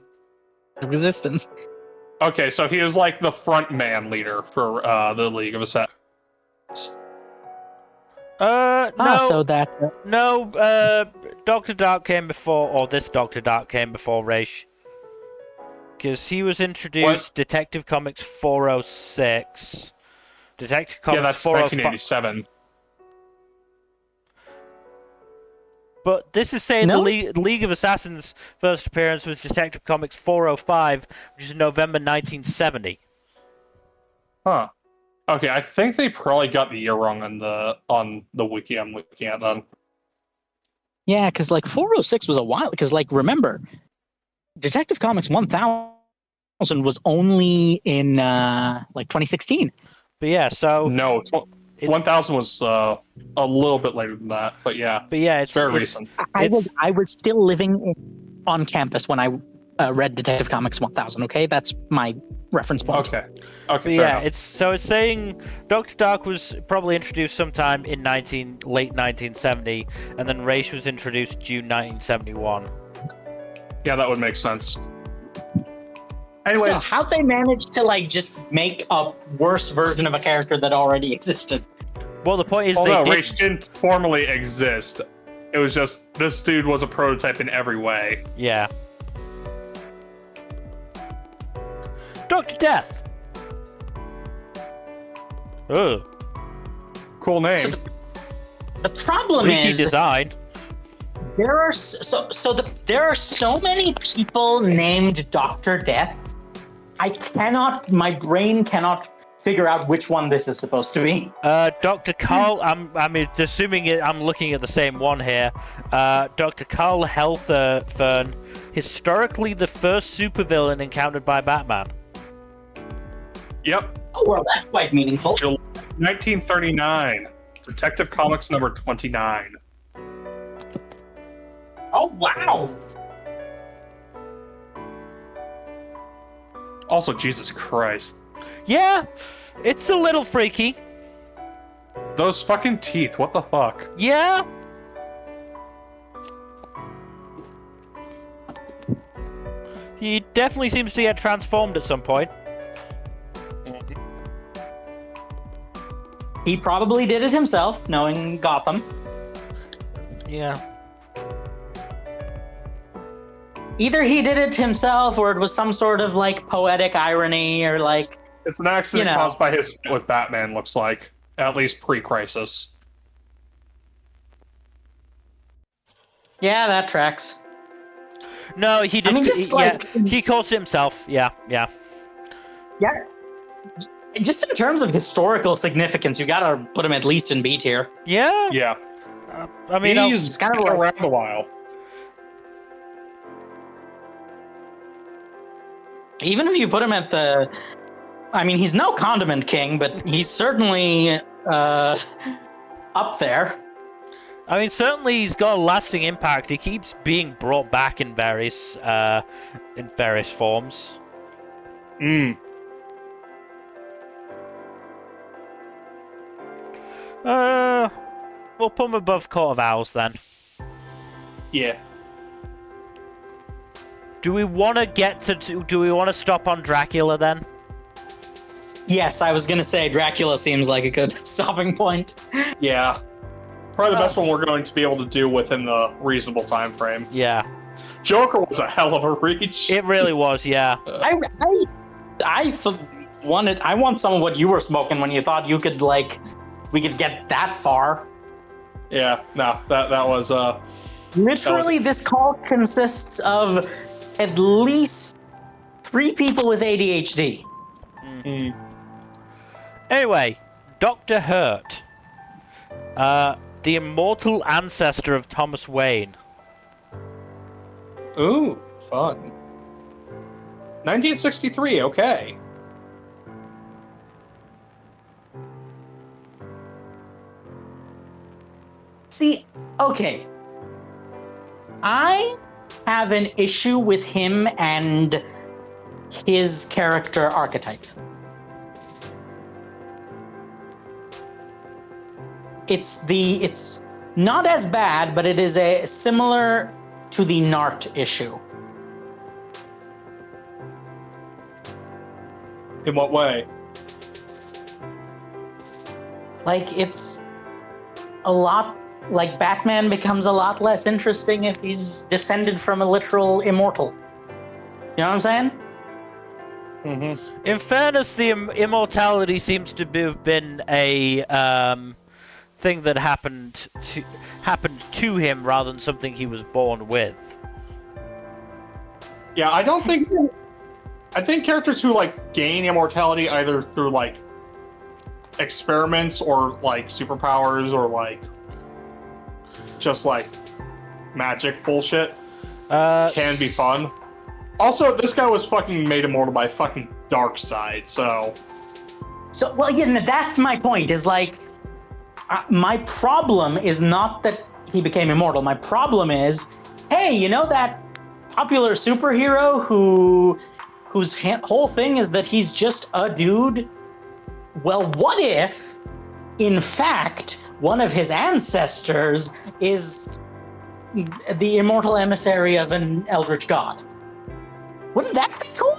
existence? Okay, so he is like the front man leader for the League of Assassins. No. So that... No, Dr. Dark came before, or this Dr. Dark came before Ra's. Because he was introduced What? Detective Comics 406. Detective Comics Yeah, that's 405. 1987. But this is saying No? the League of Assassins' first appearance was Detective Comics 405, which is November 1970. Huh. Okay, I think they probably got the year wrong on the wiki I'm looking at then. Yeah, because like 406 was a while. Because like remember, Detective Comics 1000 was only in like 2016. But yeah, so No, 1000 was a little bit later than that, but yeah, it's very recent. I was still living on campus when I read Detective Comics 1000. Okay, that's my reference point. Okay, But fair yeah, enough. it's saying Dr. Dark was probably introduced sometime in late 1970, and then Ra's was introduced June 1971. Yeah, that would make sense. So Anyways, how'd they manage to like just make a worse version of a character that already existed? Well, the point is although they Ra's didn't formally exist, it was just this dude was a prototype in every way. Yeah. Dr. Death. Oh, Cool name. The problem freaky is design. there are there are so many people named Dr. Death. my brain cannot figure out which one this is supposed to be. Dr. Carl, I'm assuming I'm looking at the same one here. Dr. Carl Helfern, historically the first supervillain encountered by Batman. Yep. Oh, well, that's quite meaningful. 1939. Detective Comics number 29. Oh, wow. Also, Jesus Christ. Yeah, it's a little freaky. Those fucking teeth, what the fuck? Yeah. He definitely seems to get transformed at some point. He probably did it himself, knowing Gotham. Yeah. Either he did it himself, or it was some sort of like poetic irony, or like. It's an accident caused by his fight with Batman, looks like. At least pre-crisis. Yeah, that tracks. No, he did. I mean, just like, he caused it himself. Yeah. Yeah. Just in terms of historical significance, you gotta put him at least in B tier. Yeah. Yeah. I mean, he's kind of been around a while. Even if you put him at the, I mean, he's no condiment king, but he's certainly up there. I mean, certainly he's got a lasting impact. He keeps being brought back in various forms. We'll put him above Court of Owls then. Yeah. Do we want to get to? Do we want to stop on Dracula then? Yes, I was gonna say Dracula seems like a good stopping point. Yeah. Probably the best one we're going to be able to do within the reasonable time frame. Yeah. Joker was a hell of a reach. It really was, yeah. I want some of what you were smoking when you thought you could we could get that far. Yeah, no, that was Literally, this call consists of at least 3 people with ADHD. Mm. Anyway, Dr. Hurt. The immortal ancestor of Thomas Wayne. Ooh, fun. 1963, okay. See, okay. I have an issue with him and his character archetype. It's not as bad, but it is similar to the Nart issue. In what way? Like, it's a lot, like Batman becomes a lot less interesting if he's descended from a literal immortal. You know what I'm saying? Mm-hmm. In fairness, the immortality seems to have been a thing that happened to him rather than something he was born with. Yeah, I think characters who gain immortality either through experiments or superpowers or just magic bullshit can be fun. Also, this guy was fucking made immortal by fucking Darkseid, so well, yeah, that's my point, is my problem is not that he became immortal. My problem is, hey, you know that popular superhero whose whole thing is that he's just a dude? Well, what if, in fact, one of his ancestors is the immortal emissary of an eldritch god? Wouldn't that be cool?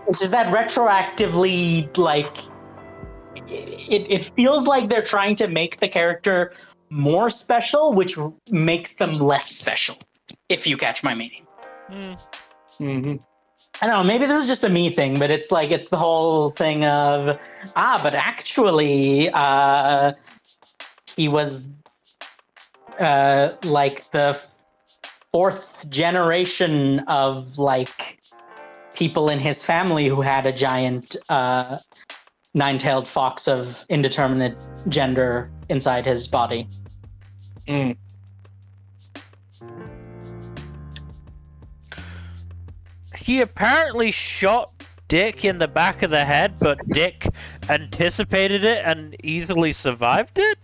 It's just that retroactively, it feels like they're trying to make the character more special, which makes them less special, if you catch my meaning. Mm-hmm. I don't know, maybe this is just a me thing, but it's it's the whole thing of, but actually, he was the 4th generation of people in his family who had a giant nine-tailed fox of indeterminate gender inside his body. Mm. He apparently shot Dick in the back of the head, but Dick anticipated it and easily survived it?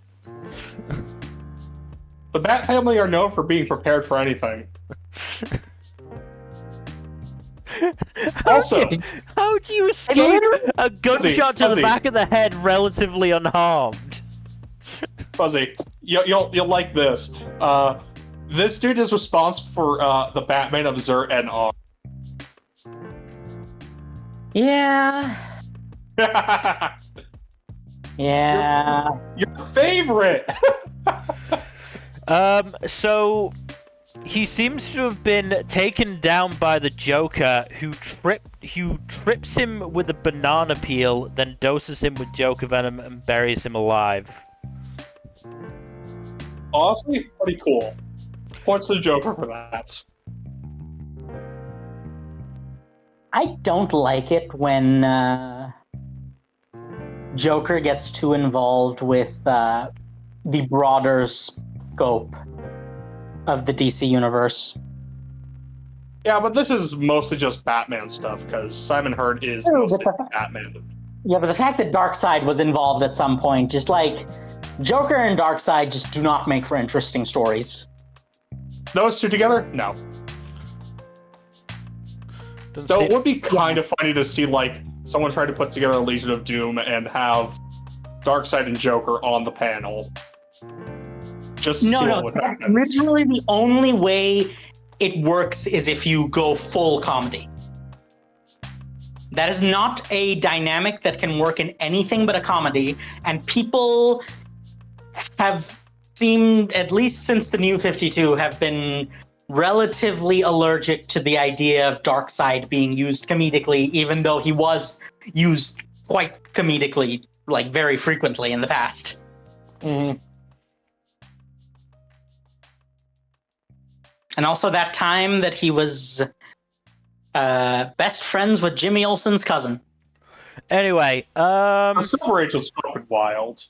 The Bat family are known for being prepared for anything. Also, How do you escape a gunshot to the Fuzzy. back of the head relatively unharmed? Fuzzy, you'll like this. This dude is responsible for the Batman of Zert and R. Yeah. Yeah. Your favorite. So he seems to have been taken down by the Joker, who trips him with a banana peel, then doses him with Joker venom and buries him alive. Honestly, pretty cool. Points to the Joker for that. I don't like it when Joker gets too involved with the broader scope of the DC universe. Yeah, but this is mostly just Batman stuff, because Simon Hurd is True, mostly but Batman. Yeah, but the fact that Darkseid was involved at some point, just like Joker and Darkseid just do not make for interesting stories. Those two together? No. Doesn't Though seem- it would be kind of funny to see, like, someone try to put together a Legion of Doom and have Darkseid and Joker on the panel. Just to see what would happen. Literally the only way it works is if you go full comedy. That is not a dynamic that can work in anything but a comedy, and people have seemed, at least since the New 52, have been relatively allergic to the idea of Darkseid being used comedically, even though he was used quite comedically, like very frequently in the past. Mhm. And also that time that he was best friends with Jimmy Olsen's cousin. Anyway, The Silver Age was fucking wild.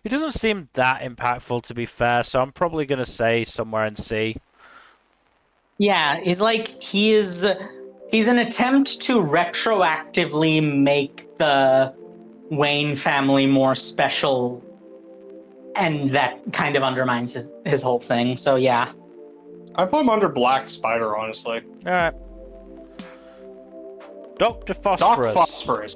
he doesn't seem that impactful, to be fair, so I'm probably going to say somewhere in C. Yeah, he's an attempt to retroactively make the Wayne family more special, and that kind of undermines his whole thing. So yeah. I put him under Black Spider, honestly. Alright. Dr. Doc Phosphorus. Phosphorus.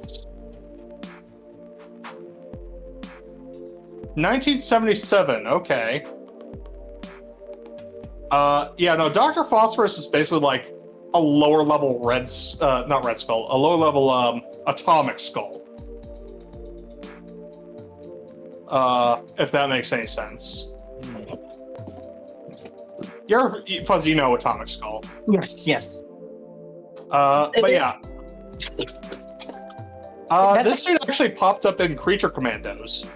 1977, okay. Yeah, no, Dr. Phosphorus is basically like a lower level not Red Skull, a lower level Atomic Skull. If that makes any sense. Fuzzy, you know Atomic Skull. Yes. But yeah. This dude actually popped up in Creature Commandos,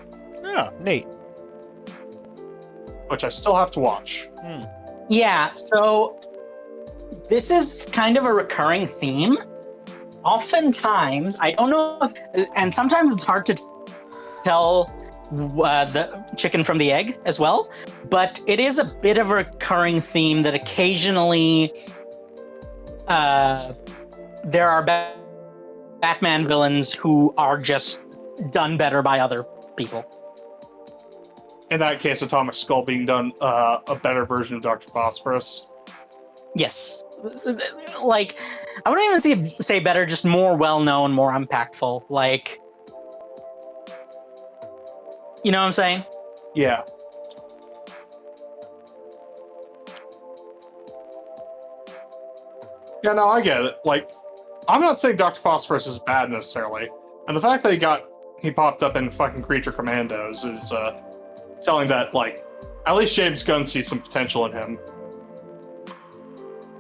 Oh, neat. which I still have to watch. Yeah, so this is kind of a recurring theme. Oftentimes, I don't know if, and sometimes it's hard to tell the chicken from the egg as well, but it is a bit of a recurring theme that occasionally there are Batman villains who are just done better by other people. In that case, Atomic Skull being done a better version of Dr. Phosphorus. Yes. Like, I wouldn't even say better, just more well-known, more impactful. Like, you know what I'm saying? Yeah. Yeah, no, I get it. Like, I'm not saying Dr. Phosphorus is bad necessarily. And the fact that he popped up in fucking Creature Commandos is telling that, like, at least James Gunn sees some potential in him.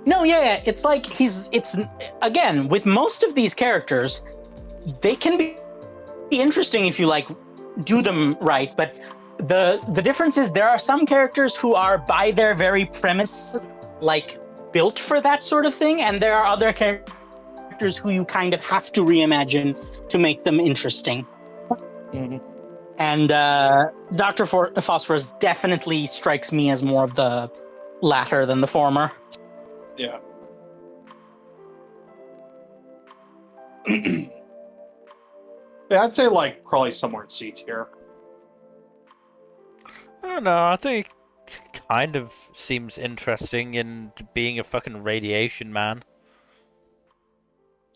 No, yeah, it's like it's again, with most of these characters, they can be interesting if you like do them right, but the difference is there are some characters who are by their very premise like built for that sort of thing, and there are other characters who you kind of have to reimagine to make them interesting. Mhm. And Dr. Phosphorus definitely strikes me as more of the latter than the former. Yeah. Yeah, I'd say like probably somewhere in C tier. I don't know. I think it kind of seems interesting in being a fucking radiation man.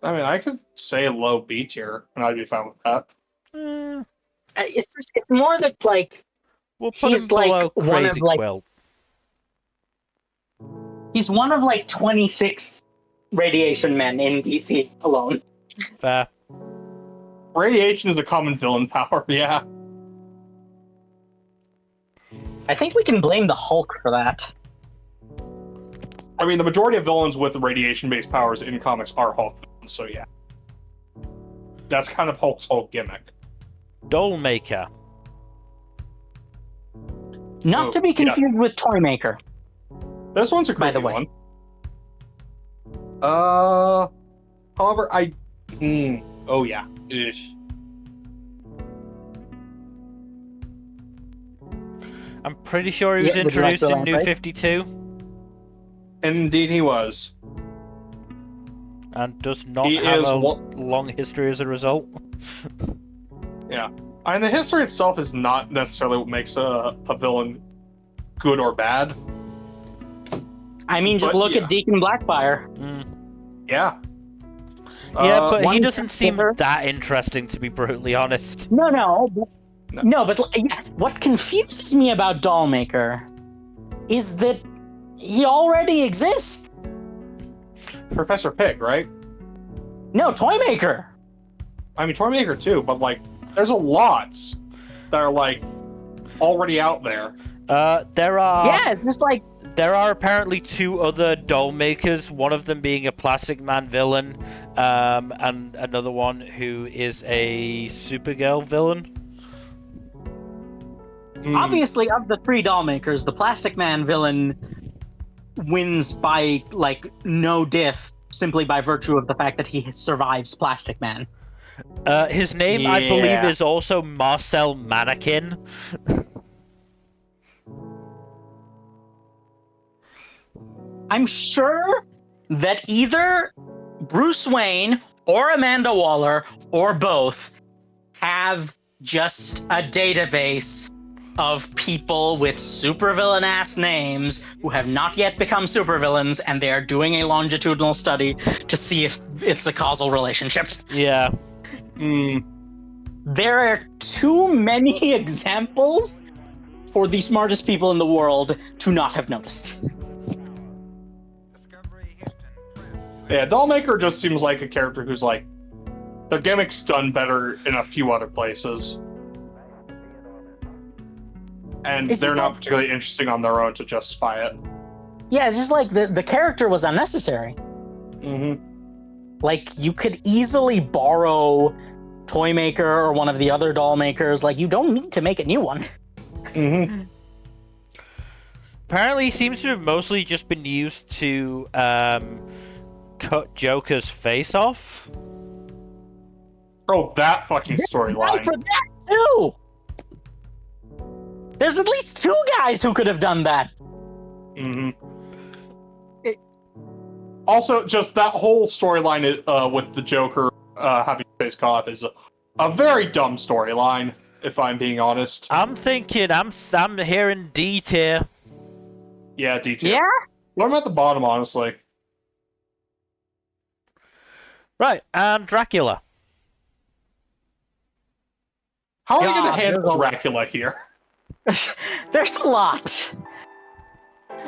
I mean, I could say low B tier, and I'd be fine with that. It's more that like We'll put he's him below like one of Crazy like Quilt. he's one of like 26 radiation men in DC alone. Fair. Radiation is a common villain power, yeah. I think we can blame the Hulk for that. I mean, the majority of villains with radiation-based powers in comics are Hulk villains, so yeah. That's kind of Hulk's whole gimmick. Dollmaker. Not to be confused with Toymaker. This one's a By the creepy way. one. However, oh yeah. Ish. I'm pretty sure he was Yeah, the introduced director in New lamp, right? 52 Indeed, he was. and does not He have is a one- long history as a result. Yeah. I mean, the history itself is not necessarily what makes a villain good or bad. I mean, just But, look yeah. at Deacon Blackfire. Yeah. Yeah, but he one doesn't seem character- that interesting, to be brutally honest. No. No. But yeah, what confuses me about Dollmaker is that he already exists. Professor Pig, right? No, Toymaker. I mean, Tiermaker too, but like, there's a lot that are like already out there. There are Yeah, it's just like there are apparently two other doll makers. One of them being a Plastic Man villain, and another one who is a Supergirl villain. obviously of the three Dollmakers, the Plastic Man villain wins by like no diff, simply by virtue of the fact that he survives Plastic Man. His name, I believe, Yeah. is also Marcel Mannequin. I'm sure that either Bruce Wayne or Amanda Waller or both have just a database of people with supervillain ass names who have not yet become supervillains, and they are doing a longitudinal study to see if it's a causal relationship. Yeah. There are too many examples for the smartest people in the world to not have noticed. Yeah, Dollmaker just seems like a character who's like, their gimmick's done better in a few other places. And It's they're just not like- particularly interesting on their own to justify it. Yeah, it's just like the character was unnecessary. Mm-hmm. Like, you could easily borrow Toymaker or one of the other doll makers. Like, you don't need to make a new one. Mm-hmm. Apparently, he seems to have mostly just been used to cut Joker's face off. Oh, that fucking Right storyline. for that, too! There's at least two guys who could have done that. Mm-hmm. Also, just that whole storyline with the Joker having his face cut off is a very dumb storyline, if I'm being honest. I'm thinking, I'm hearing D tier. Yeah, D tier. Yeah? But I'm at the bottom, honestly. Right, and Dracula. How are you going God, to handle there's a- Dracula here? There's a lot.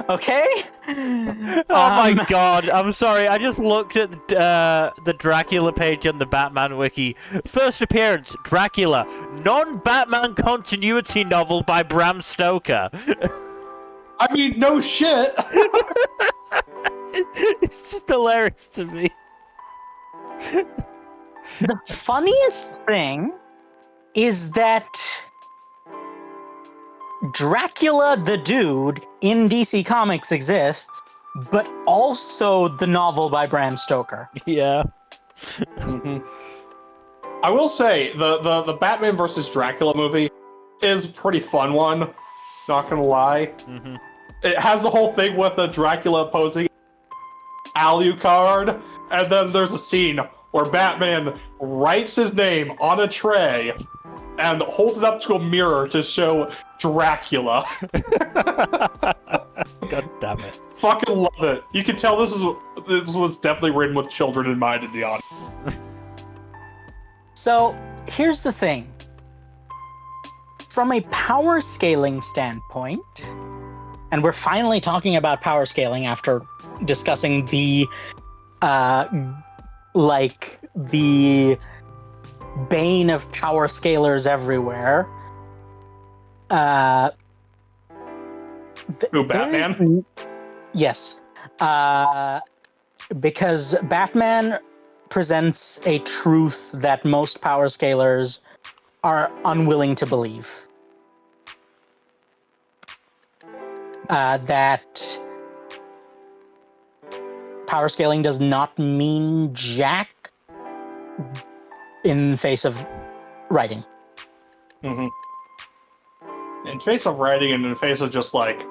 Okay? Oh my Um, god, I'm sorry, I just looked at the Dracula page on the Batman wiki. First appearance, Dracula, non-Batman continuity novel by Bram Stoker. I mean, no shit. It's just hilarious to me. The funniest thing is that Dracula the dude in DC Comics exists, but also the novel by Bram Stoker. Yeah. I will say the Batman versus Dracula movie is a pretty fun one. Not gonna lie, it has the whole thing with the Dracula posing Alucard, and then there's a scene where Batman writes his name on a tray and holds it up to a mirror to show Dracula. God damn it. Fucking love it. You can tell this was definitely written with children in mind in the audience. So here's the thing. From a power scaling standpoint, and we're finally talking about power scaling after discussing the the bane of power scalers everywhere. Who, Batman? Yes. Because Batman presents a truth that most power scalers are unwilling to believe. That power scaling does not mean jack in face of writing. In face of writing and in face of just like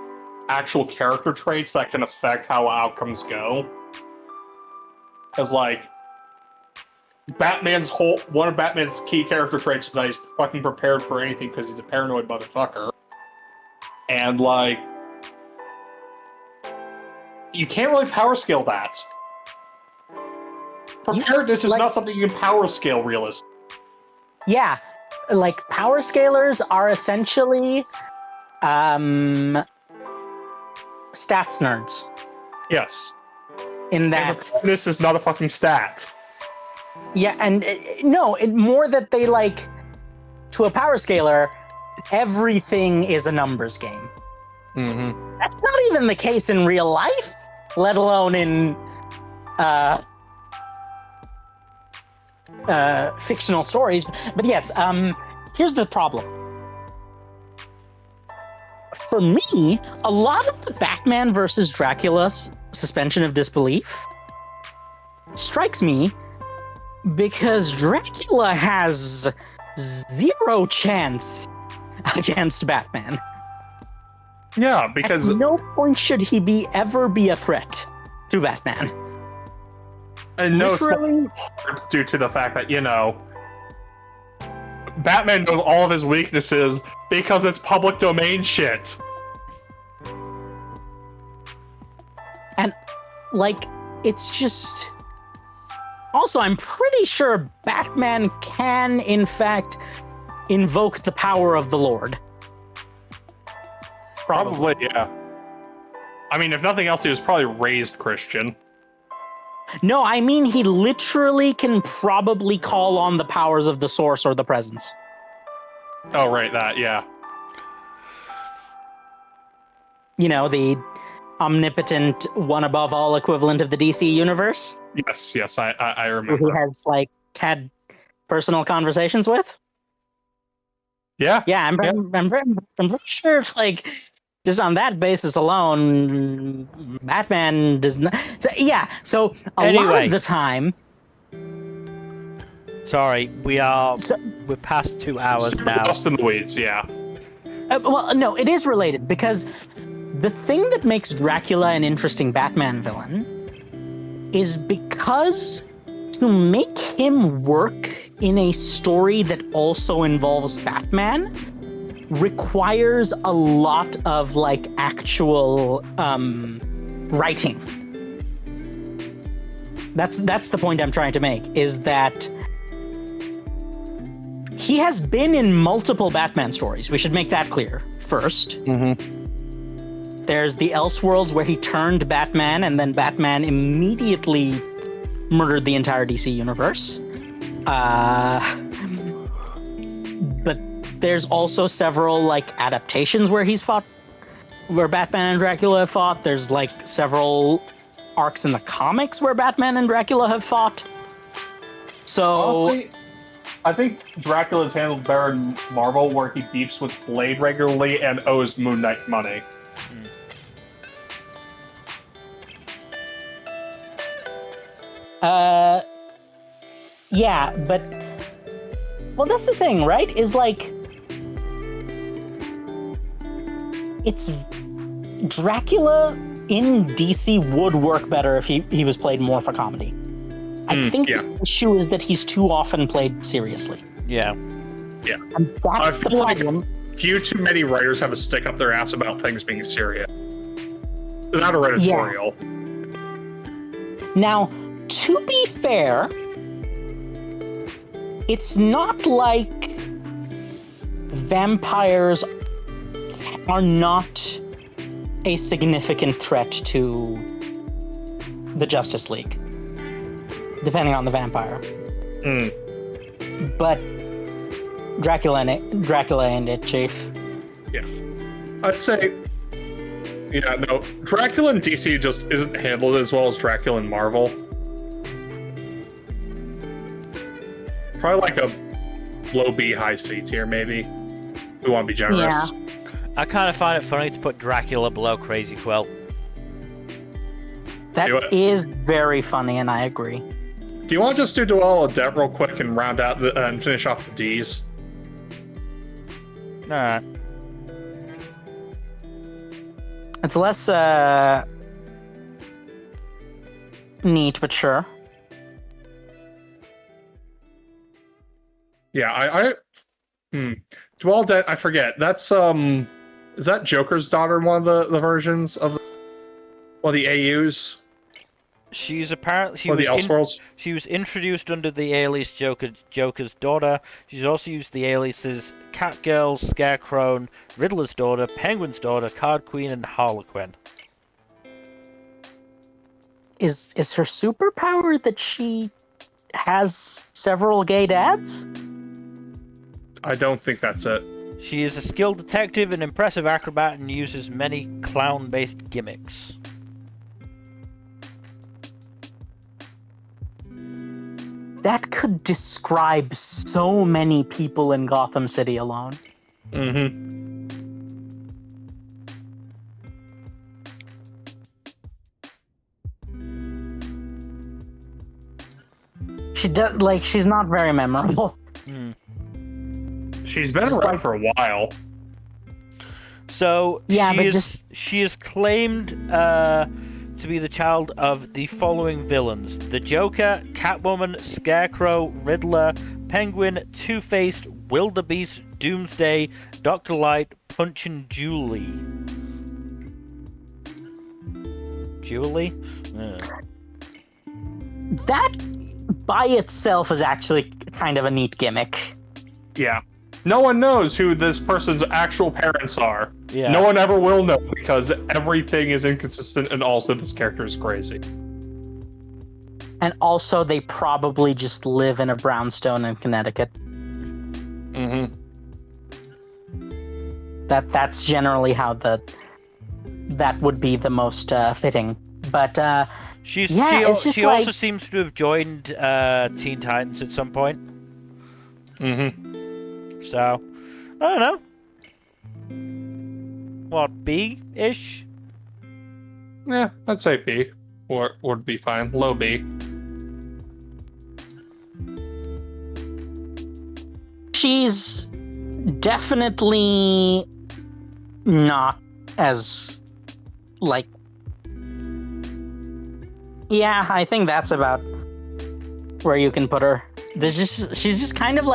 actual character traits that can affect how outcomes go. Because like one of Batman's key character traits is that he's fucking prepared for anything because he's a paranoid motherfucker. And like you can't really power scale that. Preparedness is not something you can power scale realistically. Yeah, like power scalers are essentially stats nerds. Yes. In that this is not a fucking stat. Yeah, and more that they like to a power scaler, everything is a numbers game. That's not even the case in real life, let alone in fictional stories. But yes, here's the problem. For me, a lot of the Batman versus Dracula suspension of disbelief strikes me because Dracula has zero chance against Batman. Yeah, because at no point should he ever be a threat to Batman. And no, Literally, due to the fact that, Batman knows all of his weaknesses because it's public domain shit. And, like, it's just... Also, I'm pretty sure Batman can, in fact, invoke the power of the Lord. Probably, yeah. I mean, if nothing else, he was probably raised Christian. No, I mean he literally can probably call on the powers of the Source or the Presence. Oh, right, that, yeah. The omnipotent, one above all equivalent of the DC universe. Yes, I remember. Who he has, had personal conversations with? Yeah. Yeah, I'm pretty sure, just on that basis alone, Batman does not... So a lot of the time... Sorry, we're past 2 hours now. Lost in the weeds, yeah. Well, no, it is related, because the thing that makes Dracula an interesting Batman villain is because to make him work in a story that also involves Batman requires a lot of actual writing. That's the point I'm trying to make, is that he has been in multiple Batman stories. We should make that clear first. There's the Elseworlds where he turned Batman and then Batman immediately murdered the entire DC universe. But there's also several adaptations where where Batman and Dracula have fought. There's several arcs in the comics where Batman and Dracula have fought. So honestly, I think Dracula's handled better in Marvel, where he beefs with Blade regularly and owes Moon Knight money. Yeah, but well, that's the thing, right? Is like it's Dracula in DC would work better if he was played more for comedy. I think yeah. the issue is that he's too often played seriously. Yeah. And that's the feel like problem. few too many writers have a stick up their ass about things being serious. Not editorial. Now, to be fair, it's not like vampires are not a significant threat to the Justice League, depending on the vampire. But Dracula ain't it, Chief. Yeah. I'd say, yeah, no, Dracula in DC just isn't handled as well as Dracula in Marvel. Probably like a low B, high C tier, maybe. We want to be generous. Yeah. I kind of find it funny to put Dracula below Crazy Quilt. That is very funny, and I agree. Do you want to just do Duel of Debt real quick and round out and finish off the D's? Alright. It's less neat, but sure. Yeah, Duel of Debt, I forget. That's is that Joker's daughter in one of the versions of one of the AUs? She's apparently Or the Elseworlds? she was introduced under the alias Joker's daughter. She's also used the aliases Catgirl, Scarecrow, Riddler's daughter, Penguin's daughter, Card Queen, and Harlequin. Is her superpower that she has several gay dads? I don't think that's it. She is a skilled detective, an impressive acrobat, and uses many clown-based gimmicks. That could describe so many people in Gotham City alone. Mm-hmm. She does she's not very memorable. She's been around for a while. So Yeah, but she is claimed to be the child of the following villains: the Joker, Catwoman, Scarecrow, Riddler, Penguin, Two-Face, Wildebeest, Doomsday, Dr. Light, Punch, and Julie. Julie? That by itself is actually kind of a neat gimmick. Yeah. No one knows who this person's actual parents are. Yeah. No one ever will know because everything is inconsistent and also this character is crazy. And also they probably just live in a brownstone in Connecticut. Mm-hmm. That's generally how that would be the most fitting. But She it's just also seems to have joined Teen Titans at some point. Mm-hmm. So, I don't know. What, B-ish? Yeah, I'd say B. Or would be fine. Low B. she's definitely not as yeah, I think that's about where you can put her. She's just kind of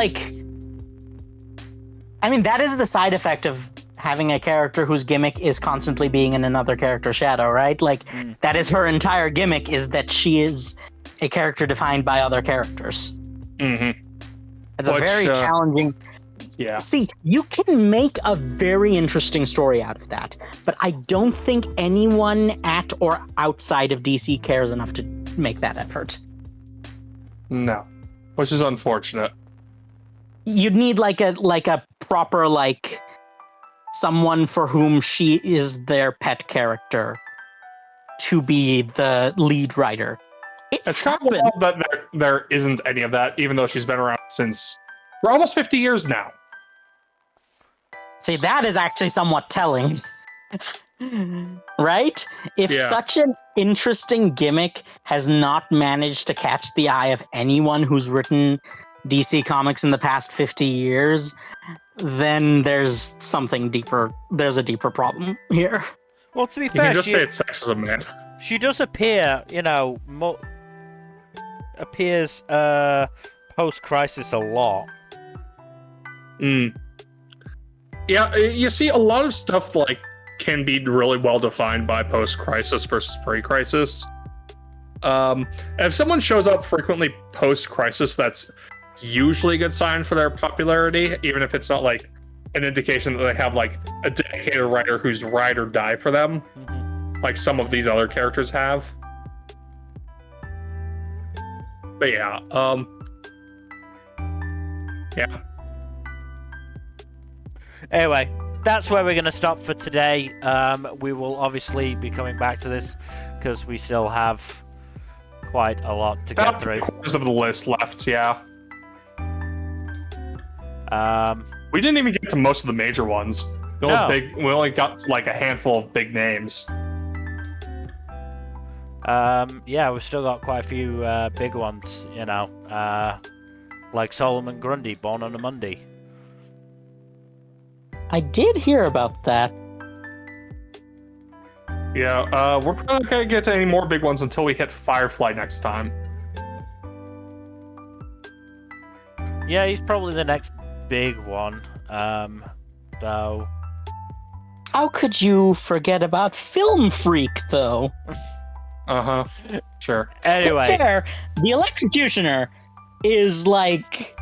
I mean, that is the side effect of having a character whose gimmick is constantly being in another character's shadow, right? That is her entire gimmick, is that she is a character defined by other characters. Mm-hmm. It's a very challenging. Yeah. See, you can make a very interesting story out of that, but I don't think anyone at or outside of DC cares enough to make that effort. No. Which is unfortunate. You'd need a proper someone for whom she is their pet character to be the lead writer. It's kind of wild that there isn't any of that, even though she's been around since we're almost 50 years now. See, that is actually somewhat telling. Right? If interesting gimmick has not managed to catch the eye of anyone who's written DC Comics in the past 50 years, then there's something deeper. There's a deeper problem here. Well, to be You fair, can just say it's sexism, man. she does appear, appears post-crisis a lot. Yeah, you see, a lot of stuff like can be really well defined by post-crisis versus pre-crisis. If someone shows up frequently post-crisis, that's usually a good sign for their popularity, even if it's not like an indication that they have like a dedicated writer who's ride or die for them, like some of these other characters have. But yeah, yeah. Anyway, that's where we're going to stop for today. We will obviously be coming back to this because we still have quite a lot to get About through. 3/4 of the list left, yeah. Um, We didn't even get to most of the major ones. We only got like a handful of big names. yeah, we've still got quite a few big ones, like Solomon Grundy, born on a Monday. I did hear about that. Yeah, we're probably not gonna get to any more big ones until we hit Firefly next time. Yeah, he's probably the next big one. Though. How could you forget about Film Freak, though? Uh-huh. Sure. Anyway. Fair, the Electrocutioner is like...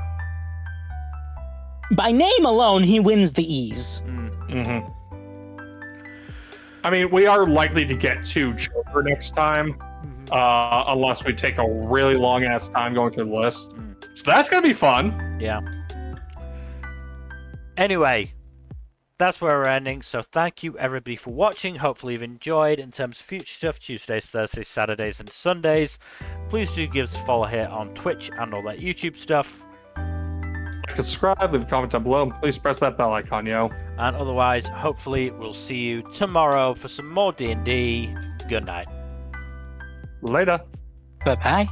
By name alone, he wins the ease. Mm-hmm. I mean, we are likely to get to Joker next time, unless we take a really long-ass time going through the list. So that's gonna be fun. Yeah. Anyway, that's where we're ending. So thank you everybody for watching. Hopefully you've enjoyed. In terms of future stuff, Tuesdays, Thursdays, Saturdays, and Sundays, please do give us a follow here on Twitch and all that YouTube stuff. Like and subscribe, leave a comment down below. Please press that bell icon, yo. And otherwise, hopefully we'll see you tomorrow for some more D&D. Good night. Later. Bye-bye.